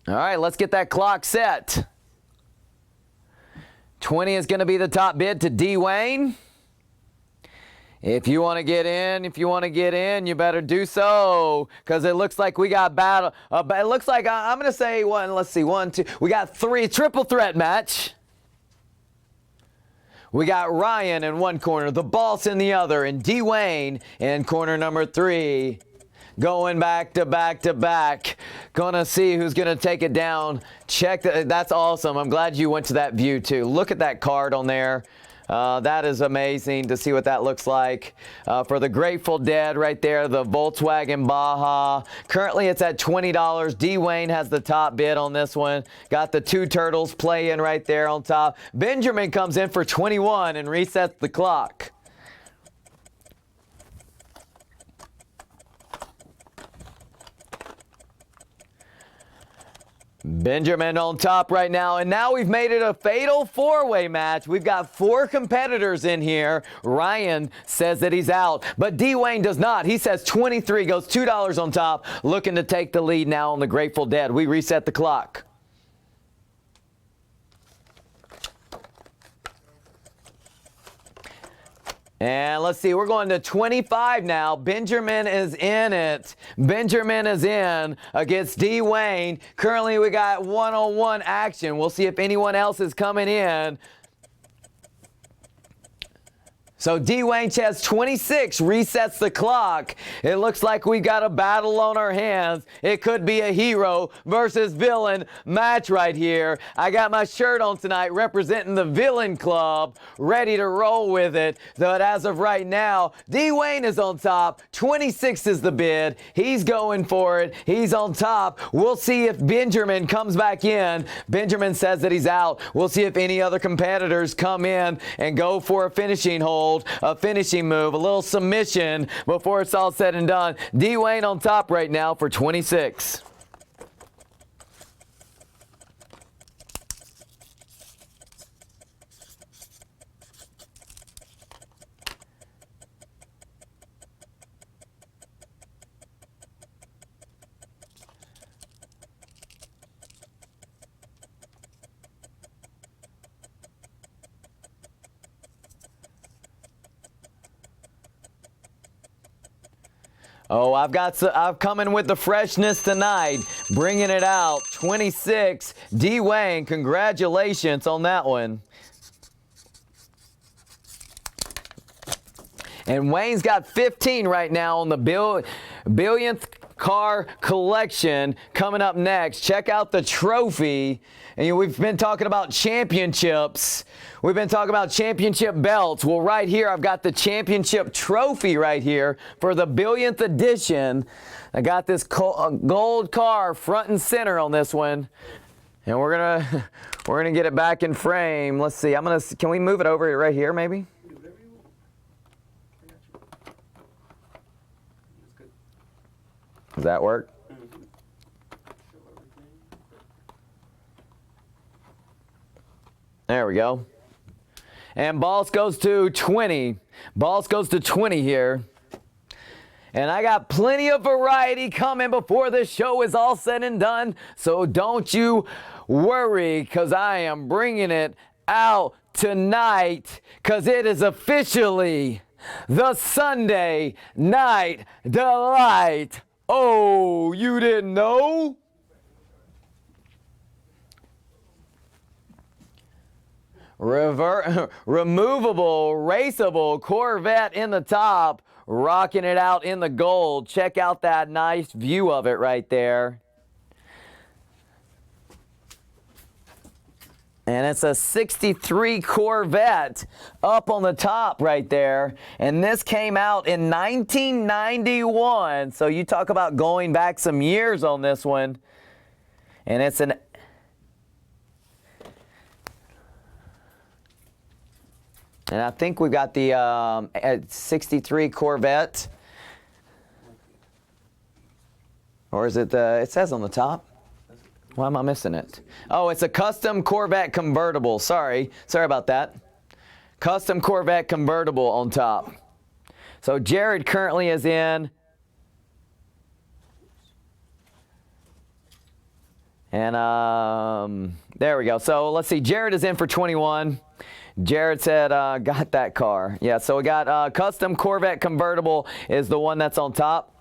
Speaker 1: All right, let's get that clock set. 20 is going to be the top bid to D-Wayne. If you want to get in, you better do so, because it looks like we got battle. It looks like I'm going to say one. Let's see, 1, 2. We got 3 triple threat match. We got Ryan in one corner, the Boss in the other, and D-Wayne in corner number 3. Going back to back to back. Gonna see who's gonna take it down. Check that. That's awesome. I'm glad you went to that view too. Look at that card on there. That is amazing to see what that looks like. For the Grateful Dead right there, the Volkswagen Baja. Currently it's at $20. D-Wayne has the top bid on this one. Got the 2 turtles playing right there on top. Benjamin comes in for 21 and resets the clock. Benjamin on top right now, and now we've made it a fatal 4-way match. We've got 4 competitors in here. Ryan says that he's out, but D-Wayne does not. He says 23, goes $2 on top, looking to take the lead now on the Grateful Dead. We reset the clock. And let's see, we're going to 25 now. Benjamin is in it. Benjamin is in against D-Wayne. Currently, we got one-on-one action. We'll see if anyone else is coming in. So D-Wayne has 26, resets the clock. It looks like we got a battle on our hands. It could be a hero versus villain match right here. I got my shirt on tonight representing the Villain Club, ready to roll with it. But as of right now, D-Wayne is on top. 26 is the bid. He's going for it. He's on top. We'll see if Benjamin comes back in. Benjamin says that he's out. We'll see if any other competitors come in and go for a finishing hold. A finishing move, a little submission before it's all said and done. D-Wayne on top right now for 26. Oh, I'm coming with the freshness tonight, bringing it out. 26, D-Wayne, congratulations on that one. And Wayne's got 15 right now on the billionth car collection. Coming up next, check out the trophy. And we've been talking about championships. We've been talking about championship belts. Well, right here, I've got the championship trophy right here for the billionth edition. I got this gold car front and center on this one. And we're gonna get it back in frame. Let's see. Can we move it over right here maybe? Does that work? There we go. And Boss goes to 20. Boss goes to 20 here. And I got plenty of variety coming before the show is all said and done. So don't you worry, because I am bringing it out tonight, because it is officially the Sunday Night Delight. Oh, you didn't know? Removable, raceable Corvette in the top, rocking it out in the gold. Check out that nice view of it right there. And it's a 63 Corvette up on the top right there. And this came out in 1991. So you talk about going back some years on this one. And it's an... And I think we've got the 63 Corvette. Or is it the... It says on the top. Why am I missing it? Oh, it's a custom Corvette convertible. Sorry about that. Custom Corvette convertible on top. So Jared currently is in. And there we go. So let's see. Jared is in for 21. Jared said, got that car. Yeah, so we got custom Corvette convertible is the one that's on top.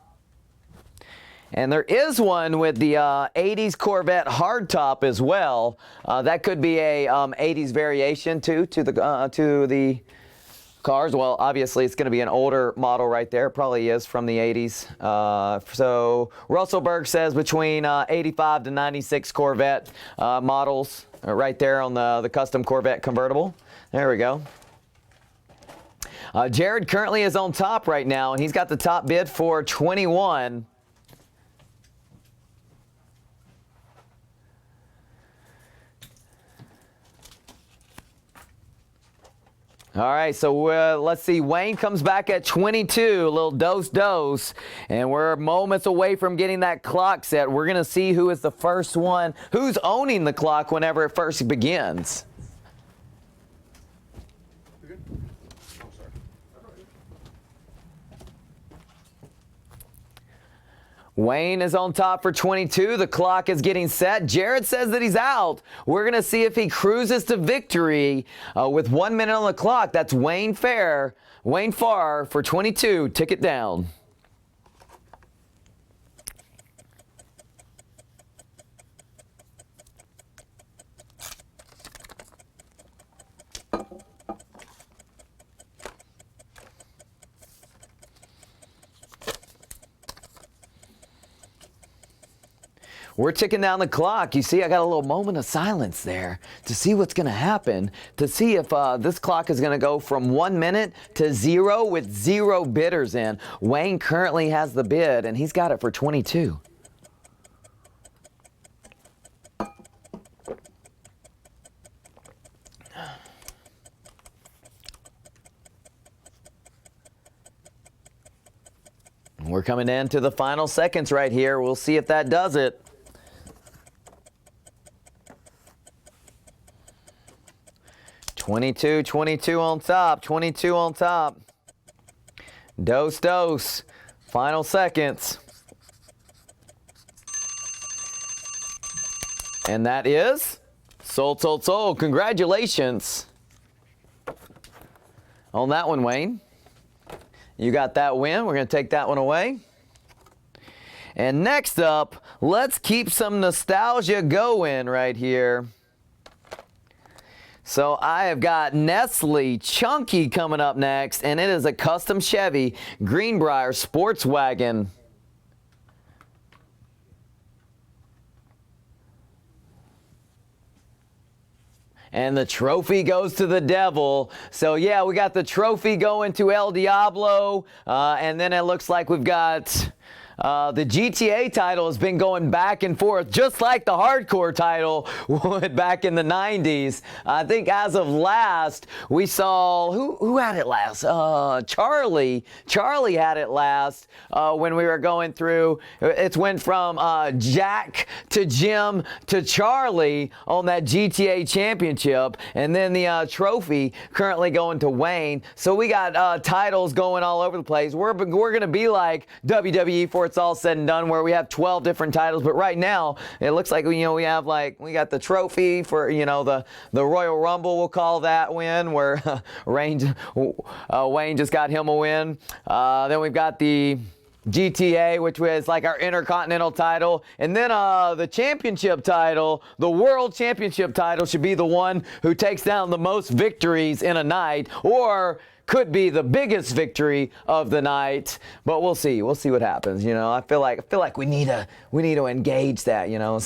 Speaker 1: And there is one with the 80s Corvette hardtop as well. That could be a 80s variation too to the cars. Well, obviously it's going to be an older model right there. Probably is from the 80s. So Russellberg says between 85 to 96 Corvette models right there on the custom Corvette convertible. There we go. Jared currently is on top right now, and he's got the top bid for 21. All right, so let's see. Wayne comes back at 22, a little dose, and we're moments away from getting that clock set. We're going to see who is the first one, who's owning the clock whenever it first begins. Wayne is on top for 22. The clock is getting set. Jared says that he's out. We're going to see if he cruises to victory with 1 minute on the clock. That's Wayne Farr for 22. Ticket down. We're ticking down the clock. You see, I got a little moment of silence there to see what's going to happen, to see if this clock is going to go from 1 minute to 0 with 0 bidders in. Wayne currently has the bid, and he's got it for 22. We're coming into the final seconds right here. We'll see if that does it. Twenty-two on top, 22 on top. Dose. Final seconds. And that is sold. Congratulations on that one, Wayne. You got that win. We're going to take that one away. And next up, let's keep some nostalgia going right here. So I have got Nestle Chunky coming up next, and it is a custom Chevy Greenbrier sports wagon. And the trophy goes to the devil. So yeah, we got the trophy going to El Diablo, and then it looks like we've got the GTA title has been going back and forth, just like the hardcore title would back in the 90s. I think as of last, we saw, who had it last? Charlie. Charlie had it last when we were going through. It went from Jack to Jim to Charlie on that GTA championship. And then the trophy currently going to Wayne. So we got titles going all over the place. We're going to be like WWE for it's all said and done, where we have 12 different titles. But right now, it looks like we have we got the trophy for the Royal Rumble, we'll call that win, where Wayne just got him a win. Then we've got the GTA, which was like our Intercontinental title. And then the championship title, the World Championship title, should be the one who takes down the most victories in a night, or could be the biggest victory of the night, but we'll see. We'll see what happens. You know, I feel like we need to engage that. You know,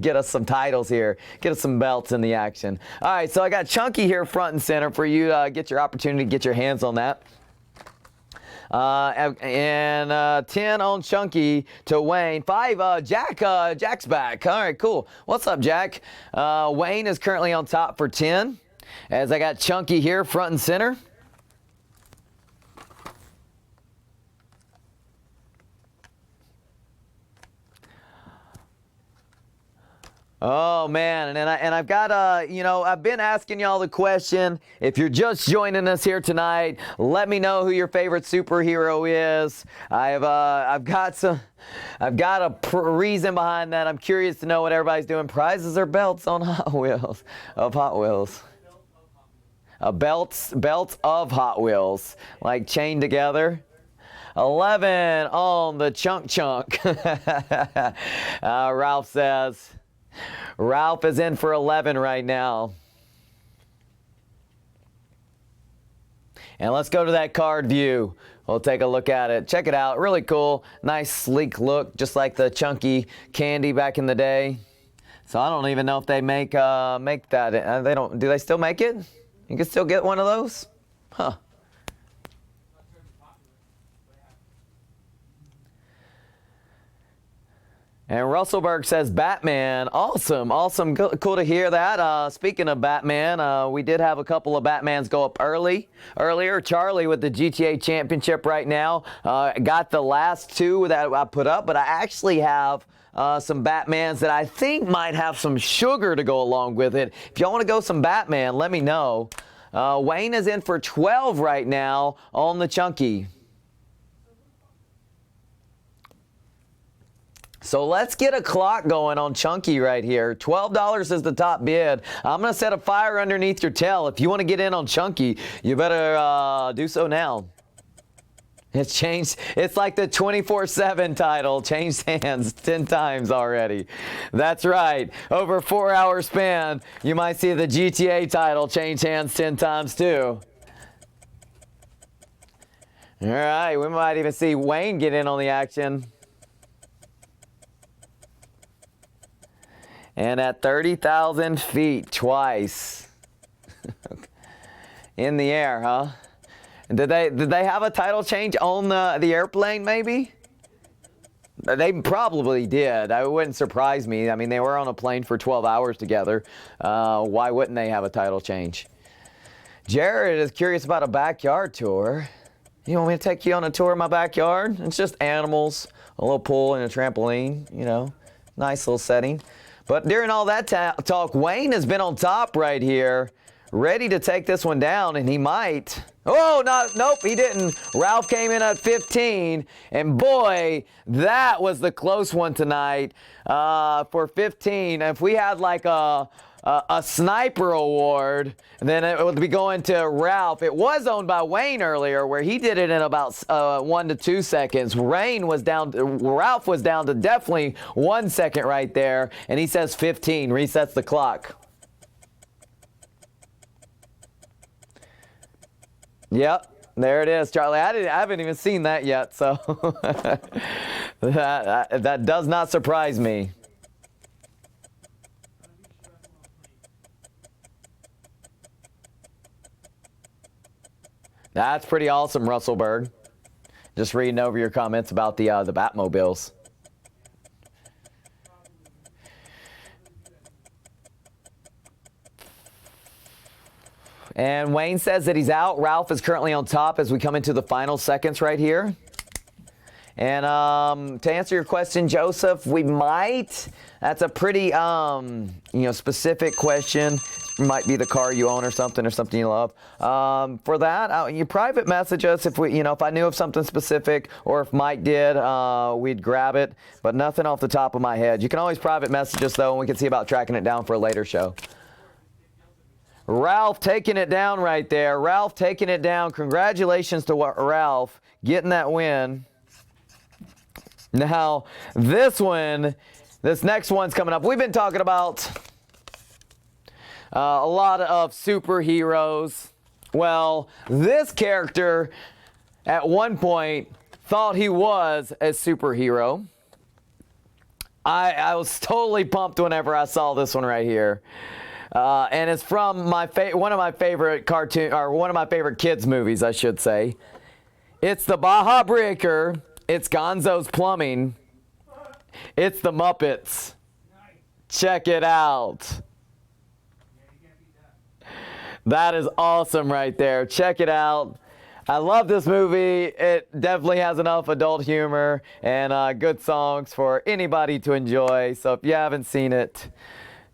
Speaker 1: get us some titles here, get us some belts in the action. All right, so I got Chunky here front and center for you to get your opportunity to get your hands on that. 10 on Chunky to Wayne. 5, Jack's back. All right, cool. What's up, Jack? Wayne is currently on top for 10, as I got Chunky here front and center. Oh man, and I've got you know, I've been asking y'all the question. If you're just joining us here tonight, let me know who your favorite superhero is. I've got a reason behind that. I'm curious to know what everybody's doing. Prizes or belts on Hot Wheels Hot Wheels. Belts of Hot Wheels, like chained together. 11 on the chunk. Ralph says. Ralph is in for 11 right now. And let's go to that card view. We'll take a look at it. Check it out. Really cool. Nice sleek look, just like the chunky candy back in the day. So I don't even know if they make that. They don't. Do they still make it? You can still get one of those? Huh. And Russellberg says Batman. Awesome. Cool to hear that. Speaking of Batman, we did have a couple of Batmans go up earlier. Charlie with the GTA Championship right now. Got the last 2 that I put up, but I actually have some Batmans that I think might have some sugar to go along with it. If y'all want to go some Batman, let me know. Wayne is in for 12 right now on the Chunky. So let's get a clock going on Chunky right here. $12 is the top bid. I'm going to set a fire underneath your tail. If you want to get in on Chunky, you better do so now. It's changed. It's like the 24/7 title. Changed hands 10 times already. That's right. Over a 4-hour span, you might see the GTA title change hands 10 times too. All right. We might even see Wayne get in on the action. And at 30,000 feet twice. In the air, huh? Did they have a title change on the airplane maybe? They probably did. It wouldn't surprise me. I mean, they were on a plane for 12 hours together. Why wouldn't they have a title change? Jared is curious about a backyard tour. You want me to take you on a tour of my backyard? It's just animals, a little pool and a trampoline, you know. Nice little setting. But during all that talk, Wayne has been on top right here, ready to take this one down, and he might. Oh, nope, he didn't. Ralph came in at 15, and boy, that was the close one tonight for 15. If we had like a sniper award, then it would be going to Ralph. It was owned by Wayne earlier, where he did it in about 1 to 2 seconds. Ralph was down to definitely 1 second right there, and he says 15. Resets the clock. Yep, there it is, Charlie. I haven't even seen that yet, so that does not surprise me. That's pretty awesome, Russellberg. Just reading over your comments about the Batmobiles. And Wayne says that he's out. Ralph is currently on top as we come into the final seconds right here. And to answer your question, Joseph, we might. That's a pretty specific question. Might be the car you own or something you love. For that, you private message us if if I knew of something specific, or if Mike did, we'd grab it. But nothing off the top of my head. You can always private message us though, and we can see about tracking it down for a later show. Ralph taking it down right there. Ralph taking it down. Congratulations to Ralph getting that win. Now, this next one's coming up. We've been talking about a lot of superheroes Well, this character at one point thought he was a superhero. I was totally pumped whenever I saw this one right here. And it's from one of my favorite cartoon, or one of my favorite kids movies, I should say. It's the Baja Breaker. It's Gonzo's Plumbing. It's the Muppets. Check it out. That is awesome right there. Check it out. I love this movie. It definitely has enough adult humor and good songs for anybody to enjoy. So if you haven't seen it,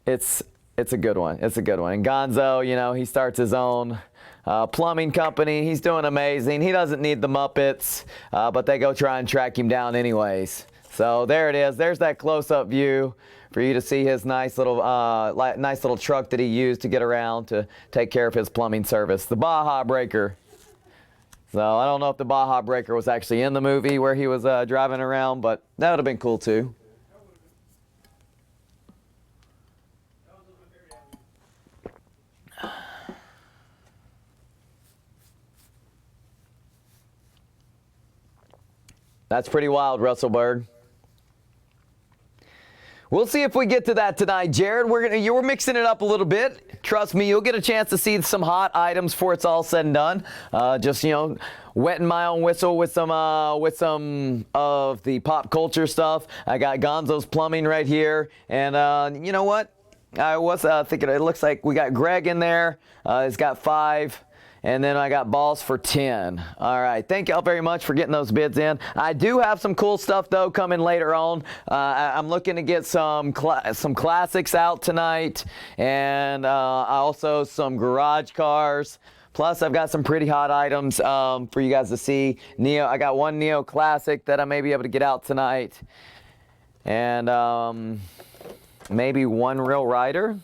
Speaker 1: it's a good one. It's a good one. And Gonzo, you know, he starts his own plumbing company. He's doing amazing. He doesn't need the Muppets, but they go try and track him down anyways. So there it is. There's that close-up view for you to see his nice little truck that he used to get around to take care of his plumbing service. The Baja Breaker. So I don't know if the Baja Breaker was actually in the movie where he was driving around, but that would have been cool too. That's pretty wild, Russell Berg. We'll see if we get to that tonight, Jared. We're mixing it up a little bit. Trust me, you'll get a chance to see some hot items before it's all said and done. Just, you know, wetting my own whistle with some of the pop culture stuff. I got Gonzo's Plumbing right here, and you know what? I was thinking it looks like we got Greg in there. He's got 5. And then I got balls for 10. All right. Thank y'all very much for getting those bids in. I do have some cool stuff, though, coming later on. I'm looking to get some classics out tonight. And also some garage cars. Plus, I've got some pretty hot items for you guys to see. I got one Neo Classic that I may be able to get out tonight. And maybe one Real Rider.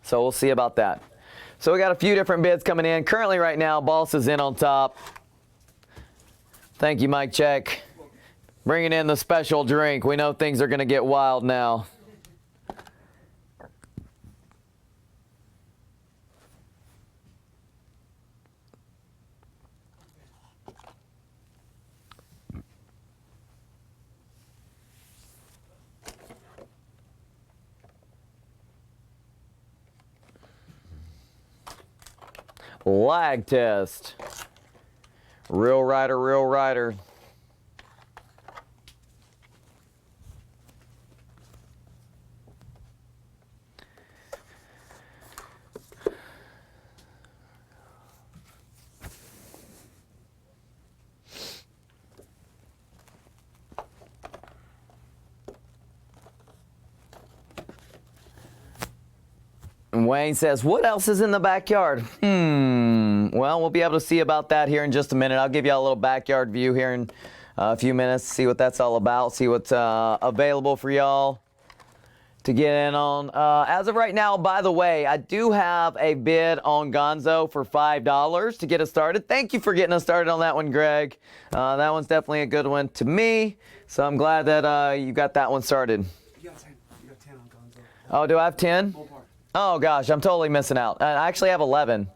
Speaker 1: So we'll see about that. So we got a few different bids coming in. Currently right now, Boss is in on top. Thank you, Mike Check. Bringing in the special drink. We know things are going to get wild now. Lag test. Real Rider, Real Rider. And Wayne says, what else is in the backyard? Well, we'll be able to see about that here in just a minute. I'll give you a little backyard view here in a few minutes, see what that's all about, see what's available for y'all to get in on. As of right now, by the way, I do have a bid on Gonzo for $5 to get us started. Thank you for getting us started on that one, Greg. That one's definitely a good one to me, so I'm glad that you got that one started.
Speaker 3: You got 10. You got 10 on Gonzo.
Speaker 1: Oh, do I have 10?
Speaker 3: Ballpark.
Speaker 1: Oh, gosh, I'm totally missing out. I actually have 11.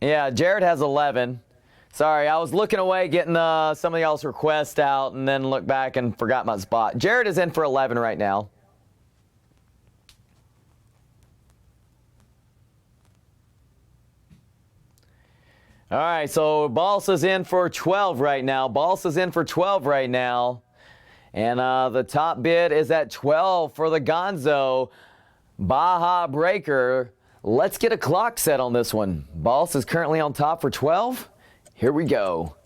Speaker 1: Yeah, Jared has 11. Sorry, I was looking away, getting some of y'all's requests out, and then looked back and forgot my spot. Jared is in for 11 right now. All right, so Boss is in for 12 right now. Boss is in for 12 right now. And the top bid is at 12 for the Gonzo Baja Breaker. Let's get a clock set on this one. Boss is currently on top for 12. Here we go.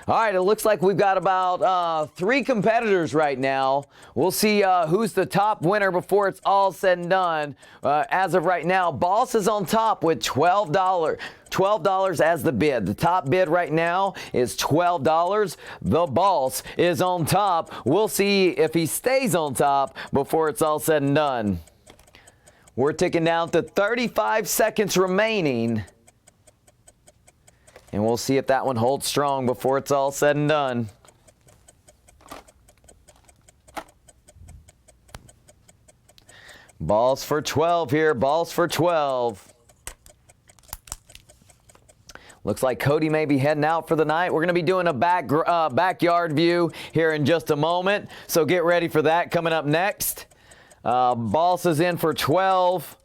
Speaker 1: All right, it looks like we've got about 3 competitors right now. We'll see who's the top winner before it's all said and done. As of right now, Boss is on top with $12. $12 as the bid. The top bid right now is $12. The Boss is on top. We'll see if he stays on top before it's all said and done. We're ticking down to 35 seconds remaining. And we'll see if that one holds strong before it's all said and done. Balls for 12 here. Balls for 12. Looks like Cody may be heading out for the night. We're going to be doing a backyard view here in just a moment. So get ready for that coming up next. Balls is in for 12.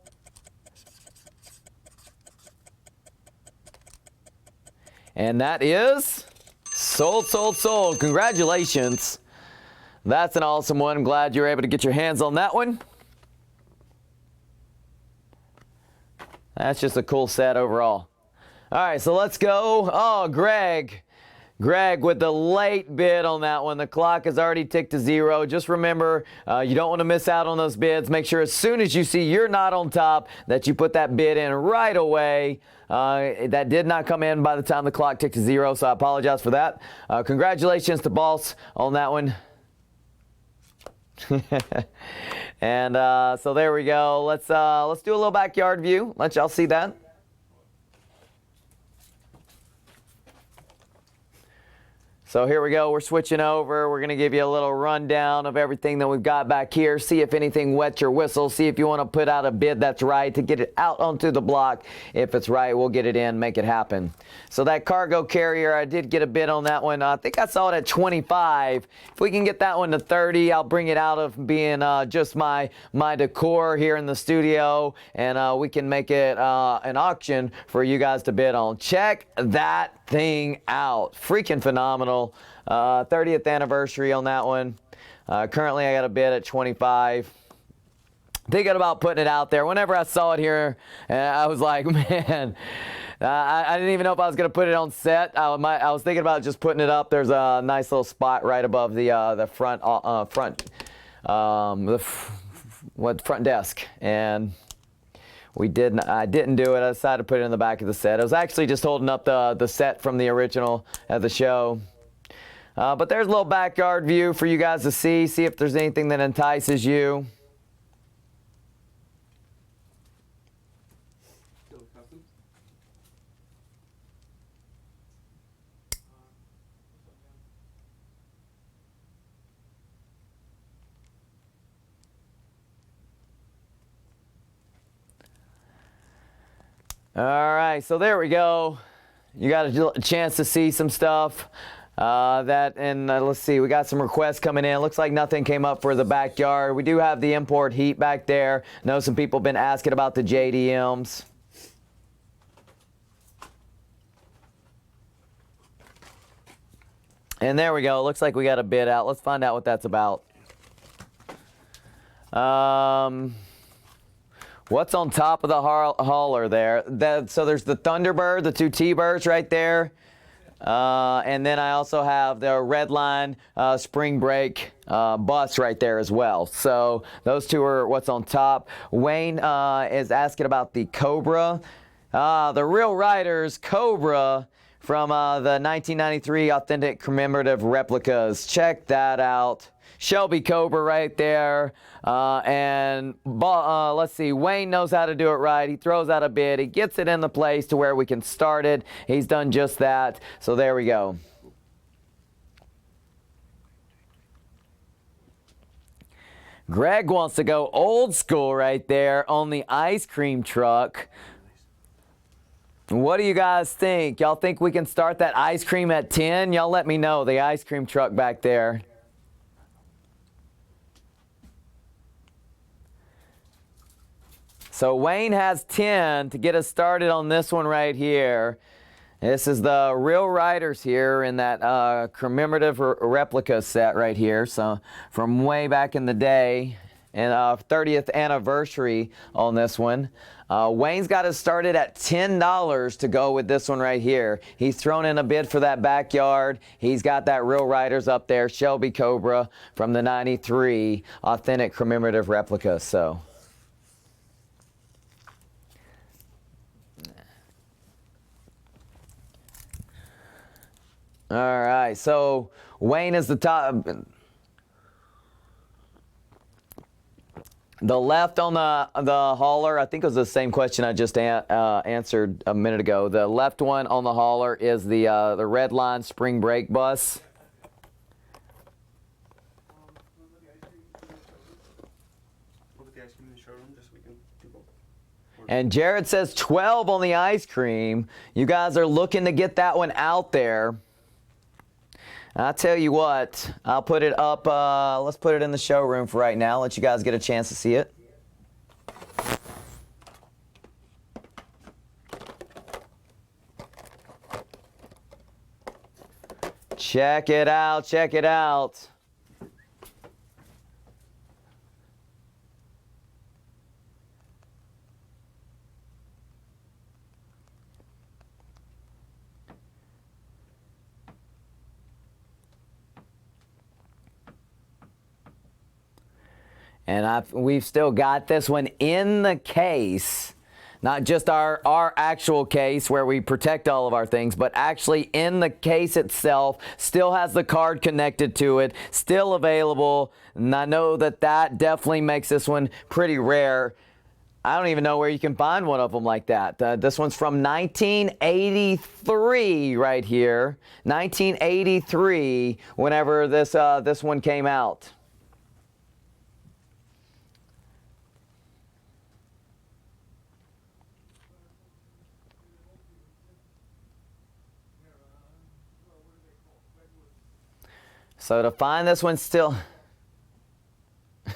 Speaker 1: And that is sold, sold, sold. Congratulations. That's an awesome one. I'm glad you were able to get your hands on that one. That's just a cool set overall. All right, so let's go. Oh, Greg with the late bid on that one. The clock has already ticked to 0. Just remember, you don't want to miss out on those bids. Make sure as soon as you see you're not on top that you put that bid in right away. That did not come in by the time the clock ticked to 0, so I apologize for that. Congratulations to Boss on that one. And so there we go. Let's do a little backyard view. Let y'all see that. So here we go. We're switching over. We're going to give you a little rundown of everything that we've got back here. See if anything wets your whistle. See if you want to put out a bid that's right to get it out onto the block. If it's right, we'll get it in, make it happen. So that cargo carrier, I did get a bid on that one. I think I saw it at 25. If we can get that one to 30, I'll bring it out of being just my decor here in the studio, and we can make it an auction for you guys to bid on. Check that thing out. Freaking phenomenal. 30th anniversary on that one. Currently I got a bid at 25. Thinking about putting it out there. Whenever I saw it here, I was like, man, I didn't even know if I was going to put it on set. I was thinking about just putting it up. There's a nice little spot right above the front desk, and I didn't do it. I decided to put it in the back of the set. I was actually just holding up the set from the original at the show. But there's a little backyard view for you guys to see if there's anything that entices you. All right, so there we go. You got a chance to see some stuff. Let's see, we got some requests coming in. Looks like nothing came up for the backyard. We do have the import heat back there. Know some people have been asking about the JDMs. And there we go. Looks like we got a bid out. Let's find out what that's about. What's on top of the hauler there? So there's the Thunderbird, the 2 T-Birds right there. And then I also have the Redline Spring Break bus right there as well. So those two are what's on top. Wayne is asking about the Cobra. The Real Riders Cobra from the 1993 authentic commemorative replicas. Check that out. Shelby Cobra right there. Let's see, Wayne knows how to do it right. He throws out a bid. He gets it in the place to where we can start it. He's done just that. So there we go. Greg wants to go old school right there on the ice cream truck. What do you guys think? Y'all think we can start that ice cream at 10? Y'all let me know. The ice cream truck back there. So Wayne has 10 to get us started on this one right here. This is the Real Riders here in that commemorative replica set right here. So from way back in the day, and 30th anniversary on this one. Wayne's got us started at $10 to go with this one right here. He's thrown in a bid for that backyard. He's got that Real Riders up there, Shelby Cobra from the 93 authentic commemorative replica. So. All right, so Wayne is the top. The left on the hauler, I think it was the same question I just answered a minute ago. The left one on the hauler is the Redline Spring Break bus.
Speaker 3: What about the ice cream in the showroom just so we can do both.
Speaker 1: And Jared says 12 on the ice cream. You guys are looking to get that one out there. I'll tell you what, I'll put it up, let's put it in the showroom for right now, let you guys get a chance to see it. Check it out, check it out. And we've still got this one in the case, not just our actual case where we protect all of our things, but actually in the case itself, still has the card connected to it, still available. And I know that definitely makes this one pretty rare. I don't even know where you can find one of them like that. This one's from 1983 right here. 1983, whenever this one came out. So to find this one still...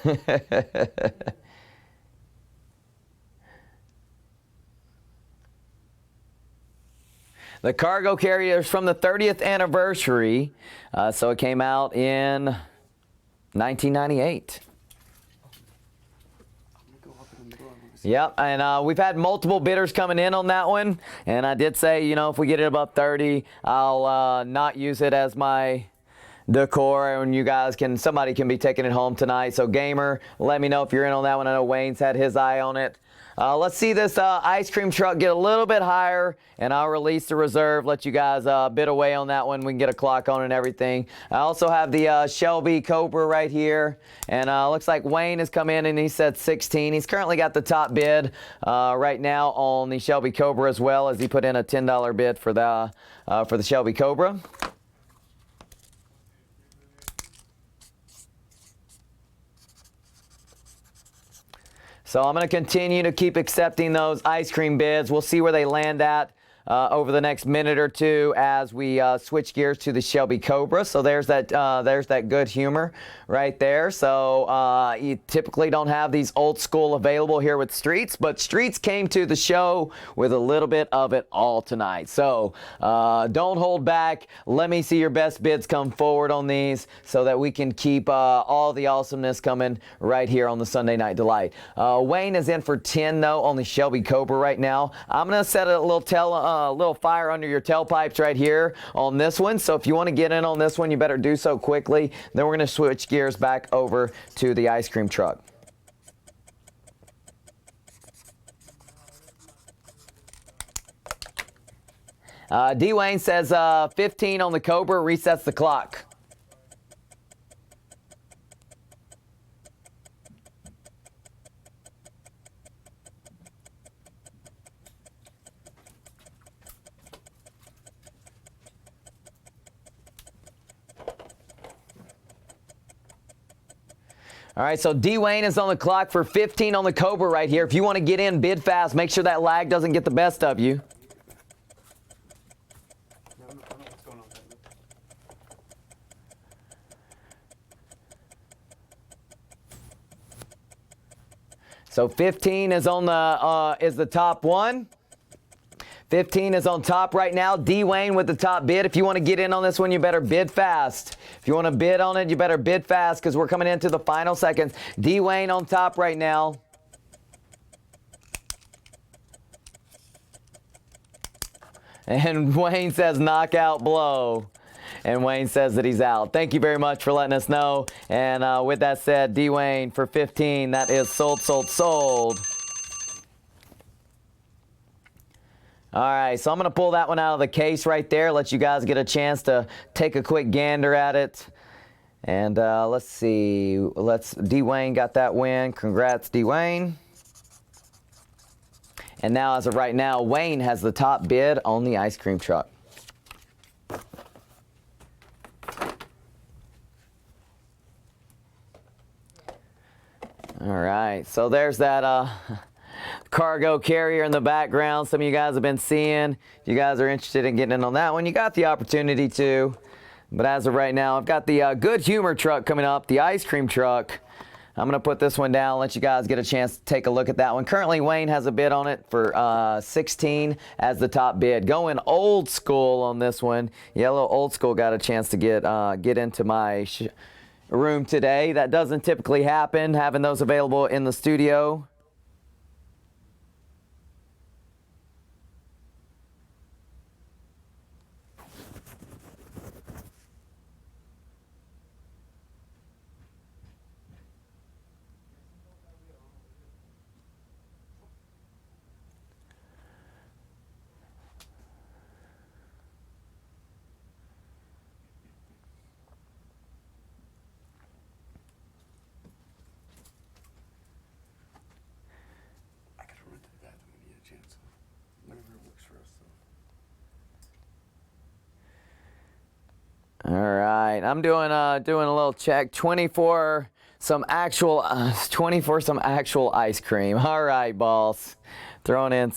Speaker 1: The cargo carrier is from the 30th anniversary, so it came out in 1998. Yep, and we've had multiple bidders coming in on that one, and I did say, you know, if we get it above 30, I'll not use it as my decor, and you guys somebody can be taking it home tonight. So Gamer, let me know if you're in on that one. I know Wayne's had his eye on it. Let's see this ice cream truck get a little bit higher, and I'll release the reserve, let you guys bid away on that one. We can get a clock on and everything. I also have the Shelby Cobra right here, and looks like Wayne has come in and he said 16. He's currently got the top bid right now on the Shelby Cobra, as well as he put in a $10 bid for the Shelby Cobra. So I'm going to continue to keep accepting those ice cream bids. We'll see where they land at over the next minute or two as we switch gears to the Shelby Cobra. So there's that good humor right there. So you typically don't have these old school available here with Streets, but Streets came to the show with a little bit of it all tonight. So don't hold back. Let me see your best bids come forward on these so that we can keep all the awesomeness coming right here on the Sunday Night Delight. Wayne is in for 10 though on the Shelby Cobra right now. I'm going to set a little fire under your tailpipes right here on this one. So if you want to get in on this one, you better do so quickly. Then we're going to switch gears back over to the ice cream truck. D. Wayne says 15 on the Cobra, resets the clock. All right, so D. Wayne is on the clock for 15 on the Cobra right here. If you want to get in, bid fast. Make sure that lag doesn't get the best of you. So 15 is on the top one. 15 is on top right now. D. Wayne with the top bid. If you want to get in on this one, you better bid fast. If you want to bid on it, you better bid fast because we're coming into the final seconds. D. Wayne on top right now. And Wayne says knockout blow. And Wayne says that he's out. Thank you very much for letting us know. And with that said, D. Wayne for 15. That is sold, sold, sold. All right, so I'm going to pull that one out of the case right there, let you guys get a chance to take a quick gander at it. And let's see. D. Wayne got that win. Congrats, D. Wayne. And now, as of right now, Wayne has the top bid on the ice cream truck. All right, so there's that cargo carrier in the background. Some of you guys have been seeing. If you guys are interested in getting in on that one, you got the opportunity to. But as of right now, I've got the Good Humor truck coming up, the ice cream truck. I'm going to put this one down, let you guys get a chance to take a look at that one. Currently, Wayne has a bid on it for 16 as the top bid. Going old school on this one. Yeah, a little old school got a chance to get into my room today. That doesn't typically happen, having those available in the studio.
Speaker 3: I gotta run to the bathroom when you get a chance. Whenever it works for us, though.
Speaker 1: All right, I'm doing a little check. 24 some actual ice cream. All right, boss. Throwing in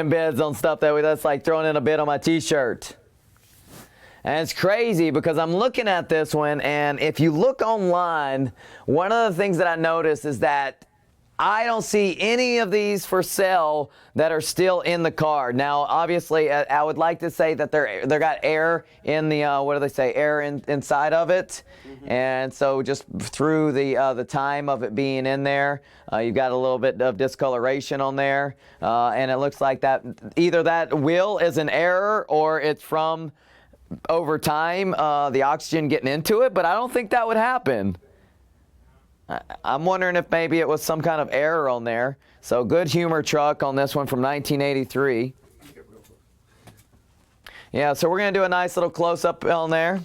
Speaker 1: bids on stuff that's like throwing in a bid on my t-shirt. And it's crazy because I'm looking at this one, and if you look online, one of the things that I notice is that I don't see any of these for sale that are still in the car. Now, obviously, I would like to say that they got air in the what do they say? Air inside of it, and so just through the time of it being in there, you've got a little bit of discoloration on there, and it looks like that either that wheel is an error or it's from over time the oxygen getting into it. But I don't think that would happen. I'm wondering if maybe it was some kind of error on there. So Good Humor truck on this one from 1983. Yeah, so we're going to do a nice little close-up on there.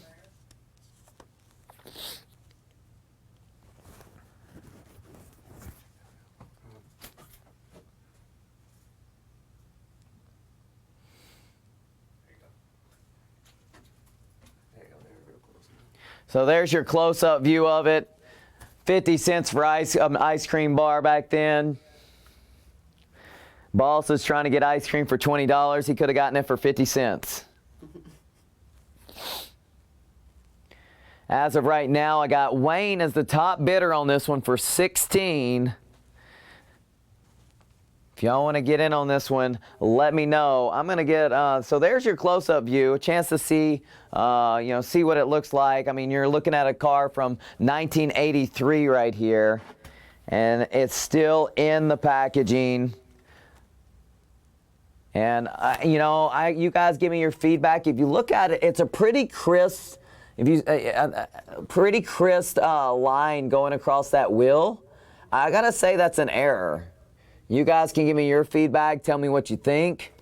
Speaker 1: So there's your close-up view of it. 50 cents for ice cream bar back then. Boss is trying to get ice cream for $20. He could have gotten it for 50 cents. As of right now, I got Wayne as the top bidder on this one for 16. If y'all want to get in on this one, let me know. I'm going to get, so there's your close-up view, a chance to see, see what it looks like. I mean, you're looking at a car from 1983 right here, and it's still in the packaging. And, you guys give me your feedback. If you look at it, it's a pretty crisp, line going across that wheel. I got to say that's an error. You guys can give me your feedback. Tell me what you think.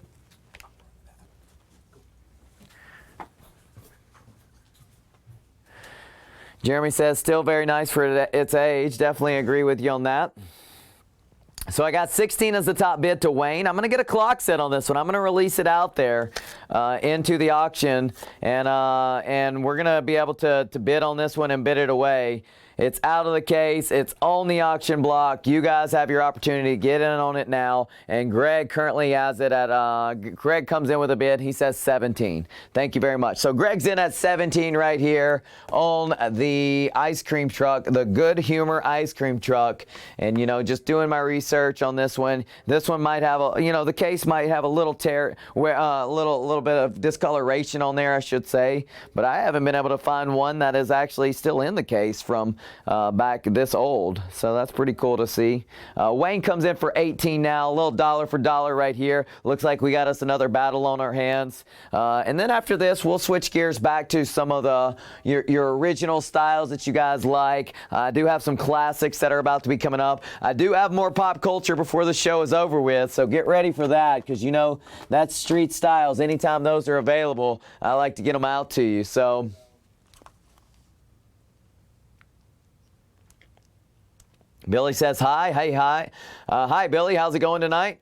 Speaker 1: Jeremy says, still very nice for its age. Definitely agree with you on that. So I got 16 as the top bid to Wayne. I'm going to get a clock set on this one. I'm going to release it out there into the auction, and we're going to be able to bid on this one and bid it away. It's out of the case. It's on the auction block. You guys have your opportunity to get in on it now. And Greg currently has it at, Greg comes in with a bid. He says 17. Thank you very much. So Greg's in at 17 right here on the ice cream truck, the Good Humor ice cream truck. And, just doing my research on this one. This one might have the case might have a little tear, little bit of discoloration on there, I should say. But I haven't been able to find one that is actually still in the case from back this old, so that's pretty cool to see. Wayne comes in for 18 now, a little dollar for dollar right here. Looks like we got us another battle on our hands, and then after this we'll switch gears back to some of your original styles that you guys like. I do have some classics that are about to be coming up. I do have more pop culture before the show is over with, so get ready for that, because that's street styles. Anytime those are available, I like to get them out to you. So Billy says hi. Hey, hi. Hi, Billy. How's it going tonight?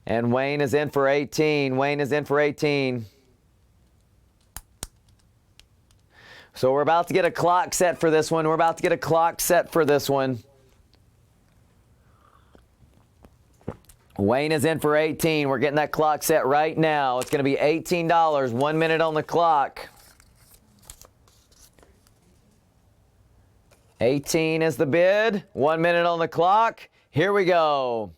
Speaker 1: And Wayne is in for 18. Wayne is in for 18. So we're about to get a clock set for this one. Wayne is in for 18. We're getting that clock set right now. It's going to be $18. 1 minute on the clock. 18 is the bid. 1 minute on the clock. Here we go.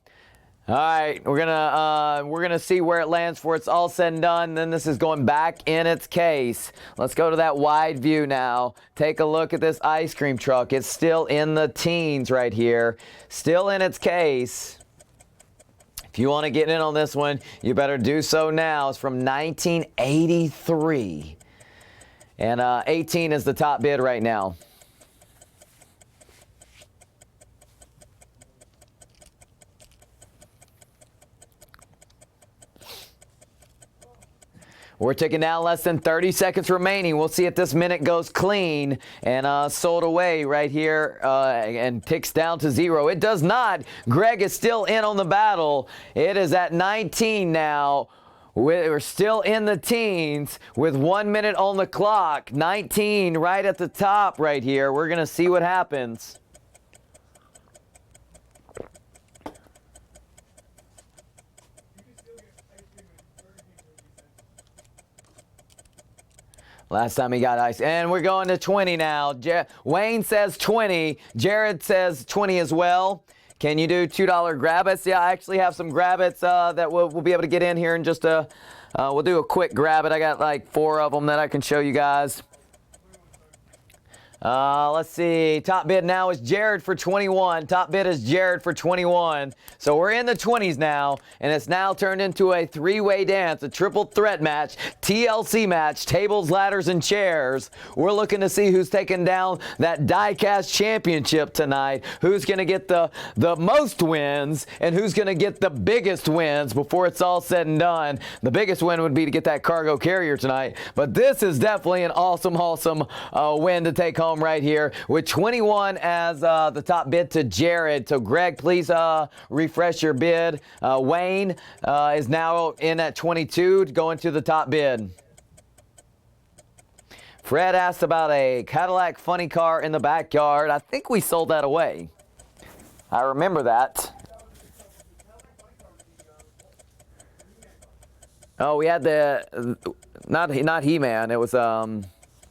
Speaker 1: All right, we're gonna see where it lands before it's all said and done. Then this is going back in its case. Let's go to that wide view now. Take a look at this ice cream truck. It's still in the teens right here. Still in its case. If you want to get in on this one, you better do so now. It's from 1983. And 18 is the top bid right now. We're taking down less than 30 seconds remaining. We'll see if this minute goes clean and sold away right here and ticks down to 0. It does not. Greg is still in on the battle. It is at 19 now. We're still in the teens with 1 minute on the clock. 19 right at the top right here. We're going to see what happens. Last time he got ice. And we're going to 20 now. Wayne says 20. Jared says 20 as well. Can you do $2 grab-its? Yeah, I actually have some grab-its that we'll be able to get in here in just a... we'll do a quick grab-it. I got like 4 of them that I can show you guys. Let's see. Top bid now is Jared for 21. Top bid is Jared for 21. So we're in the 20s now, and it's now turned into a 3-way dance, a triple threat match, TLC match, tables, ladders, and chairs. We're looking to see who's taking down that Diecast championship tonight, who's going to get the most wins, and who's going to get the biggest wins before it's all said and done. The biggest win would be to get that cargo carrier tonight, but this is definitely an awesome win to take home right here with 21 as the top bid to Jared. So Greg, please refresh your bid. Wayne is now in at 22 going to the top bid. Fred asked about a Cadillac funny car in the backyard. I think we sold that away. I remember that. Oh, we had the not He-Man. It was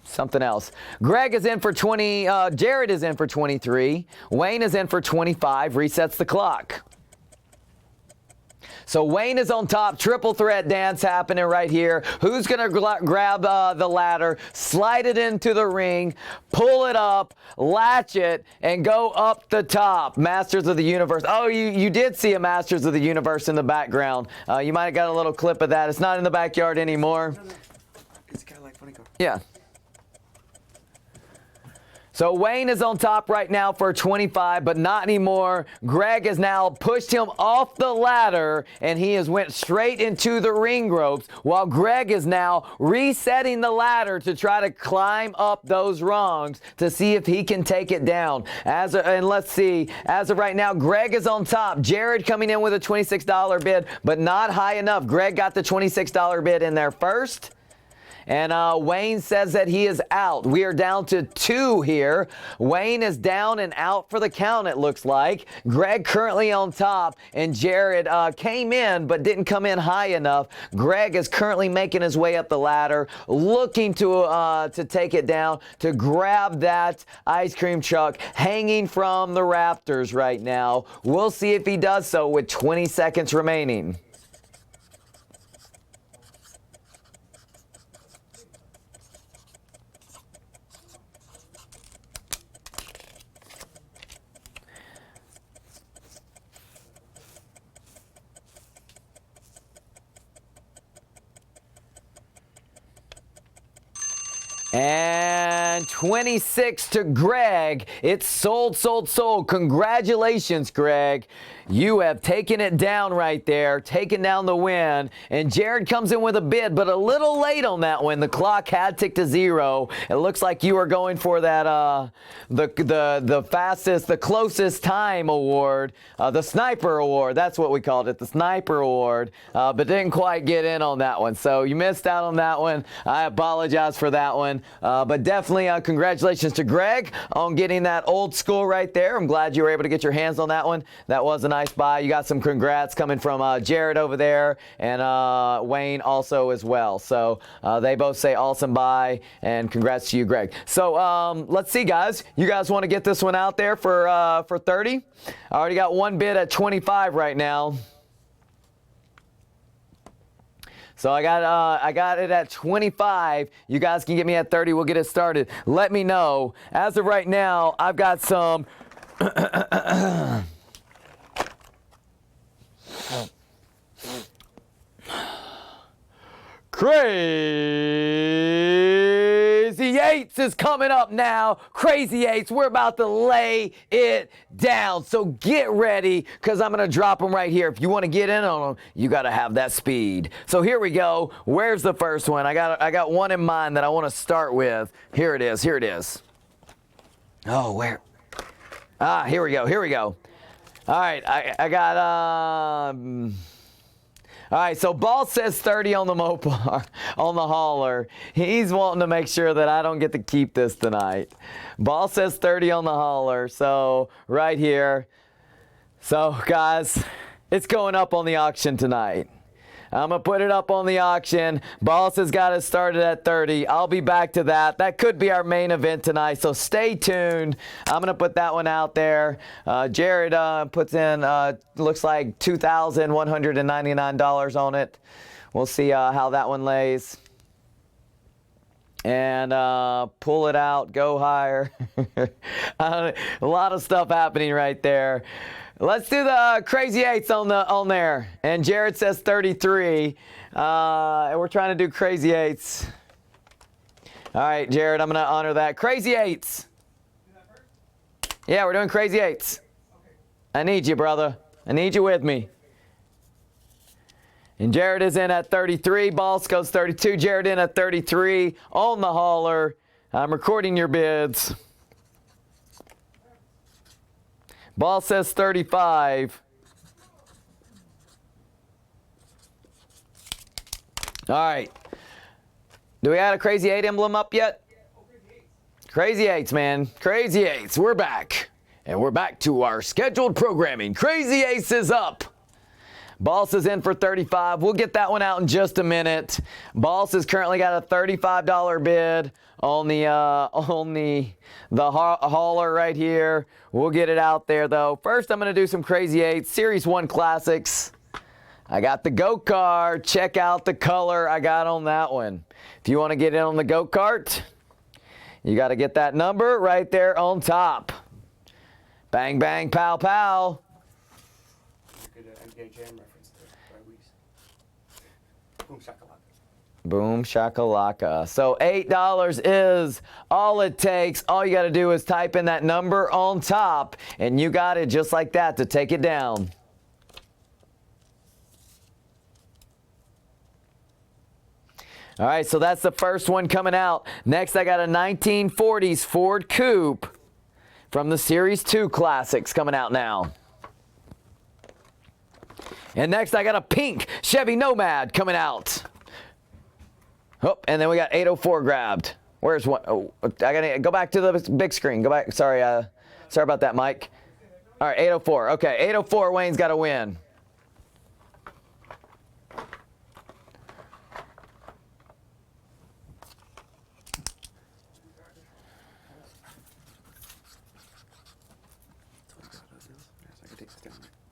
Speaker 1: something else. Greg is in for 20. Jared is in for 23. Wayne is in for 25. Resets the clock. So Wayne is on top. Triple threat dance happening right here. Who's going to grab the ladder, slide it into the ring, pull it up, latch it, and go up the top? Masters of the Universe. Oh, you did see a Masters of the Universe in the background. You might have got a little clip of that. It's not in the backyard anymore.
Speaker 3: No. It's kind of like funny car.
Speaker 1: Yeah. So Wayne is on top right now for 25, but not anymore. Greg has now pushed him off the ladder, and he has went straight into the ring ropes, while Greg is now resetting the ladder to try to climb up those rungs to see if he can take it down. And let's see, as of right now, Greg is on top. Jared coming in with a $26 bid, but not high enough. Greg got the $26 bid in there first. And Wayne says that he is out. We are down to 2 here. Wayne is down and out for the count, it looks like. Greg currently on top, and Jared came in but didn't come in high enough. Greg is currently making his way up the ladder, looking to take it down, to grab that ice cream truck hanging from the rafters right now. We'll see if he does so with 20 seconds remaining. And 26 to Greg. It's sold, sold, sold. Congratulations, Greg. You have taken it down right there, taken down the win. And Jared comes in with a bid, but a little late on that one. The clock had ticked to 0. It looks like you were going for that the fastest, the closest time award, the sniper award. That's what we called it, the sniper award. But didn't quite get in on that one. So you missed out on that one. I apologize for that one. But definitely finally, congratulations to Greg on getting that old school right there. I'm glad you were able to get your hands on that one. That was a nice buy. You got some congrats coming from Jared over there and Wayne also as well. So they both say awesome buy, and congrats to you, Greg. So let's see, guys. You guys want to get this one out there for 30? I already got one bid at 25 right now. So I got it at 25. You guys can get me at 30. We'll get it started. Let me know. As of right now, I've got some Crazy Eights is coming up now. Crazy Eights, we're about to lay it down. So get ready, because I'm going to drop them right here. If you want to get in on them, you got to have that speed. So here we go. Where's the first one? I got one in mind that I want to start with. Here it is. Here it is. Oh, where? Here we go. Here we go. All right. I got... All right, so Ball says 30 on the Mopar, on the hauler. He's wanting to make sure that I don't get to keep this tonight. Ball says 30 on the hauler, so right here. So, guys, it's going up on the auction tonight. I'm going to put it up on the auction. Boss has got it started at 30. I'll be back to that. That could be our main event tonight, so stay tuned. I'm going to put that one out there. Jared puts in, looks like $2,199 on it. We'll see how that one lays. And pull it out, go higher. A lot of stuff happening right there. Let's do the Crazy Eights on there. And Jared says 33. And we're trying to do Crazy Eights. All right, Jared, I'm going to honor that. Crazy Eights. Yeah, we're doing Crazy Eights. I need you, brother. I need you with me. And Jared is in at 33. Boss goes 32. Jared in at 33 on the hauler. I'm recording your bids. Ball says 35. All right. Do we have a Crazy 8 emblem up yet? Crazy 8s, man. Crazy 8s. We're back. And we're back to our scheduled programming. Crazy Ace is up. Boss is in for 35. We'll get that one out in just a minute. Boss has currently got a $35 bid on the hauler right here. We'll get it out there though. First, I'm going to do some Crazy 8 Series 1 Classics. I got the go-kart. Check out the color I got on that one. If you want to get in on the go-kart, you got to get that number right there on top. Bang, bang, pow, pow.
Speaker 3: Good NBA Jam reference there by Weeks. Boom shakalaka.
Speaker 1: Boom shakalaka. So $8 is all it takes. All you got to do is type in that number on top, and you got it just like that to take it down. All right, so that's the first one coming out. Next, I got a 1940s Ford Coupe from the Series 2 Classics coming out now. And next, I got a pink Chevy Nomad coming out. Oh, and then we got 804 grabbed. Where's one? Oh, I gotta go back to the big screen. Go back. Sorry, sorry about that, Mike. All right, 804. Okay, 804. Wayne's got to win.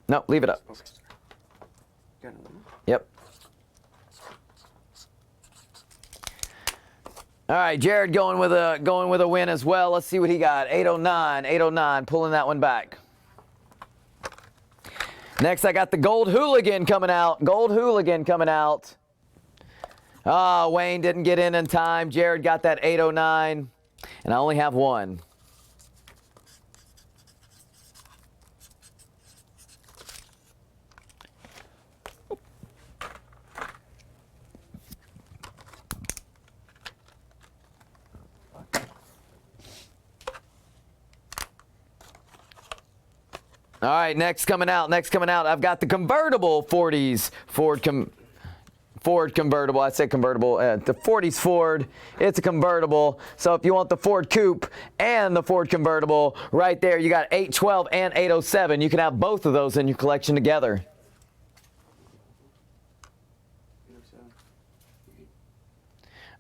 Speaker 1: No, leave it up.
Speaker 3: Okay. Got another one?
Speaker 1: Yep. All right, Jared going with a win as well. Let's see what he got. 809, 809, pulling that one back. Next, I got the Gold Hooligan coming out. Gold Hooligan coming out. Ah, Wayne didn't get in time. Jared got that 809, and I only have one. All right, next coming out. I've got the convertible 40s Ford convertible. I said convertible. The 40's Ford. It's a convertible. So if you want the Ford Coupe and the Ford convertible, right there, you got 812 and 807. You can have both of those in your collection together.
Speaker 3: 807.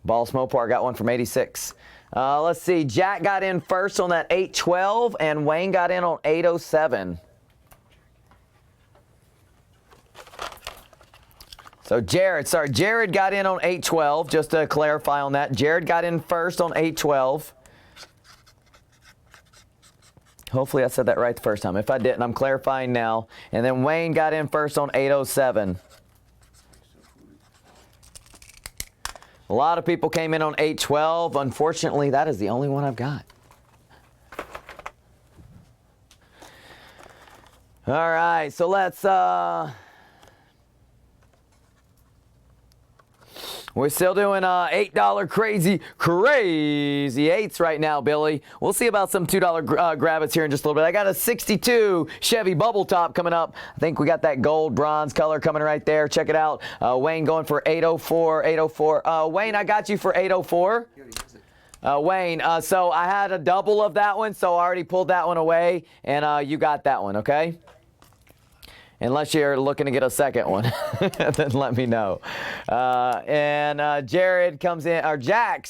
Speaker 1: Ball Mopar got one from 86. Let's see. Jack got in first on that 812, and Wayne got in on 807. So Jared got in on 812, just to clarify on that. Jared got in first on 812. Hopefully I said that right the first time. If I didn't, I'm clarifying now. And then Wayne got in first on 807. A lot of people came in on 812. Unfortunately, that is the only one I've got. All right, so let's we're still doing $8 crazy eights right now, Billy. We'll see about some $2 grab-its here in just a little bit. I got a 62 Chevy Bubble Top coming up. I think we got that gold bronze color coming right there. Check it out. Wayne going for 804, 804. Wayne, I got you for 804.
Speaker 3: He already has it.
Speaker 1: Wayne, so I had a double of that one, so I already pulled that one away, and you got that one, okay? Unless you're looking to get a second one, then let me know. Jared comes in, or Jack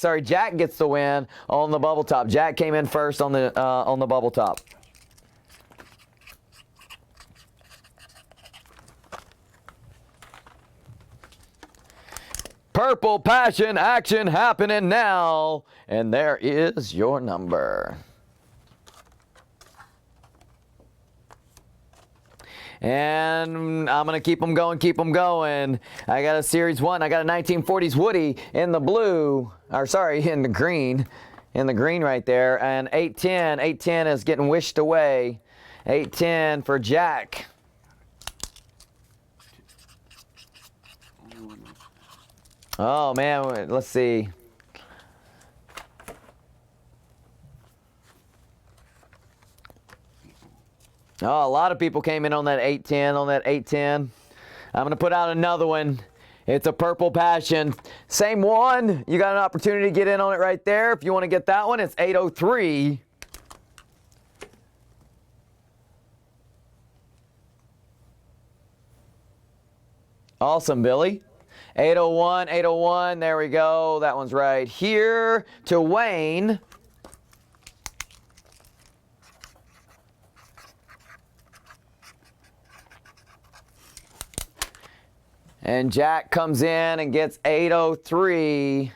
Speaker 1: gets the win on the Bubble Top. Jack came in first on the Bubble Top. Purple Passion action happening now, and there is your number. And I'm going to keep them going. I got a Series 1. I got a 1940s Woody in the blue. Or sorry, in the green. In the green right there. And 810. 810 is getting wished away. 810 for Jack. Oh, man. Let's see. Oh, a lot of people came in on that 810, I'm going to put out another one. It's a Purple Passion. Same one. You got an opportunity to get in on it right there. If you want to get that one, it's 803. Awesome, Billy. 801, 801. There we go. That one's right here to Wayne. And Jack comes in and gets 803.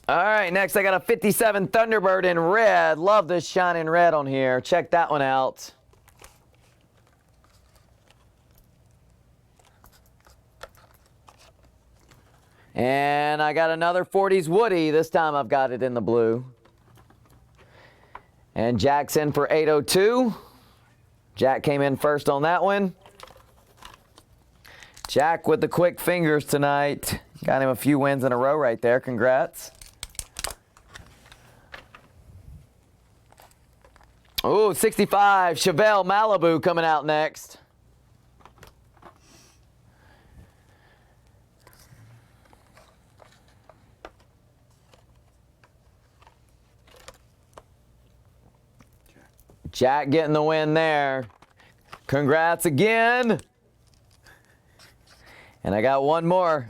Speaker 1: All right, next I got a 57 Thunderbird in red. Love this shining red on here. Check that one out. And I got another 40s Woody. This time I've got it in the blue. And Jack's in for 802. Jack came in first on that one. Jack with the quick fingers tonight. Got him a few wins in a row right there. Congrats. Oh, 65 Chevelle Malibu coming out next. Jack getting the win there. Congrats again. And I got one more.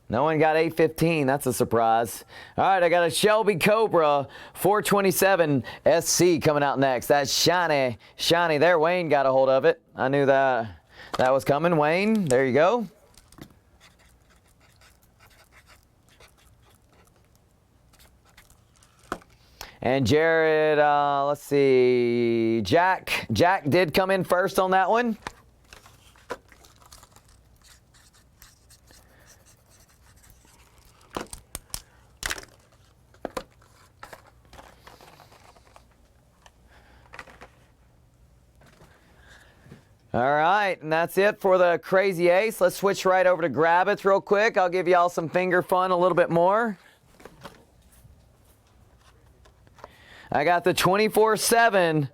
Speaker 1: No one got 815. That's a surprise. All right, I got a Shelby Cobra 427 SC coming out next. That's shiny there. Wayne got a hold of it. I knew that was coming. Wayne, there you go. And Jared, let's see, Jack did come in first on that one. All right, and that's it for the Crazy Ace. Let's switch right over to Grab-Its real quick. I'll give y'all some finger fun a little bit more. I got the 24/7,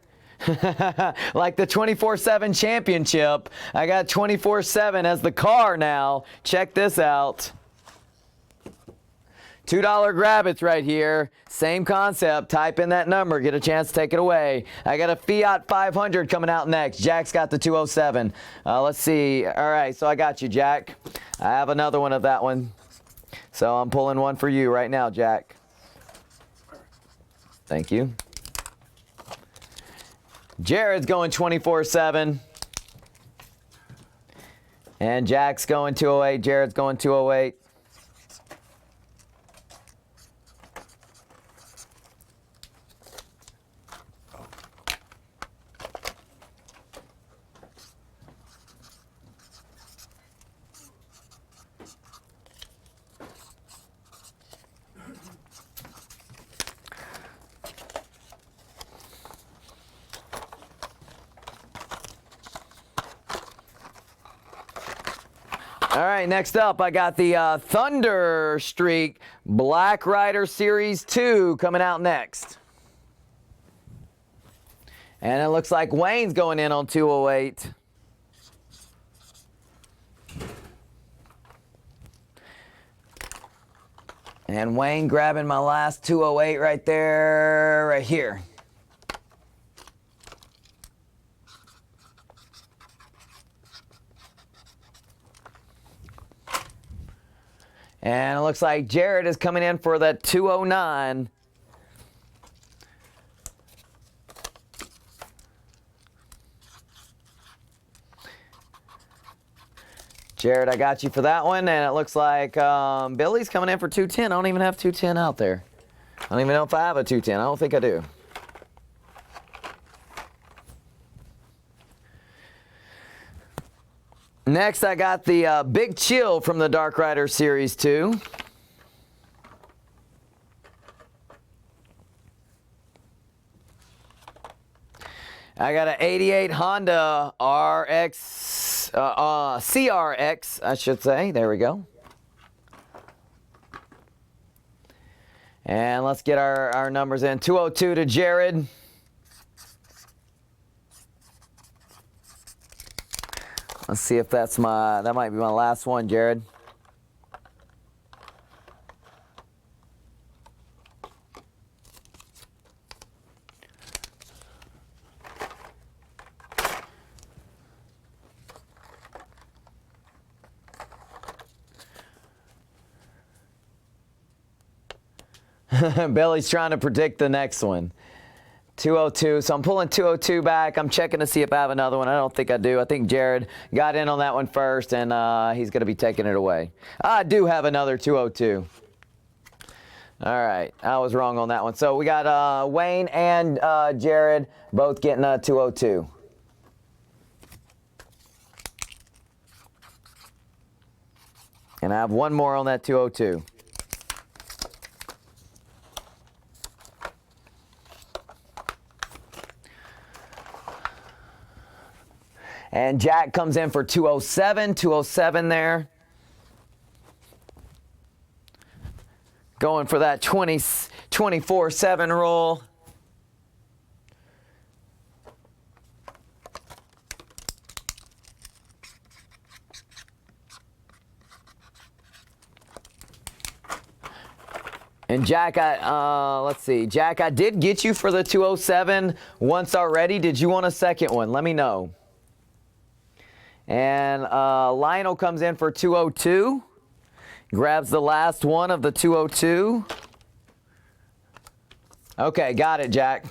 Speaker 1: like the 24/7 championship. I got 24/7 as the car now. Check this out. $2 Grab-Its right here. Same concept. Type in that number. Get a chance to take it away. I got a Fiat 500 coming out next. Jack's got the 207. Let's see. All right, so I got you, Jack. I have another one of that one. So I'm pulling one for you right now, Jack. Thank you. Jared's going 24/7. And Jack's going 208. Jared's going 208. All right, next up, I got the Thunder Streak Black Rider Series 2 coming out next. And it looks like Wayne's going in on 208. And Wayne grabbing my last 208 right there, right here. And it looks like Jared is coming in for that 209. Jared, I got you for that one. And it looks like Billy's coming in for 210. I don't even have 210 out there. I don't even know if I have a 210. I don't think I do. Next, I got the Big Chill from the Dark Rider Series 2. I got an 88 Honda RX, CRX, I should say. There we go. And let's get our numbers in. 202 to Jared. Let's see if that might be my last one, Jared. Billy's trying to predict the next one. 202. So I'm pulling 202 back. I'm checking to see if I have another one. I don't think I do. I think Jared got in on that one first, and he's going to be taking it away. I do have another 202. All right. I was wrong on that one. So we got Wayne and Jared both getting a 202. And I have one more on that 202. And Jack comes in for 207, 207 there. Going for that 24/7 roll. And Jack, let's see. Jack, I did get you for the 207 once already. Did you want a second one? Let me know. And Lionel comes in for 202. Grabs the last one of the 202. Okay, got it, Jack.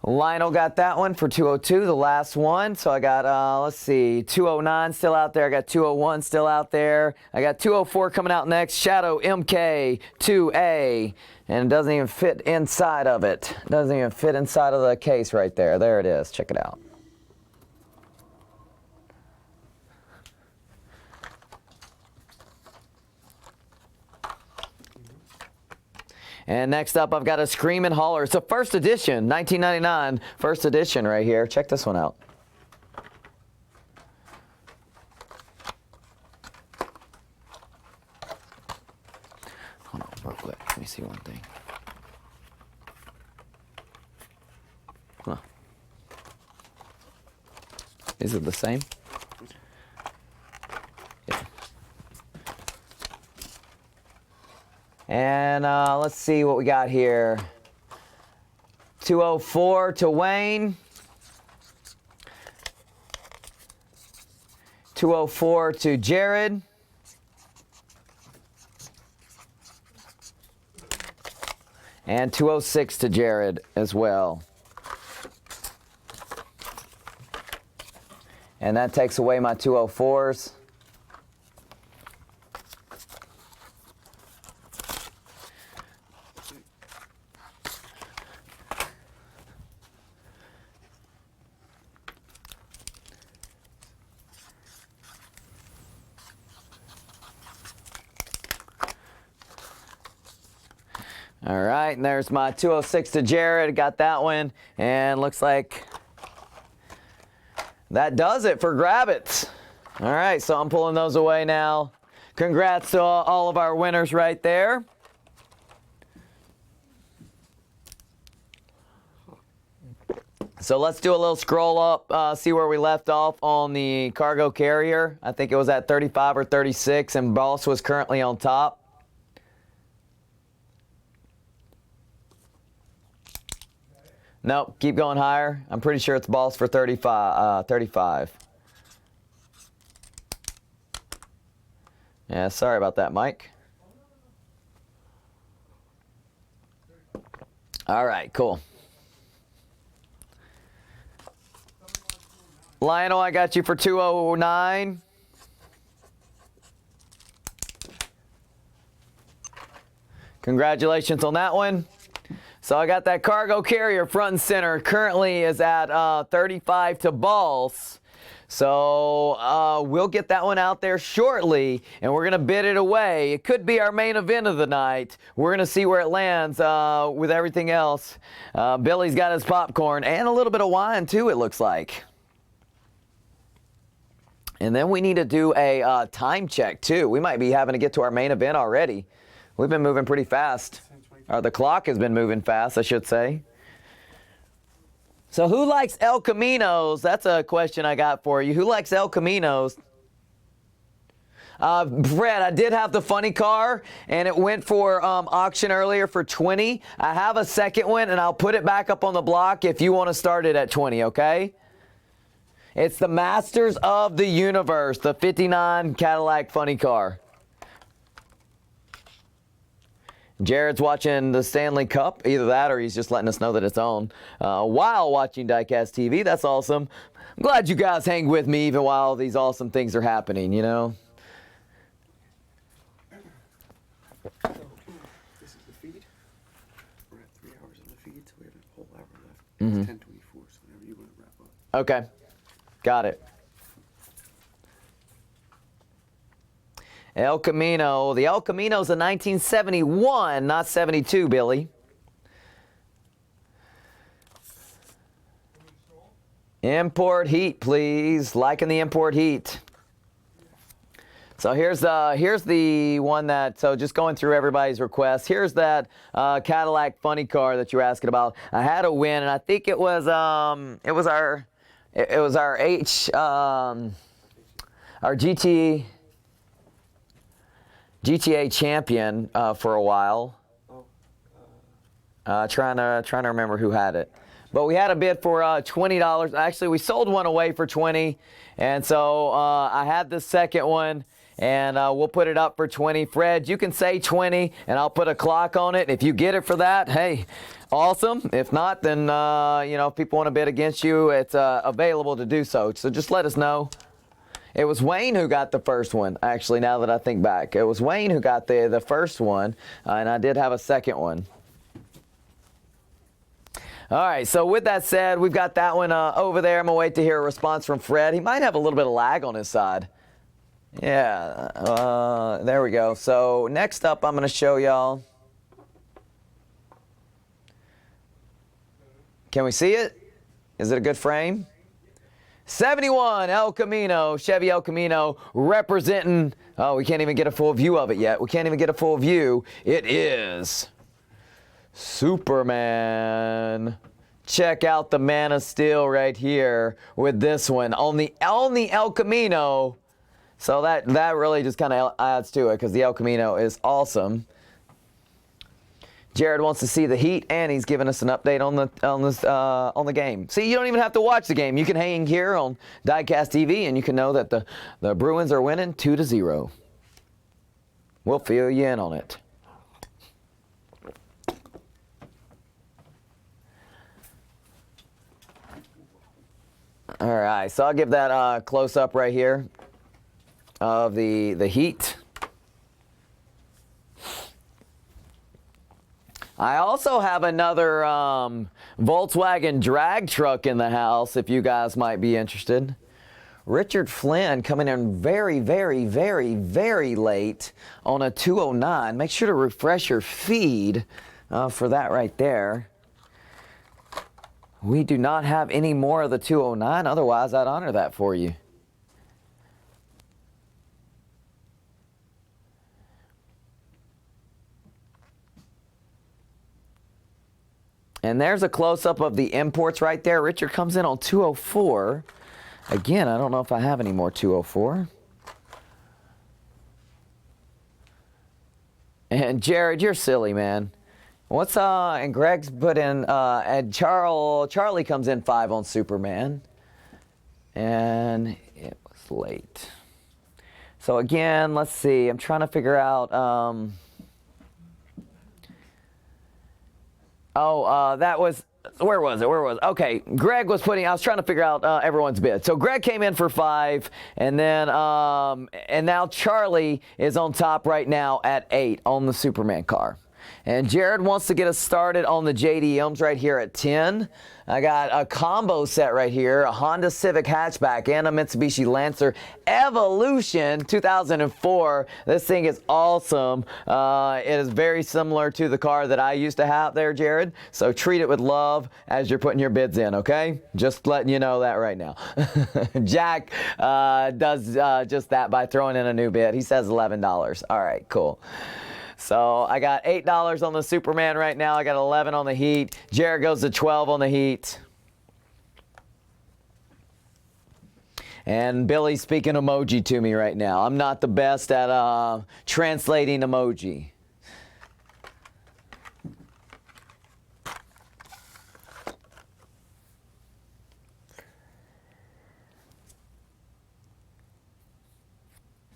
Speaker 1: Lionel got that one for 202, the last one. So I got, let's see, 209 still out there. I got 201 still out there. I got 204 coming out next. Shadow MK2A. And it doesn't even fit inside of it. It doesn't even fit inside of the case right there. There it is. Check it out. And next up, I've got a Screamin' Holler. It's a first edition, 1999, first edition right here. Check this one out. Hold on real quick. Let me see one thing. Huh. Is it the same? Yeah. And let's see what we got here. 204 to Wayne. 204 to Jared. And 206 to Jared as well. And that takes away my 204s. All right, and there's my 206 to Jared. Got that one. And looks like that does it for Grab It. All right, so I'm pulling those away now. Congrats to all of our winners right there. So let's do a little scroll up, see where we left off on the cargo carrier. I think it was at 35 or 36, and Boss was currently on top. Nope, keep going higher. I'm pretty sure it's Boss for 35. Yeah, sorry about that, Mike. All right, cool. Lionel, I got you for 209. Congratulations on that one. So I got that cargo carrier front and center. Currently is at 35 to Balls. So we'll get that one out there shortly, and we're going to bid it away. It could be our main event of the night. We're going to see where it lands with everything else. Billy's got his popcorn and a little bit of wine, too, it looks like. And then we need to do a time check, too. We might be having to get to our main event already. We've been moving pretty fast. Or the clock has been moving fast, I should say. So who likes El Caminos? That's a question I got for you. Who likes El Caminos? Fred, I did have the funny car, and it went for auction earlier for 20. I have a second one, and I'll put it back up on the block if you want to start it at 20, okay? It's the Masters of the Universe, the 59 Cadillac funny car. Jared's watching the Stanley Cup, either that or he's just letting us know that it's on while watching Diecast TV. That's awesome. I'm glad you guys hang with me even while these awesome things are happening, you know.
Speaker 3: So, this is the feed. We're at 3 hours of the feed, so we have a whole hour left. It's 10:24, so whenever you want to wrap up.
Speaker 1: Okay. Got it. El Camino. The El Camino's a 1971, not 72, Billy. Import heat, please. Liking the import heat. So here's the one that, so just going through everybody's requests. Here's that Cadillac funny car that you're asking about. I had a win, and I think it was our GTA champion for a while. Trying to remember who had it. But we had a bid for $20. Actually, we sold one away for 20, and so I had the second one, and we'll put it up for 20. Fred, you can say 20, and I'll put a clock on it. If you get it for that, hey, awesome. If not, then you know, if people want to bid against you, it's available to do so. So just let us know. It was Wayne who got the first one, actually, now that I think back. It was Wayne who got the first one, and I did have a second one. All right, so with that said, we've got that one over there. I'm going to wait to hear a response from Fred. He might have a little bit of lag on his side. Yeah, there we go. So next up, I'm going to show y'all. Can we see it? Is it a good frame? 71 El Camino, Chevy El Camino, representing, oh, we can't even get a full view of it yet. We can't even get a full view. It is Superman. Check out the Man of Steel right here with this one on the El Camino. So that really just kind of adds to it because the El Camino is awesome. Jared wants to see the Heat, and he's giving us an update on the game. See, you don't even have to watch the game. You can hang here on Diecast TV, and you can know that the Bruins are winning 2-0. We'll fill you in on it. All right, so I'll give that close up right here of the Heat. I also have another Volkswagen drag truck in the house if you guys might be interested. Richard Flynn coming in very, very, very, very late on a 209. Make sure to refresh your feed for that right there. We do not have any more of the 209. Otherwise, I'd honor that for you. And there's a close-up of the imports right there. Richard comes in on 204. Again, I don't know if I have any more 204. And Jared, you're silly, man. What's and Greg's put in and Charlie comes in 5 on Superman. And it was late. So again, let's see. I'm trying to figure out that was, where was it? Okay, Greg was I was trying to figure out everyone's bid. So Greg came in for 5, and then, and now Charlie is on top right now at 8 on the Superman car. And Jared wants to get us started on the JDMs right here at 10. I got a combo set right here, a Honda Civic hatchback and a Mitsubishi Lancer Evolution 2004. This thing is awesome. It is very similar to the car that I used to have there, Jared. So treat it with love as you're putting your bids in, okay? Just letting you know that right now. Jack does just that by throwing in a new bid. He says $11. All right, cool. So I got $8 on the Superman right now. I got 11 on the Heat. Jared goes to 12 on the Heat. And Billy's speaking emoji to me right now. I'm not the best at translating emoji.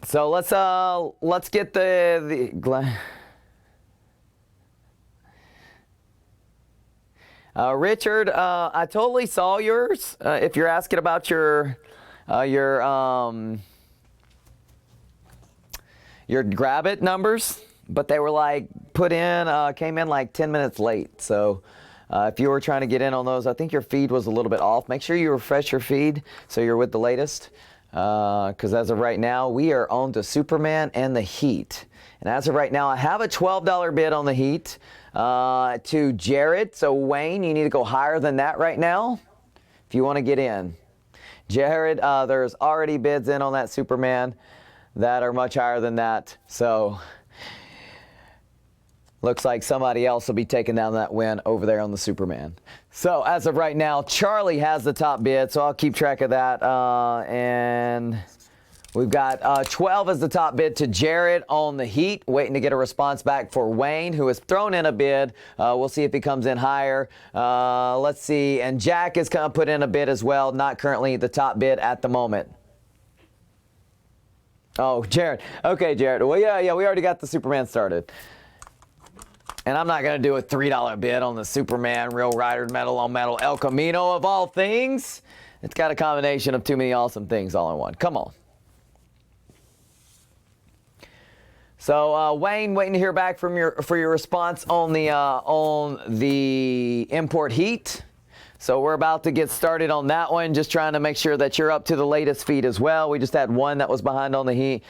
Speaker 1: So let's get the Richard, I totally saw yours. If you're asking about your grab it numbers, but they were like came in like 10 minutes late. So if you were trying to get in on those, I think your feed was a little bit off. Make sure you refresh your feed so you're with the latest. Because as of right now, we are on to Superman and the Heat. And as of right now, I have a $12 bid on the Heat to Jared. So, Wayne, you need to go higher than that right now if you want to get in. Jared, there's already bids in on that Superman that are much higher than that. So, looks like somebody else will be taking down that win over there on the Superman. So, as of right now, Charlie has the top bid, so I'll keep track of that. And we've got 12 as the top bid to Jared on the Heat, waiting to get a response back for Wayne, who has thrown in a bid. We'll see if he comes in higher. Let's see. And Jack is going to put in a bid as well, not currently the top bid at the moment. Oh, Jared. Okay, Jared. Well, yeah, we already got the Superman started. And I'm not going to do a $3 bid on the Superman Real Rider Metal on Metal El Camino of all things. It's got a combination of too many awesome things all in one. Come on. So Wayne, waiting to hear back from for your response on the import Heat. So we're about to get started on that one. Just trying to make sure that you're up to the latest feed as well. We just had one that was behind on the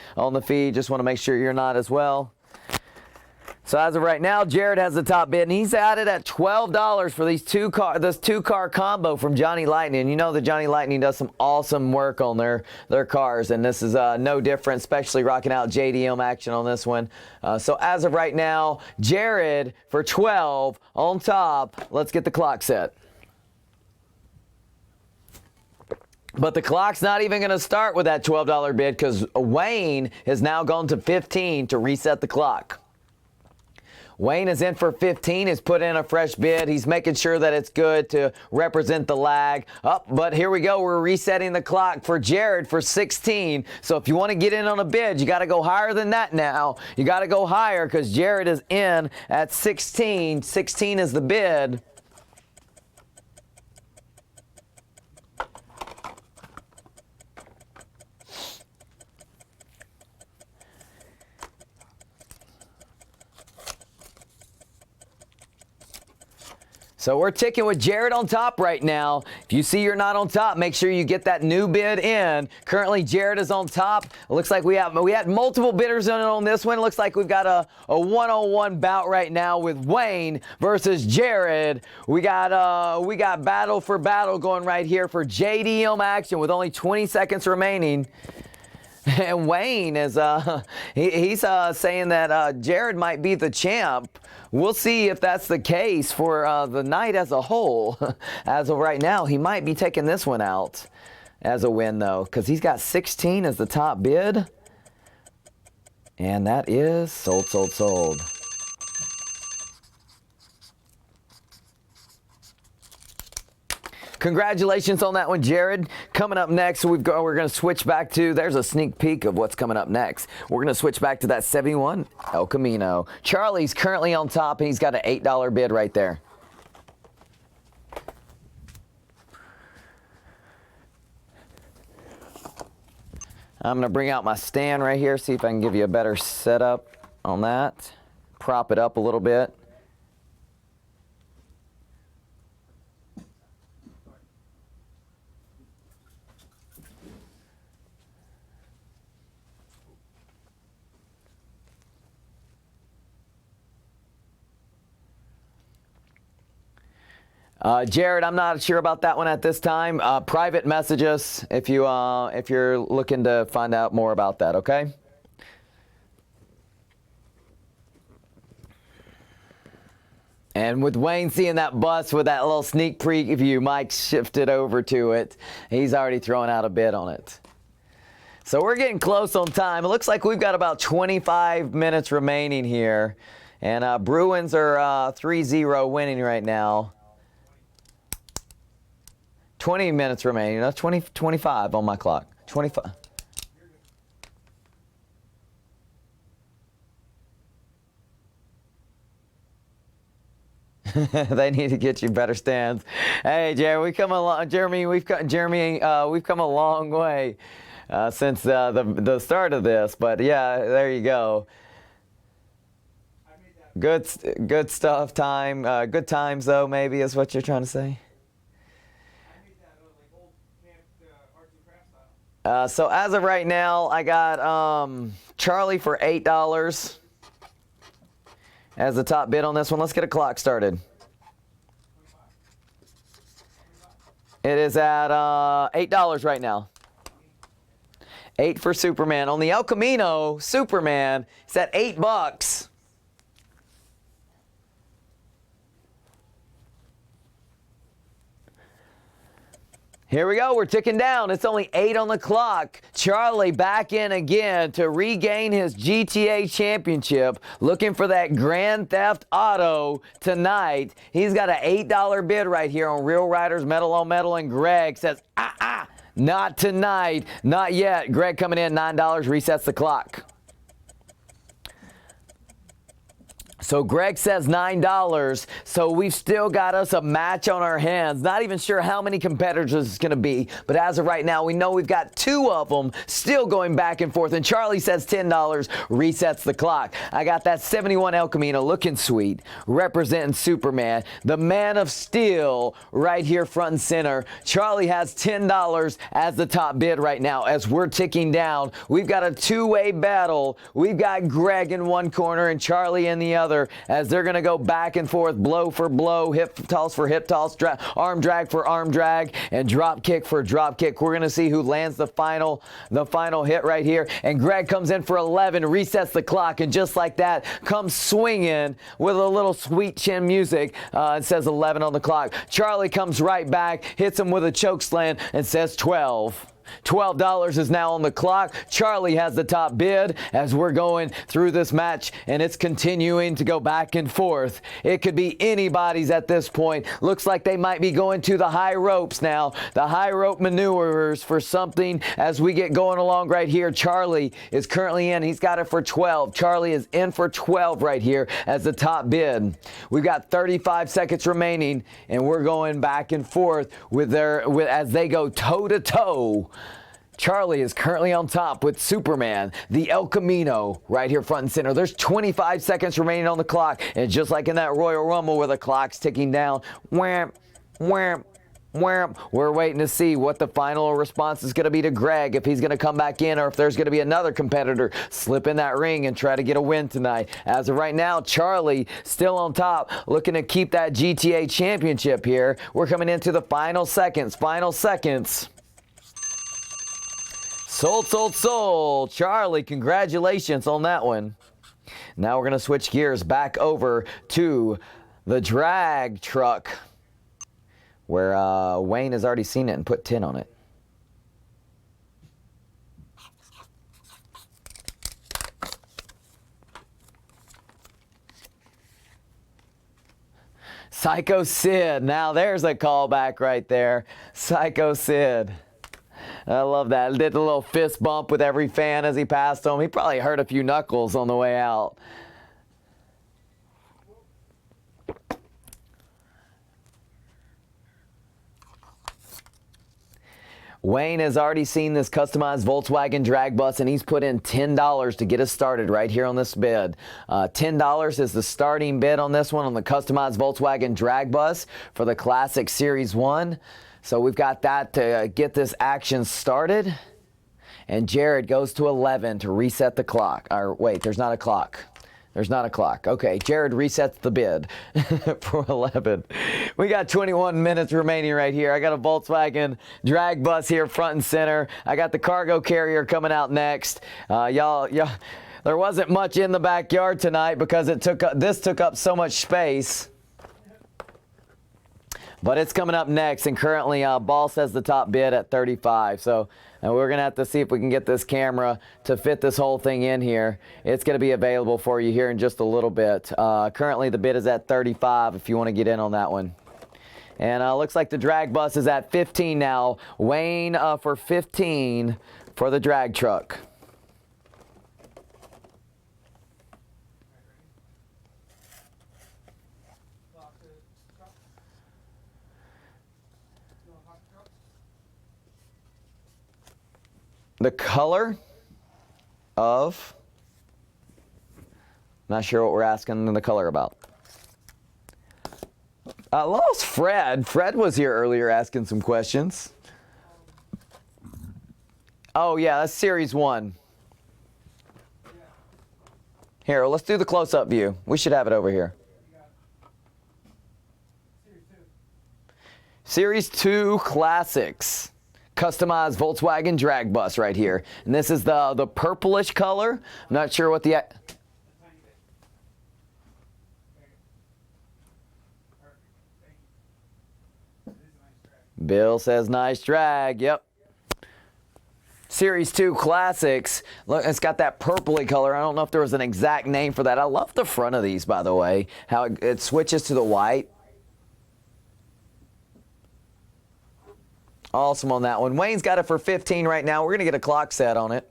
Speaker 1: feed. Just want to make sure you're not as well. So as of right now, Jared has the top bid, and he's at it at $12 for this two-car combo from Johnny Lightning. And you know that Johnny Lightning does some awesome work on their cars, and this is no different, especially rocking out JDM action on this one. So as of right now, Jared for 12 on top. Let's get the clock set. But the clock's not even going to start with that $12 bid because Wayne has now gone to 15 to reset the clock. Wayne is in for 15, has put in a fresh bid. He's making sure that it's good to represent the lag. But here we go. We're resetting the clock for Jared for 16. So if you want to get in on a bid, you got to go higher than that now. You got to go higher because Jared is in at 16. 16 is the bid. So we're ticking with Jared on top right now. If you see you're not on top, make sure you get that new bid in. Currently, Jared is on top. It looks like we had multiple bidders in on this one. It looks like we've got a one-on-one bout right now with Wayne versus Jared. We got battle for battle going right here for JDM action with only 20 seconds remaining. And Wayne is he's saying that Jared might be the champ. We'll see if that's the case for the night as a whole. As of right now, he might be taking this one out as a win, though, because he's got 16 as the top bid. And that is sold, sold, sold. Congratulations on that one, Jared. Coming up next, we're going to switch back to, there's a sneak peek of what's coming up next. We're going to switch back to that 71 El Camino. Charlie's currently on top, and he's got an $8 bid right there. I'm going to bring out my stand right here, see if I can give you a better setup on that. Prop it up a little bit. Jared, I'm not sure about that one at this time. Private message us if you're looking to find out more about that, okay? And with Wayne seeing that bus with that little sneak preview, Mike shifted over to it. He's already throwing out a bid on it. So we're getting close on time. It looks like we've got about 25 minutes remaining here. And Bruins are 3-0 winning right now. 20 minutes remaining. That's 25 on my clock. 25. They need to get you better stands. Hey, Jeremy, we've come a long way since the start of this. But yeah, there you go. Good stuff. Good times though. Maybe is what you're trying to say. So as of right now, I got Charlie for $8 as the top bid on this one. Let's get a clock started. It is at $8 right now. 8 for Superman. On the El Camino, Superman, it's at $8. Here we go. We're ticking down. It's only 8 on the clock. Charlie back in again to regain his GTA championship. Looking for that Grand Theft Auto tonight. He's got an $8 bid right here on Real Riders Metal on Metal. And Greg says, not tonight. Not yet. Greg coming in, $9, resets the clock. So Greg says $9, so we've still got us a match on our hands. Not even sure how many competitors it's going to be, but as of right now, we know we've got 2 of them still going back and forth. And Charlie says $10, resets the clock. I got that 71 El Camino looking sweet, representing Superman, the man of steel right here front and center. Charlie has $10 as the top bid right now as we're ticking down. We've got a 2-way battle. We've got Greg in one corner and Charlie in the other. other as they're going to go back and forth, blow for blow, hip toss for hip toss, arm drag for arm drag, and drop kick for drop kick. We're going to see who lands the final hit right here. And Greg comes in for 11, resets the clock, and just like that, comes swinging with a little sweet chin music. It says 11 on the clock. Charlie comes right back, hits him with a choke slam, and says 12. $12 is now on the clock. Charlie has the top bid as we're going through this match, and it's continuing to go back and forth. It could be anybody's at this point. Looks like they might be going to the high ropes now. The high rope maneuvers for something as we get going along right here. Charlie is currently in. He's got it for 12. Charlie is in for 12 right here as the top bid. We've got 35 seconds remaining, and we're going back and forth as they go toe to toe. Charlie is currently on top with Superman, the El Camino, right here front and center. There's 25 seconds remaining on the clock. And just like in that Royal Rumble where the clock's ticking down, wham, wham, wham, we're waiting to see what the final response is going to be to Greg, if he's going to come back in or if there's going to be another competitor slip in that ring and try to get a win tonight. As of right now, Charlie still on top, looking to keep that GTA championship here. We're coming into the final seconds. Sold. Charlie, congratulations on that one. Now we're going to switch gears back over to the drag truck where Wayne has already seen it and put 10 on it. Psycho Sid. Now there's a callback right there. Psycho Sid. I love that. Did a little fist bump with every fan as he passed him. He probably hurt a few knuckles on the way out. Wayne has already seen this customized Volkswagen drag bus, and he's put in $10 to get us started right here on this bid. $10 is the starting bid on this one on the customized Volkswagen drag bus for the Classic Series 1. So we've got that to get this action started. And Jared goes to 11 to reset the clock. Or wait, there's not a clock. Okay, Jared resets the bid for 11. We got 21 minutes remaining right here. I got a Volkswagen drag bus here front and center. I got the cargo carrier coming out next. Y'all, there wasn't much in the backyard tonight because this took up so much space. But it's coming up next, and currently Ball says the top bid at 35. So we're going to have to see if we can get this camera to fit this whole thing in here. It's going to be available for you here in just a little bit. Currently the bid is at 35 if you want to get in on that one. And looks like the drag bus is at 15 now. Wayne for 15 for the drag truck. The color of, not sure what we're asking the color about. Lost Fred. Fred was here earlier asking some questions. Oh yeah, that's Series 1. Here, let's do the close-up view. We should have it over here. Series 2 Classics. Customized Volkswagen drag bus right here. And this is the purplish color. I'm not sure what the... Bill says nice drag. Yep. Series 2 Classics. Look, it's got that purpley color. I don't know if there was an exact name for that. I love the front of these, by the way. How it switches to the white. Awesome on that one. Wayne's got it for 15 right now. We're going to get a clock set on it.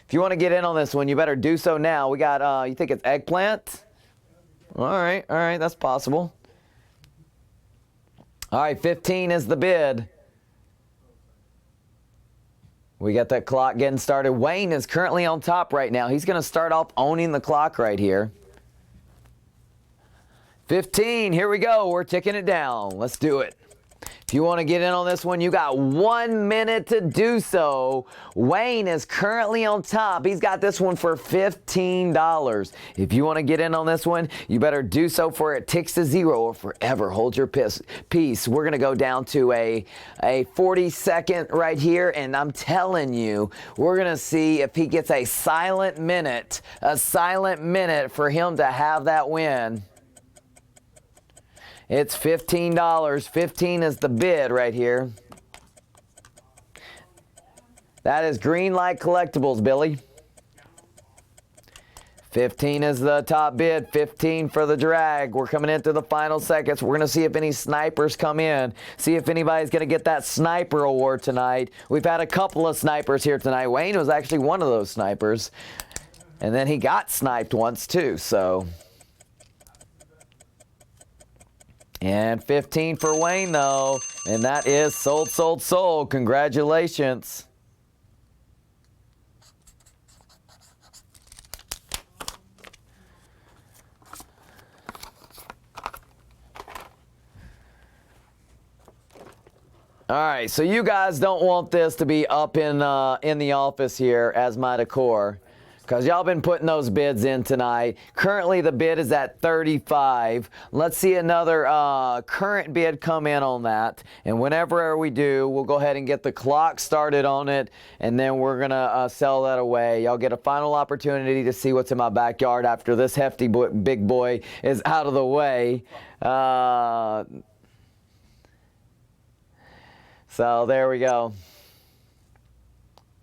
Speaker 1: If you want to get in on this one, you better do so now. We got, you think it's eggplant? All right, that's possible. All right, 15 is the bid. We got that clock getting started. Wayne is currently on top right now. He's going to start off owning the clock right here. 15, here we go. We're ticking it down. Let's do it. If you want to get in on this one, you got 1 minute to do so. Wayne is currently on top. He's got this one for $15. If you want to get in on this one, you better do so for it ticks to zero or forever. Hold your peace. We're going to go down to a 40-second right here, and I'm telling you, we're going to see if he gets a silent minute for him to have that win. It's $15. 15 is the bid right here. That is Greenlight Collectibles, Billy. 15 is the top bid. 15 for the drag. We're coming into the final seconds. We're going to see if any snipers come in. See if anybody's going to get that sniper award tonight. We've had a couple of snipers here tonight. Wayne was actually one of those snipers. And then he got sniped once too, so... And 15 for Wayne, though. And that is sold, sold, sold. Congratulations. All right, so you guys don't want this to be up in the office here as my decor, because y'all been putting those bids in tonight. Currently, the bid is at $35. Let's see another current bid come in on that. And whenever we do, we'll go ahead and get the clock started on it, and then we're going to sell that away. Y'all get a final opportunity to see what's in my backyard after this hefty big boy is out of the way. So there we go.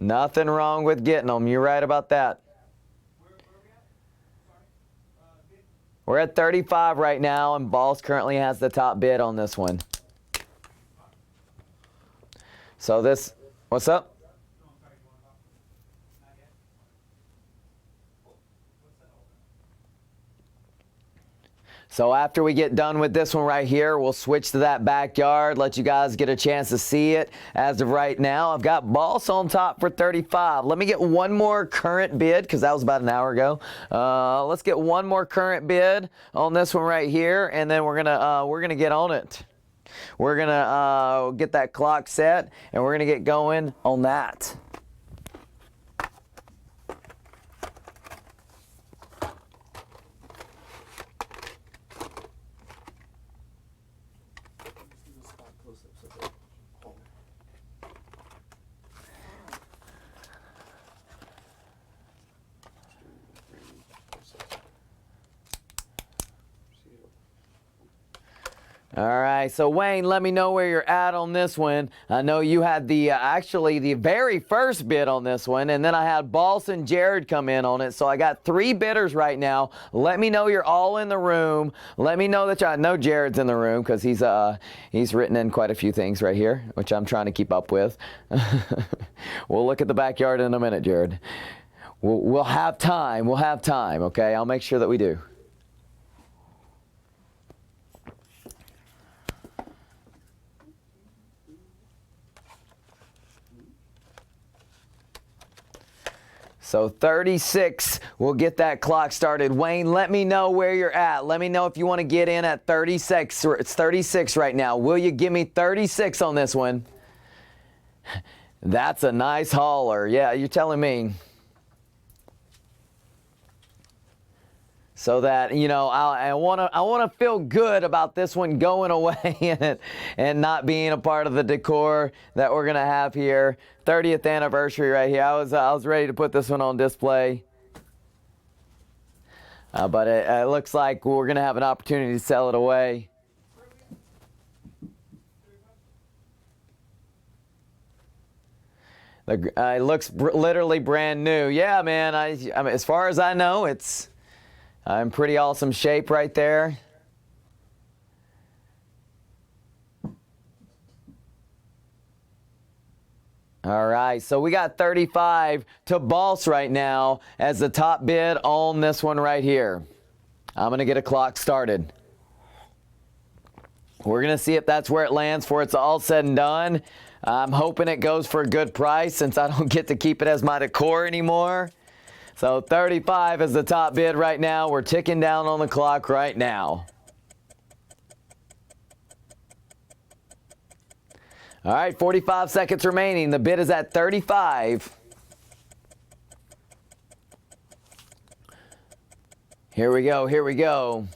Speaker 1: Nothing wrong with getting them. You're right about that. We're at 35 right now, and Balls currently has the top bid on this one. So this, what's up? So after we get done with this one right here, we'll switch to that backyard, let you guys get a chance to see it. As of right now, I've got Boss on top for 35. Let me get one more current bid, because that was about an hour ago. Let's get one more current bid on this one right here, and then we're gonna get on it. We're gonna get that clock set, and we're gonna get going on that. All right, so Wayne, let me know where you're at on this one. I know you had the actually the very first bid on this one, and then I had Boss and Jared come in on it. So I got 3 bidders right now. Let me know you're all in the room. Let me know that I know Jared's in the room, because he's written in quite a few things right here, which I'm trying to keep up with. We'll look at the backyard in a minute, Jared. We'll have time. We'll have time. Okay, I'll make sure that we do. So 36, we'll get that clock started. Wayne, let me know where you're at. Let me know if you want to get in at 36. It's 36 right now. Will you give me 36 on this one? That's a nice hauler. Yeah, you're telling me. So that, you know, I want to feel good about this one going away and not being a part of the decor that we're going to have here. 30th anniversary right here. I was ready to put this one on display. But it looks like we're going to have an opportunity to sell it away. It looks literally brand new. Yeah, man. I mean, as far as I know, it's in pretty awesome shape right there. All right, so we got 35 to Boss right now as the top bid on this one right here. I'm going to get a clock started. We're going to see if that's where it lands for it's all said and done. I'm hoping it goes for a good price since I don't get to keep it as my decor anymore. So 35 is the top bid right now. We're ticking down on the clock right now. All right, 45 seconds remaining. The bid is at 35. Here we go, here we go.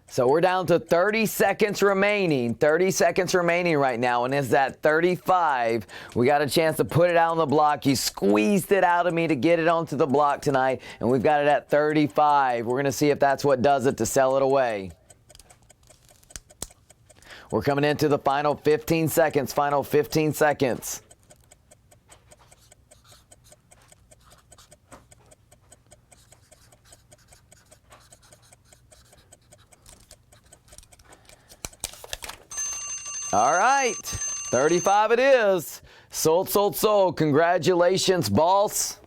Speaker 1: So we're down to 30 seconds remaining. 30 seconds remaining right now, and it's at 35. We got a chance to put it out on the block. You squeezed it out of me to get it onto the block tonight, and we've got it at 35. We're going to see if that's what does it to sell it away. We're coming into the final 15 seconds. Final 15 seconds. All right, 35 it is. Sold, sold, sold. Congratulations, boss.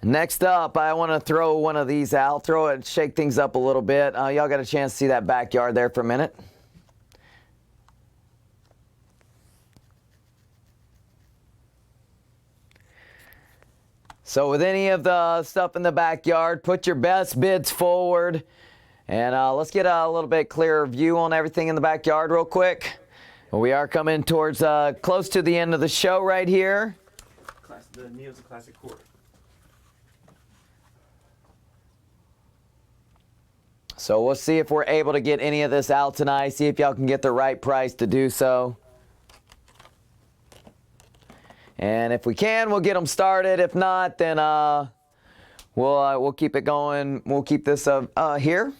Speaker 1: Next up, I want to throw one of these out. Throw it, shake things up a little bit. Y'all got a chance to see that backyard there for a minute. So with any of the stuff in the backyard, put your best bids forward. And let's get a little bit clearer view on everything in the backyard real quick. We are coming towards close to the end of the show right here.
Speaker 3: The Neo's a classic quarter.
Speaker 1: So we'll see if we're able to get any of this out tonight. See if y'all can get the right price to do so. And if we can, we'll get them started. If not, then we'll keep it going. We'll keep this here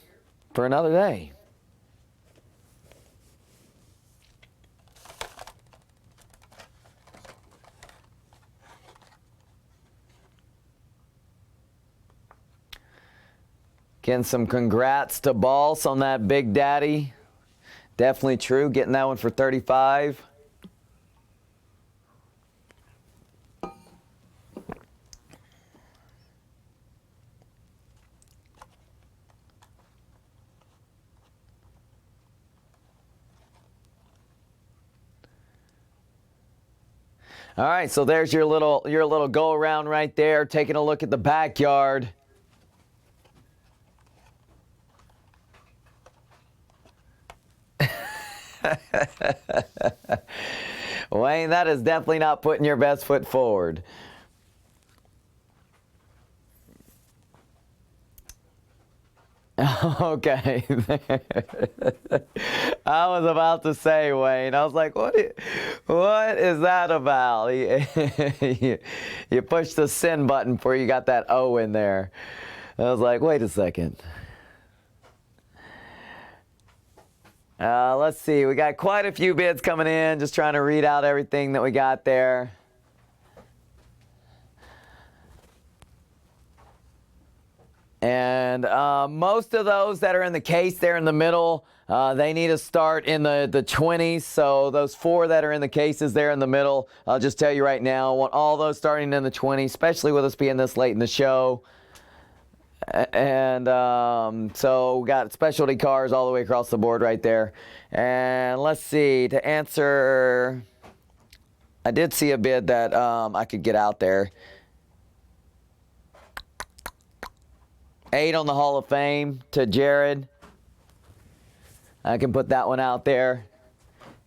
Speaker 1: for another day. Getting some congrats to Boss on that Big Daddy. Definitely true. Getting that one for 35. All right, so there's your little go around right there, taking a look at the backyard. Wayne, that is definitely not putting your best foot forward. Okay. I was about to say, Wayne. I was like, what is that about? You pushed the send button before you got that O in there. I was like, wait a second. Let's see. We got quite a few bids coming in. Just trying to read out everything that we got there. And most of those that are in the case there in the middle, they need to start in the 20s. So those 4 that are in the cases there in the middle, I'll just tell you right now, I want all those starting in the 20s, especially with us being this late in the show. And so we got specialty cars all the way across the board right there. And let's see, to answer, I did see a bid that I could get out there. 8 on the Hall of Fame to Jared. I can put that one out there.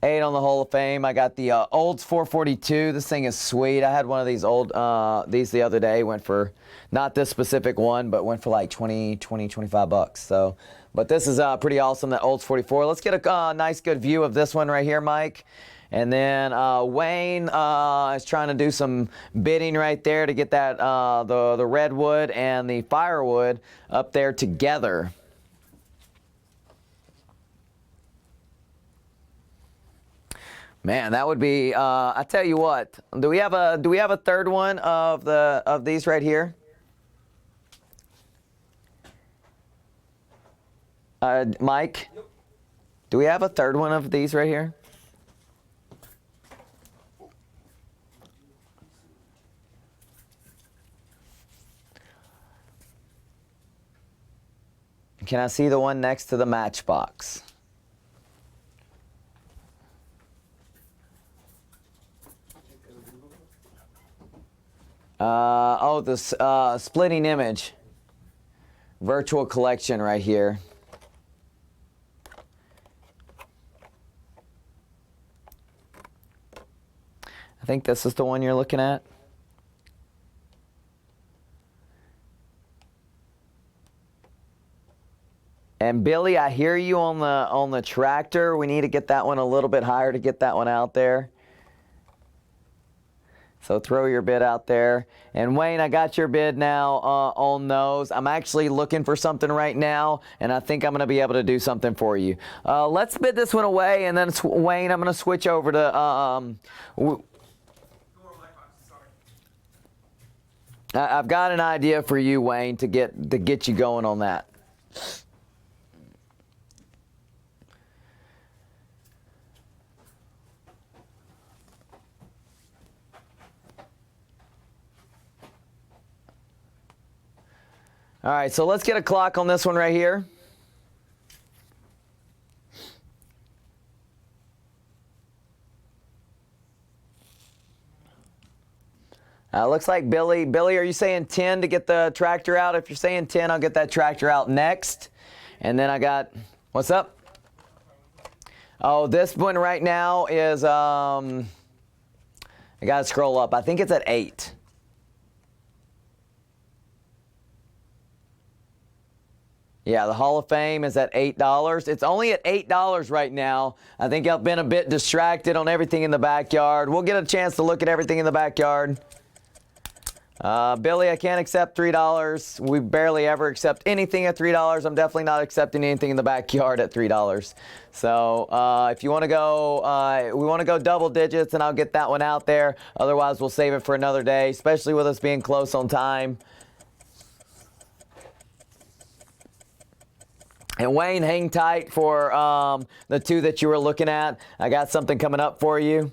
Speaker 1: 8 on the Hall of Fame. I got the Olds 442. This thing is sweet. I had one of these these the other day. Went for, not this specific one, but went for like 25 bucks. So, but this is pretty awesome, that Olds 44. Let's get a nice good view of this one right here, Mike. And then Wayne is trying to do some bidding right there to get that the redwood and the firewood up there together. Man, that would be. I tell you what. Do we have a third one of these right here? Mike, do we have a third one of these right here? Can I see the one next to the matchbox? Oh, this splitting image. virtual collection right here. I think this is the one you're looking at. And Billy, I hear you on the tractor. We need to get that one a little bit higher to get that one out there. So throw your bid out there. And Wayne, I got your bid now on those. I'm actually looking for something right now, and I think I'm going to be able to do something for you. Let's bid this one away, and then Wayne, I'm going to switch over to. I've got an idea for you, Wayne, to get you going on that. All right, so let's get a clock on this one right here. Looks like Billy, are you saying 10 to get the tractor out? If you're saying 10, I'll get that tractor out next. And then I got, what's up? Oh, this one right now is, I got to scroll up. I think it's at 8. Yeah, the Hall of Fame is at $8. It's only at $8 right now. I think I've been a bit distracted on everything in the backyard. We'll get a chance to look at everything in the backyard. Billy, I can't accept $3. We barely ever accept anything at $3. I'm definitely not accepting anything in the backyard at $3. So if you want to go, we want to go double digits, and I'll get that one out there. Otherwise, we'll save it for another day, especially with us being close on time. And Wayne, hang tight for the two that you were looking at. I got something coming up for you.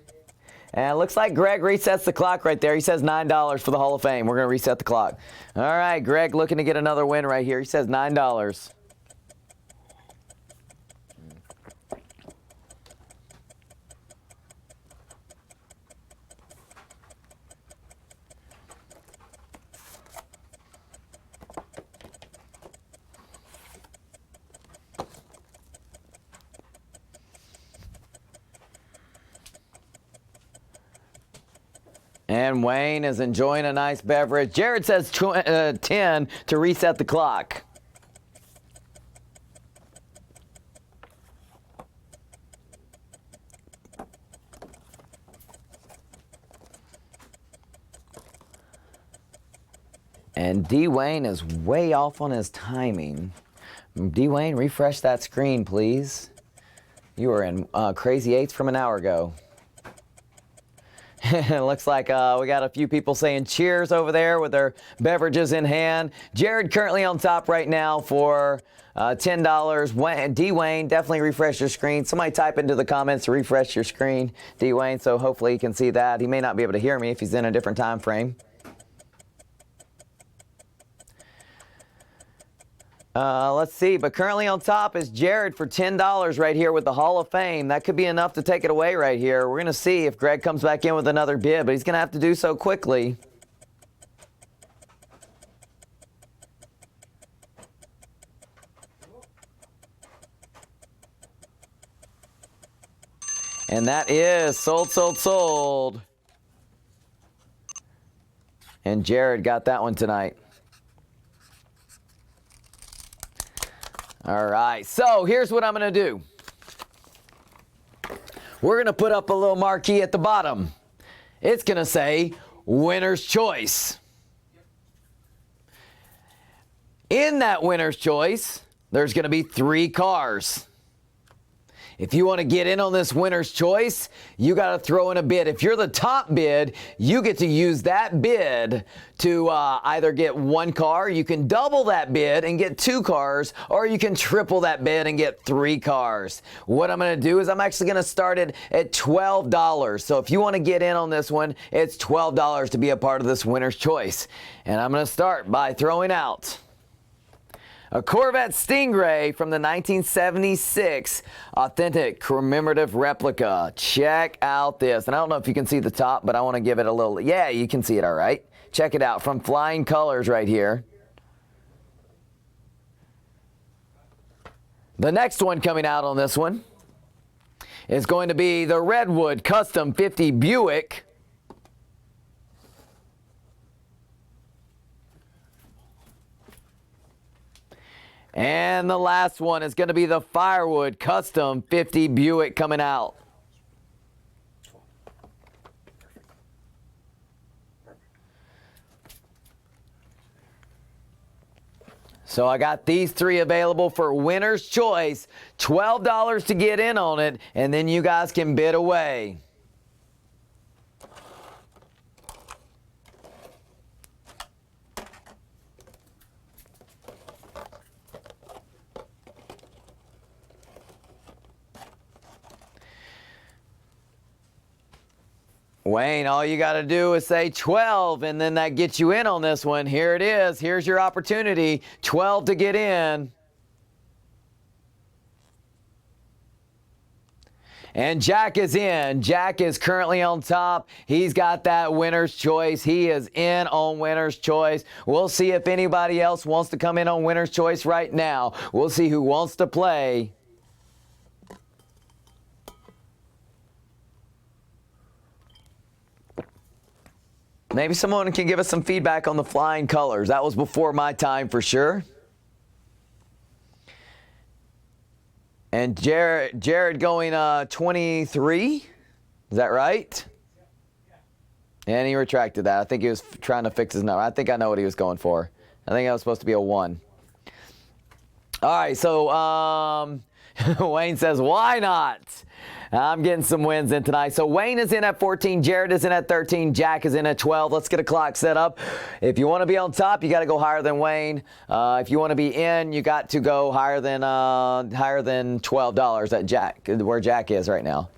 Speaker 1: And it looks like Greg resets the clock right there. He says $9 for the Hall of Fame. We're going to reset the clock. All right, Greg looking to get another win right here. He says $9. And Wayne is enjoying a nice beverage. Jared says 10 to reset the clock. And D. Wayne is way off on his timing. D. Wayne, refresh that screen, please. You were in Crazy 8s from an hour ago. It looks like we got a few people saying cheers over there with their beverages in hand. Jared currently on top right now for $10. D. Wayne, definitely refresh your screen. Somebody type into the comments to refresh your screen, D. Wayne, so hopefully he can see that. He may not be able to hear me if he's in a different time frame. Let's see, but currently on top is Jared for $10 right here with the Hall of Fame. That could be enough to take it away right here. We're going to see if Greg comes back in with another bid, but he's going to have to do so quickly. And that is sold, sold, sold. And Jared got that one tonight. All right, so here's what I'm going to do. We're going to put up a little marquee at the bottom. It's going to say Winner's Choice. In that Winner's Choice, there's going to be 3 cars. If you want to get in on this Winner's Choice, you got to throw in a bid. If you're the top bid, you get to use that bid to either get 1 car, you can double that bid and get 2 cars, or you can triple that bid and get 3 cars. What I'm going to do is I'm actually going to start it at $12. So if you want to get in on this one, it's $12 to be a part of this Winner's Choice. And I'm going to start by throwing out a Corvette Stingray from the 1976 authentic commemorative replica. Check out this. And I don't know if you can see the top, but I want to give it a little, yeah, you can see it all right. Check it out from Flying Colors right here. The next one coming out on this one is going to be the Redwood Custom 50 Buick. And the last one is going to be the Firewood Custom 50 Buick coming out. So I got these three available for winner's choice. $12 to get in on it, and then you guys can bid away. Wayne, all you got to do is say 12, and then that gets you in on this one. Here it is. Here's your opportunity. 12 to get in. And Jack is in. Jack is currently on top. He's got that winner's choice. He is in on winner's choice. We'll see if anybody else wants to come in on winner's choice right now. We'll see who wants to play. Maybe someone can give us some feedback on the flying colors. That was before my time for sure. And Jared going 23. Is that right? And he retracted that. I think he was trying to fix his number. I think I know what he was going for. I think that was supposed to be a 1. All right, so Wayne says, why not? I'm getting some wins in tonight. So Wayne is in at 14, Jared is in at 13, Jack is in at 12. Let's get a clock set up. If you want to be on top, you got to go higher than Wayne. If you want to be in, you got to go higher than $12 at Jack, where Jack is right now.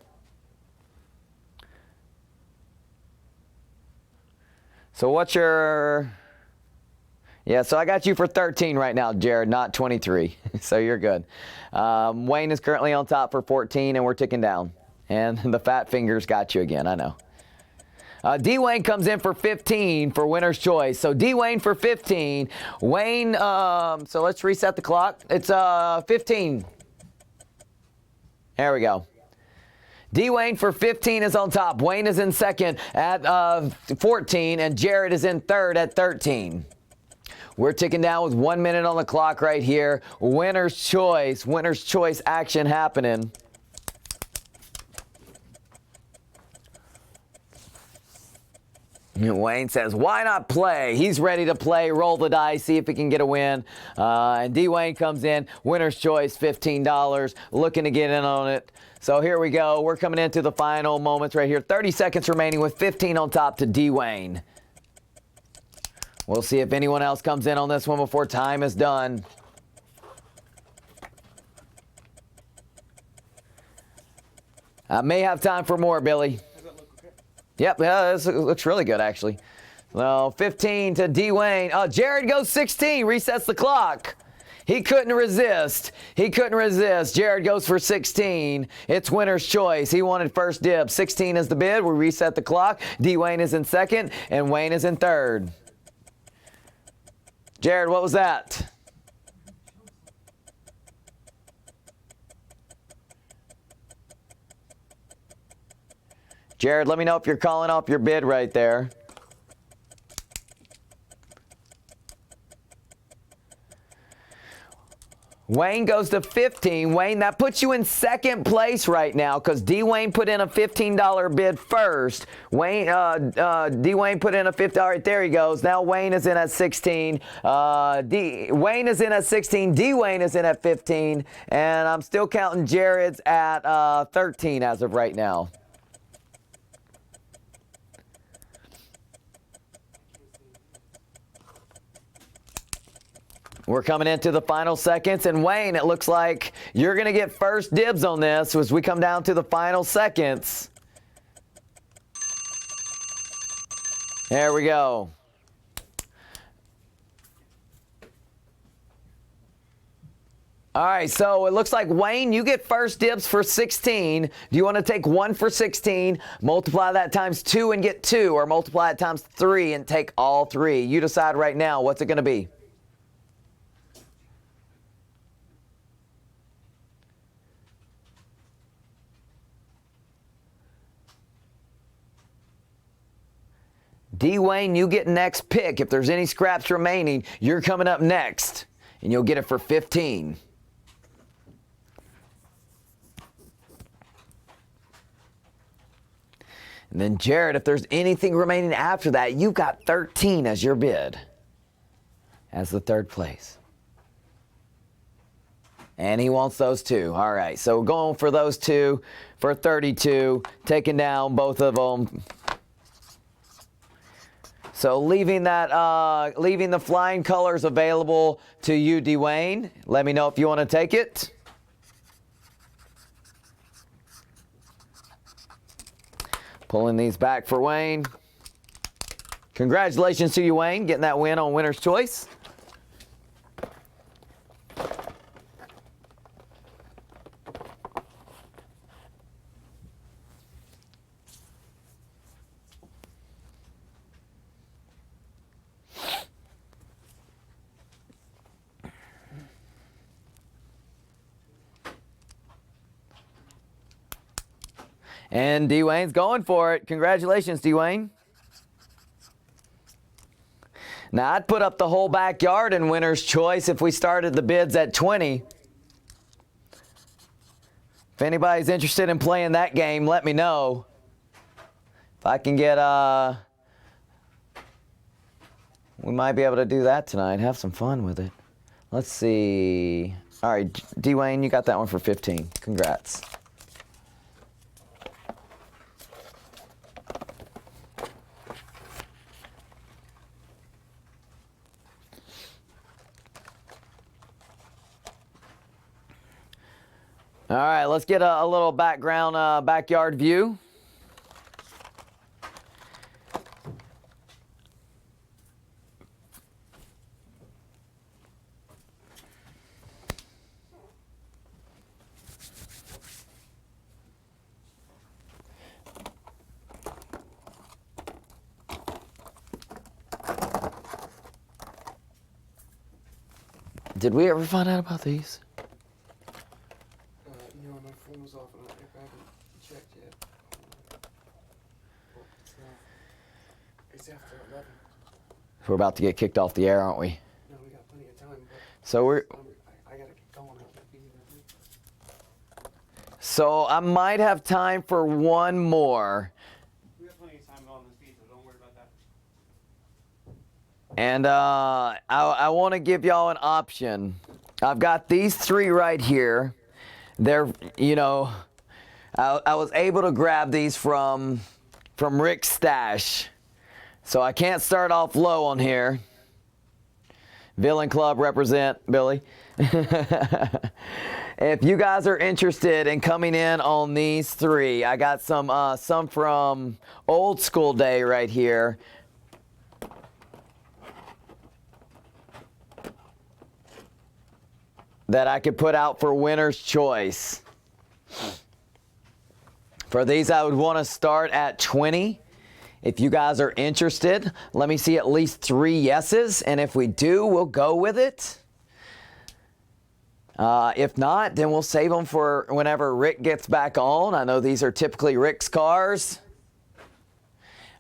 Speaker 1: So what's your... Yeah, so I got you for 13 right now, Jared, not 23. So you're good. Wayne is currently on top for 14, and we're ticking down. And the fat fingers got you again, I know. D-Wayne comes in for 15 for winner's choice. So D-Wayne for 15. Wayne, so let's reset the clock. It's 15. There we go. D-Wayne for 15 is on top. Wayne is in second at 14, and Jared is in third at 13. We're ticking down with 1 minute on the clock right here. Winner's choice action happening. Wayne says, why not play? He's ready to play, roll the dice, see if he can get a win. And D-Wayne comes in, winner's choice, $15, looking to get in on it. So here we go. We're coming into the final moments right here. 30 seconds remaining with 15 on top to D-Wayne. We'll see if anyone else comes in on this one before time is done. I may have time for more, Billy.
Speaker 3: Does that look okay?
Speaker 1: Yep, yeah, this looks really good, actually. Well, 15 to D-Wayne. Jared goes 16, resets the clock. He couldn't resist. Jared goes for 16. It's winner's choice. He wanted first dib. 16 is the bid. We reset the clock. D-Wayne is in second, and Wayne is in third. Jared, what was that? Jared, let me know if you're calling off your bid right there. Wayne goes to 15. Wayne, that puts you in second place right now because D-Wayne put in a $15 bid first. Wayne, D-Wayne put in a $50. All right, there he goes. Now Wayne is in at 16. Wayne is in at 16. D-Wayne is in at 15. And I'm still counting Jared's at 13 as of right now. We're coming into the final seconds, and Wayne, it looks like you're going to get first dibs on this as we come down to the final seconds. There we go. All right, so it looks like, Wayne, you get first dibs for 16. Do you want to take 1 for 16, multiply that times 2 and get 2, or multiply it times 3 and take all 3? You decide right now. What's it going to be? Dwayne, you get next pick. If there's any scraps remaining, you're coming up next, and you'll get it for 15. And then Jared, if there's anything remaining after that, you've got 13 as your bid, as the third place. And he wants those two. All right, so going for those two for 32, taking down both of them. So leaving that, leaving the flying colors available to you, Dwayne. Let me know if you want to take it. Pulling these back for Wayne. Congratulations to you, Wayne, getting that win on Winner's Choice. And Dwayne's going for it. Congratulations, Dwayne. Now, I'd put up the whole backyard in Winner's Choice if we started the bids at 20. If anybody's interested in playing that game, let me know. If I can get, we might be able to do that tonight. Have some fun with it. Let's see. All right, Dwayne, you got that one for 15. Congrats. All right, let's get a little background, backyard view. Did we ever find out about these?
Speaker 3: You know, my phone was off and I haven't checked yet. Well, it's after 11.
Speaker 1: We're about to get kicked off the air, aren't we?
Speaker 3: No, we got plenty of time. But
Speaker 1: So we're.
Speaker 3: I gotta get going. I can't be here.
Speaker 1: So I might have time for one more.
Speaker 2: We have plenty of time on this feed, so don't worry about that.
Speaker 1: And I want to give y'all an option. I've got these three right here. They're, you know, I was able to grab these from Rick's stash. So I can't start off low on here. Villain Club represent, Billy. If you guys are interested in coming in on these three, I got some from Old School Day right here. That I could put out for Winner's Choice. For these, I would want to start at 20. If you guys are interested, let me see at least 3 yeses, and if we do, we'll go with it. If not, then we'll save them for whenever Rick gets back on. I know these are typically Rick's cars,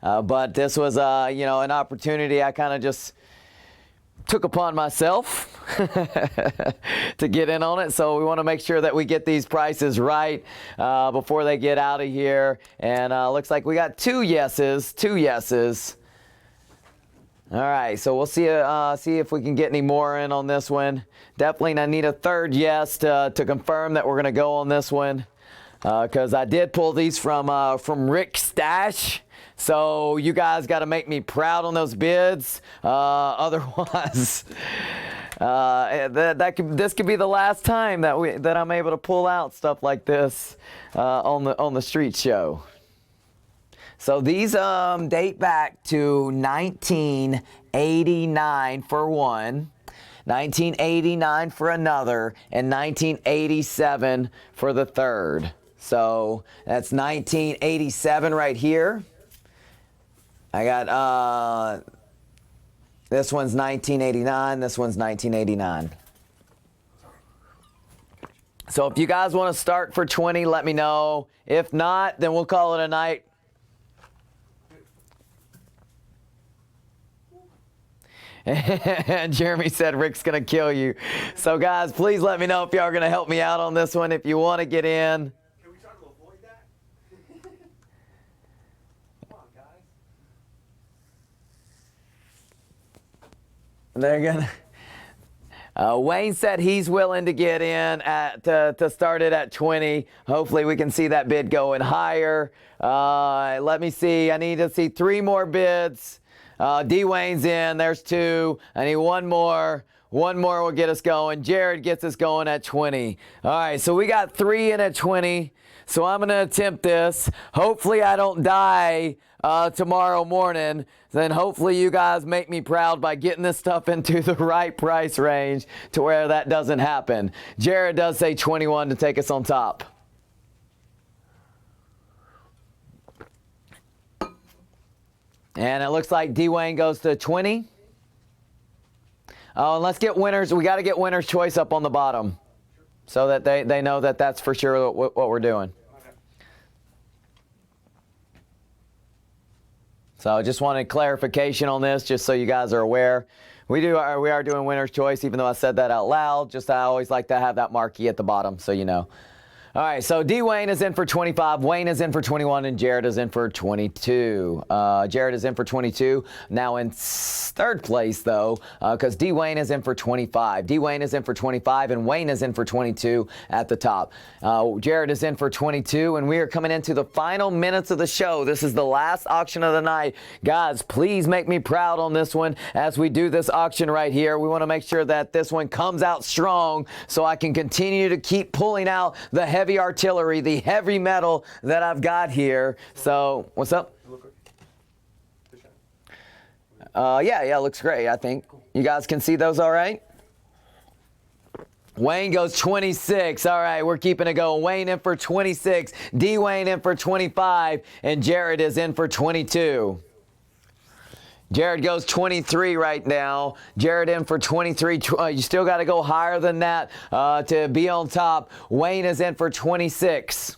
Speaker 1: but this was, you know, an opportunity I kind of just took upon myself to get in on it. So we want to make sure that we get these prices right before they get out of here. And looks like we got 2 yeses, 2 yeses. All right, so we'll see if we can get any more in on this one. Definitely I need a 3rd yes to confirm that we're going to go on this one, because I did pull these from Rick's stash. So you guys got to make me proud on those bids. Otherwise, this could be the last time that I'm able to pull out stuff like this on the street show. So these date back to 1989 for one, 1989 for another, and 1987 for the third. So that's 1987 right here. I got, this one's 1989, this one's 1989. So if you guys want to start for 20, let me know. If not, then we'll call it a night. And Jeremy said Rick's going to kill you. So, guys, please let me know if y'all are going to help me out on this one if you want to get in.
Speaker 2: Can we try to avoid that? Come on, guys.
Speaker 1: They're going to... Wayne said he's willing to get in to start it at 20. Hopefully we can see that bid going higher. Let me see. I need to see 3 more bids. D. Wayne's in. There's 2. I need 1 more. 1 more will get us going. Jared gets us going at 20. All right, so we got 3 in at 20. So I'm going to attempt this. Hopefully I don't die tomorrow morning. Then hopefully you guys make me proud by getting this stuff into the right price range to where that doesn't happen. Jared does say 21 to take us on top. And it looks like D-Wayne goes to 20. Oh, and let's get winners. We got to get winner's choice up on the bottom so that they know that that's for sure what we're doing. So I just wanted clarification on this just so you guys are aware. We are doing winner's choice, even though I said that out loud. Just I always like to have that marquee at the bottom so you know. All right, so D. Wayne is in for 25, Wayne is in for 21, and Jared is in for 22. Jared is in for 22. Now in third place, though, because D. Wayne is in for 25. D. Wayne is in for 25, and Wayne is in for 22 at the top. Jared is in for 22, and we are coming into the final minutes of the show. This is the last auction of the night. Guys, please make me proud on this one as we do this auction right here. We want to make sure that this one comes out strong so I can continue to keep pulling out the heavy artillery, the heavy metal that I've got here. So, what's up? Yeah, looks great, I think. You guys can see those all right? Wayne goes 26. All right, we're keeping it going. Wayne in for 26. D. Wayne in for 25. And Jared is in for 22. Jared goes 23 right now. Jared in for 23. You still got to go higher than that to be on top. Wayne is in for 26.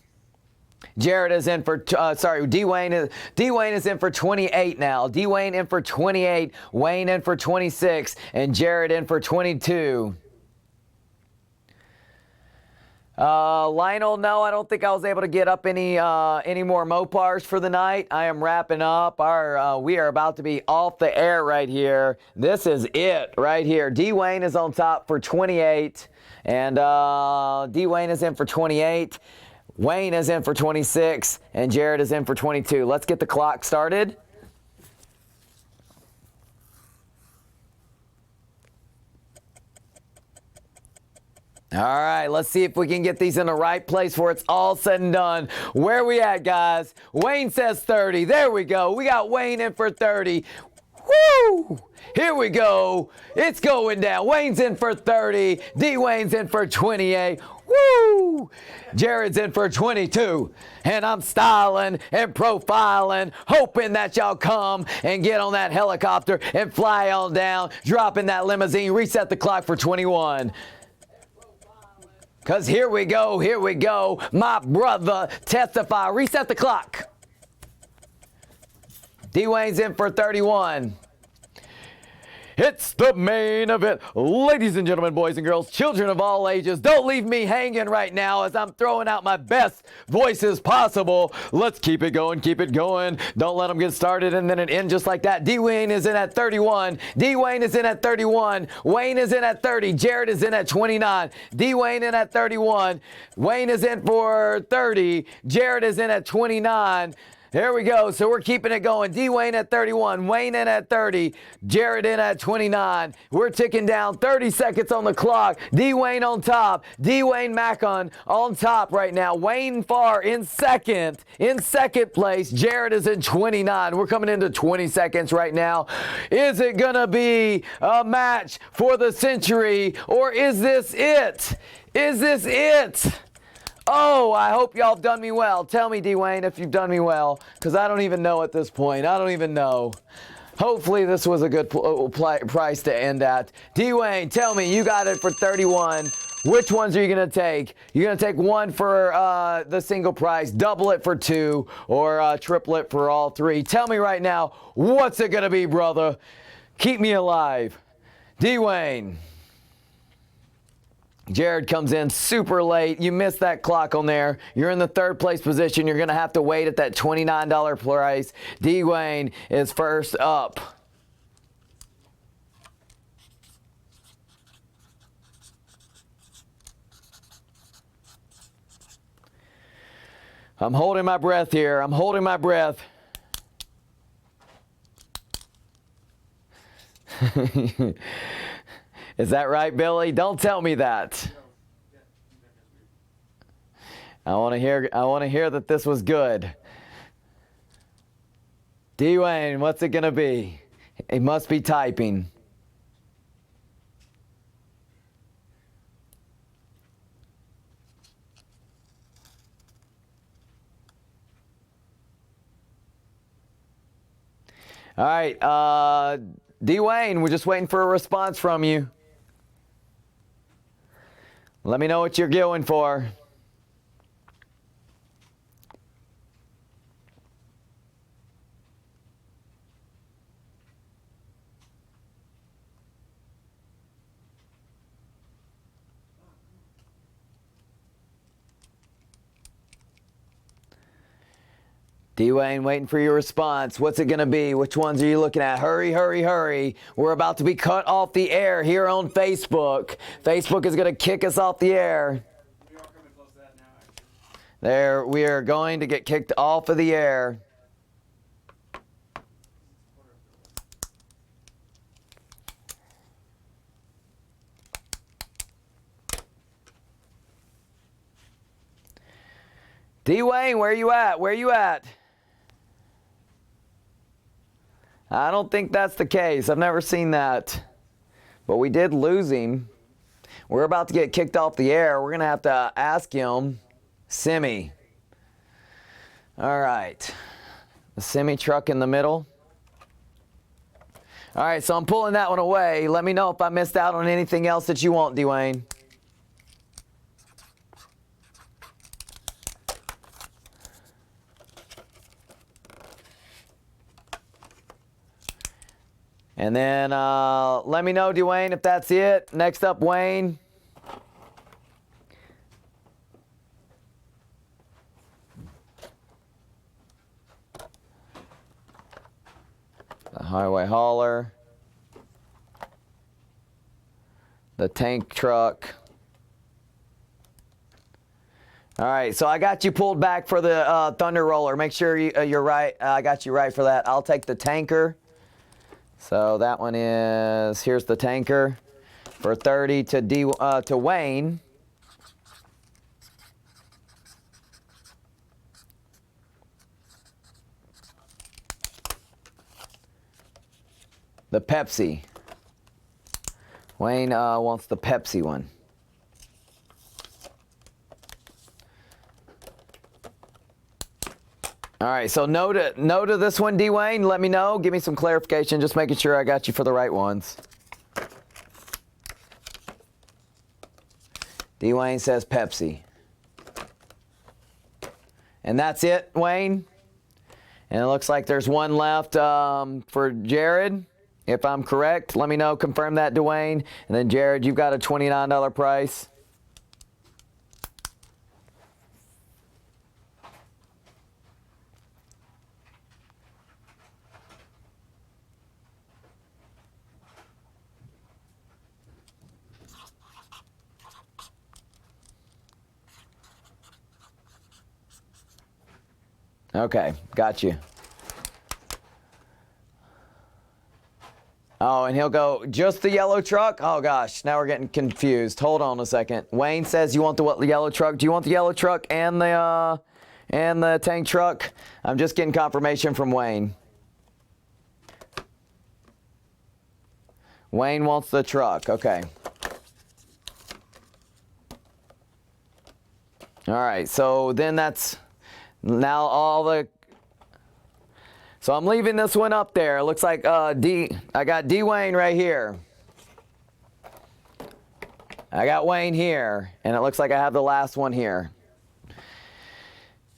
Speaker 1: Jared is in for, D-Wayne is in for 28 now. D-Wayne in for 28. Wayne in for 26. And Jared in for 22. Lionel, no, I don't think I was able to get up any more Mopars for the night. I am wrapping up. We are about to be off the air right here. This is it right here. D. Wayne is on top for 28, and D. Wayne is in for 28. Wayne is in for 26, and Jared is in for 22. Let's get the clock started. All right, let's see if we can get these in the right place before it's all said and done. Where we at, guys? Wayne says 30. There we go. We got Wayne in for 30. Woo! Here we go. It's going down. Wayne's in for 30. D. Wayne's in for 28. Woo! Jared's in for 22. And I'm styling and profiling, hoping that y'all come and get on that helicopter and fly on down, drop in that limousine, reset the clock for 21. Because here we go, my brother, testify, reset the clock. D-Wayne's in for 31. It's the main event. Ladies and gentlemen, boys and girls, children of all ages, don't leave me hanging right now as I'm throwing out my best voices possible. Let's keep it going, keep it going. Don't let them get started and then it end just like that. D-Wayne is in at 31. D-Wayne is in at 31. Wayne is in at 30. Jared is in at 29. D-Wayne in at 31. Wayne is in for 30. Jared is in at 29. There we go. So we're keeping it going. D-Wayne at 31. Wayne in at 30. Jared in at 29. We're ticking down. 30 seconds on the clock. D-Wayne on top. D-Wayne Macon on top right now. Wayne Farr in second. In second place. Jared is in 29. We're coming into 20 seconds right now. Is it going to be a match for the century, or is this it? Is this it? Oh, I hope y'all have done me well. Tell me, D-Wayne, if you've done me well, because I don't even know at this point. I don't even know. Hopefully this was a good price to end at. D-Wayne, tell me, you got it for 31. Which ones are you going to take? You're going to take one for the single price, double it for 2, or triple it for all 3. Tell me right now, what's it going to be, brother? Keep me alive. Dwayne. Jared comes in super late. You missed that clock on there. You're in the third place position. You're going to have to wait at that $29 price. Dwayne is first up. I'm holding my breath here. I'm holding my breath. Is that right, Billy? Don't tell me that. I want to hear that this was good. Dwayne, what's it going to be? He must be typing. All right, Dwayne, we're just waiting for a response from you. Let me know what you're going for. Dwayne, waiting for your response. What's it going to be? Which ones are you looking at? Hurry, hurry, hurry. We're about to be cut off the air here on Facebook. Facebook is going to kick us off the air.
Speaker 2: We are coming close to that now, actually.
Speaker 1: There, we are going to get kicked off of the air. Dwayne, where you at? Where you at? I don't think that's the case. I've never seen that. But we did lose him. We're about to get kicked off the air. We're going to have to ask him. Semi. All right. The semi truck in the middle. All right, so I'm pulling that one away. Let me know if I missed out on anything else that you want, Dwayne. And then let me know, Dwayne, if that's it. Next up, Wayne. The highway hauler. The tank truck. All right, so I got you pulled back for the Thunder Roller. Make sure you're right. I got you right for that. I'll take the tanker. So that one is, here's the tanker for 30 to Wayne. The Pepsi. Wayne wants the Pepsi one. All right, so no to this one, Dwayne. Let me know. Give me some clarification. Just making sure I got you for the right ones. Dwayne says Pepsi. And that's it, Wayne. And it looks like there's one left for Jared, if I'm correct. Let me know. Confirm that, Dwayne. And then, Jared, you've got a $29 price. Okay, got you. Oh, and he'll go, just the yellow truck? Oh, gosh, now we're getting confused. Hold on a second. Wayne says you want the yellow truck. Do you want the yellow truck and the tank truck? I'm just getting confirmation from Wayne. Wayne wants the truck. Okay. All right, so then that's... Now all the, so I'm leaving this one up there. It looks like I got Dwayne right here. I got Wayne here, and it looks like I have the last one here.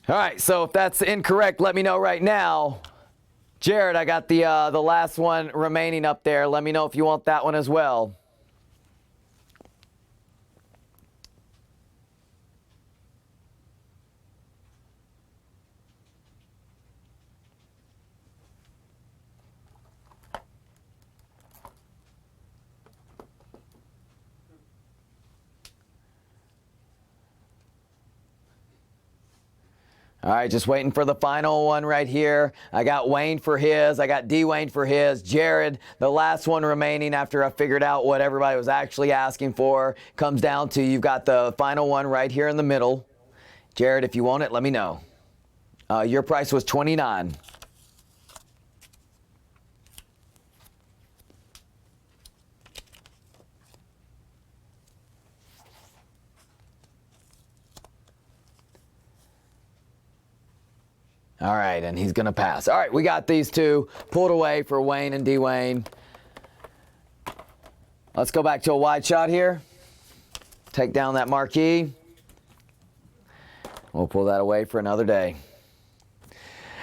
Speaker 1: All right, so if that's incorrect, let me know right now. Jared, I got the last one remaining up there. Let me know if you want that one as well. All right, just waiting for the final one right here. I got Wayne for his. I got Dwayne for his. Jared, the last one remaining after I figured out what everybody was actually asking for, comes down to you've got the final one right here in the middle. Jared, if you want it, let me know. Your price was $29. All right, and he's going to pass. All right, we got these two pulled away for Wayne and Dwayne. Let's go back to a wide shot here. Take down that marquee. We'll pull that away for another day.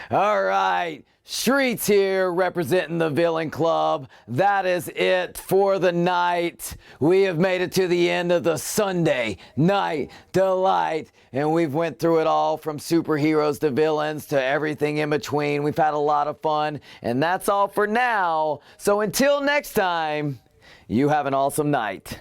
Speaker 1: All right. Streets here representing the Villain Club. That is it for the night. We have made it to the end of the Sunday Night Delight, and we've went through it all from superheroes to villains to everything in between. We've had a lot of fun, and that's all for now. So until next time, you have an awesome night.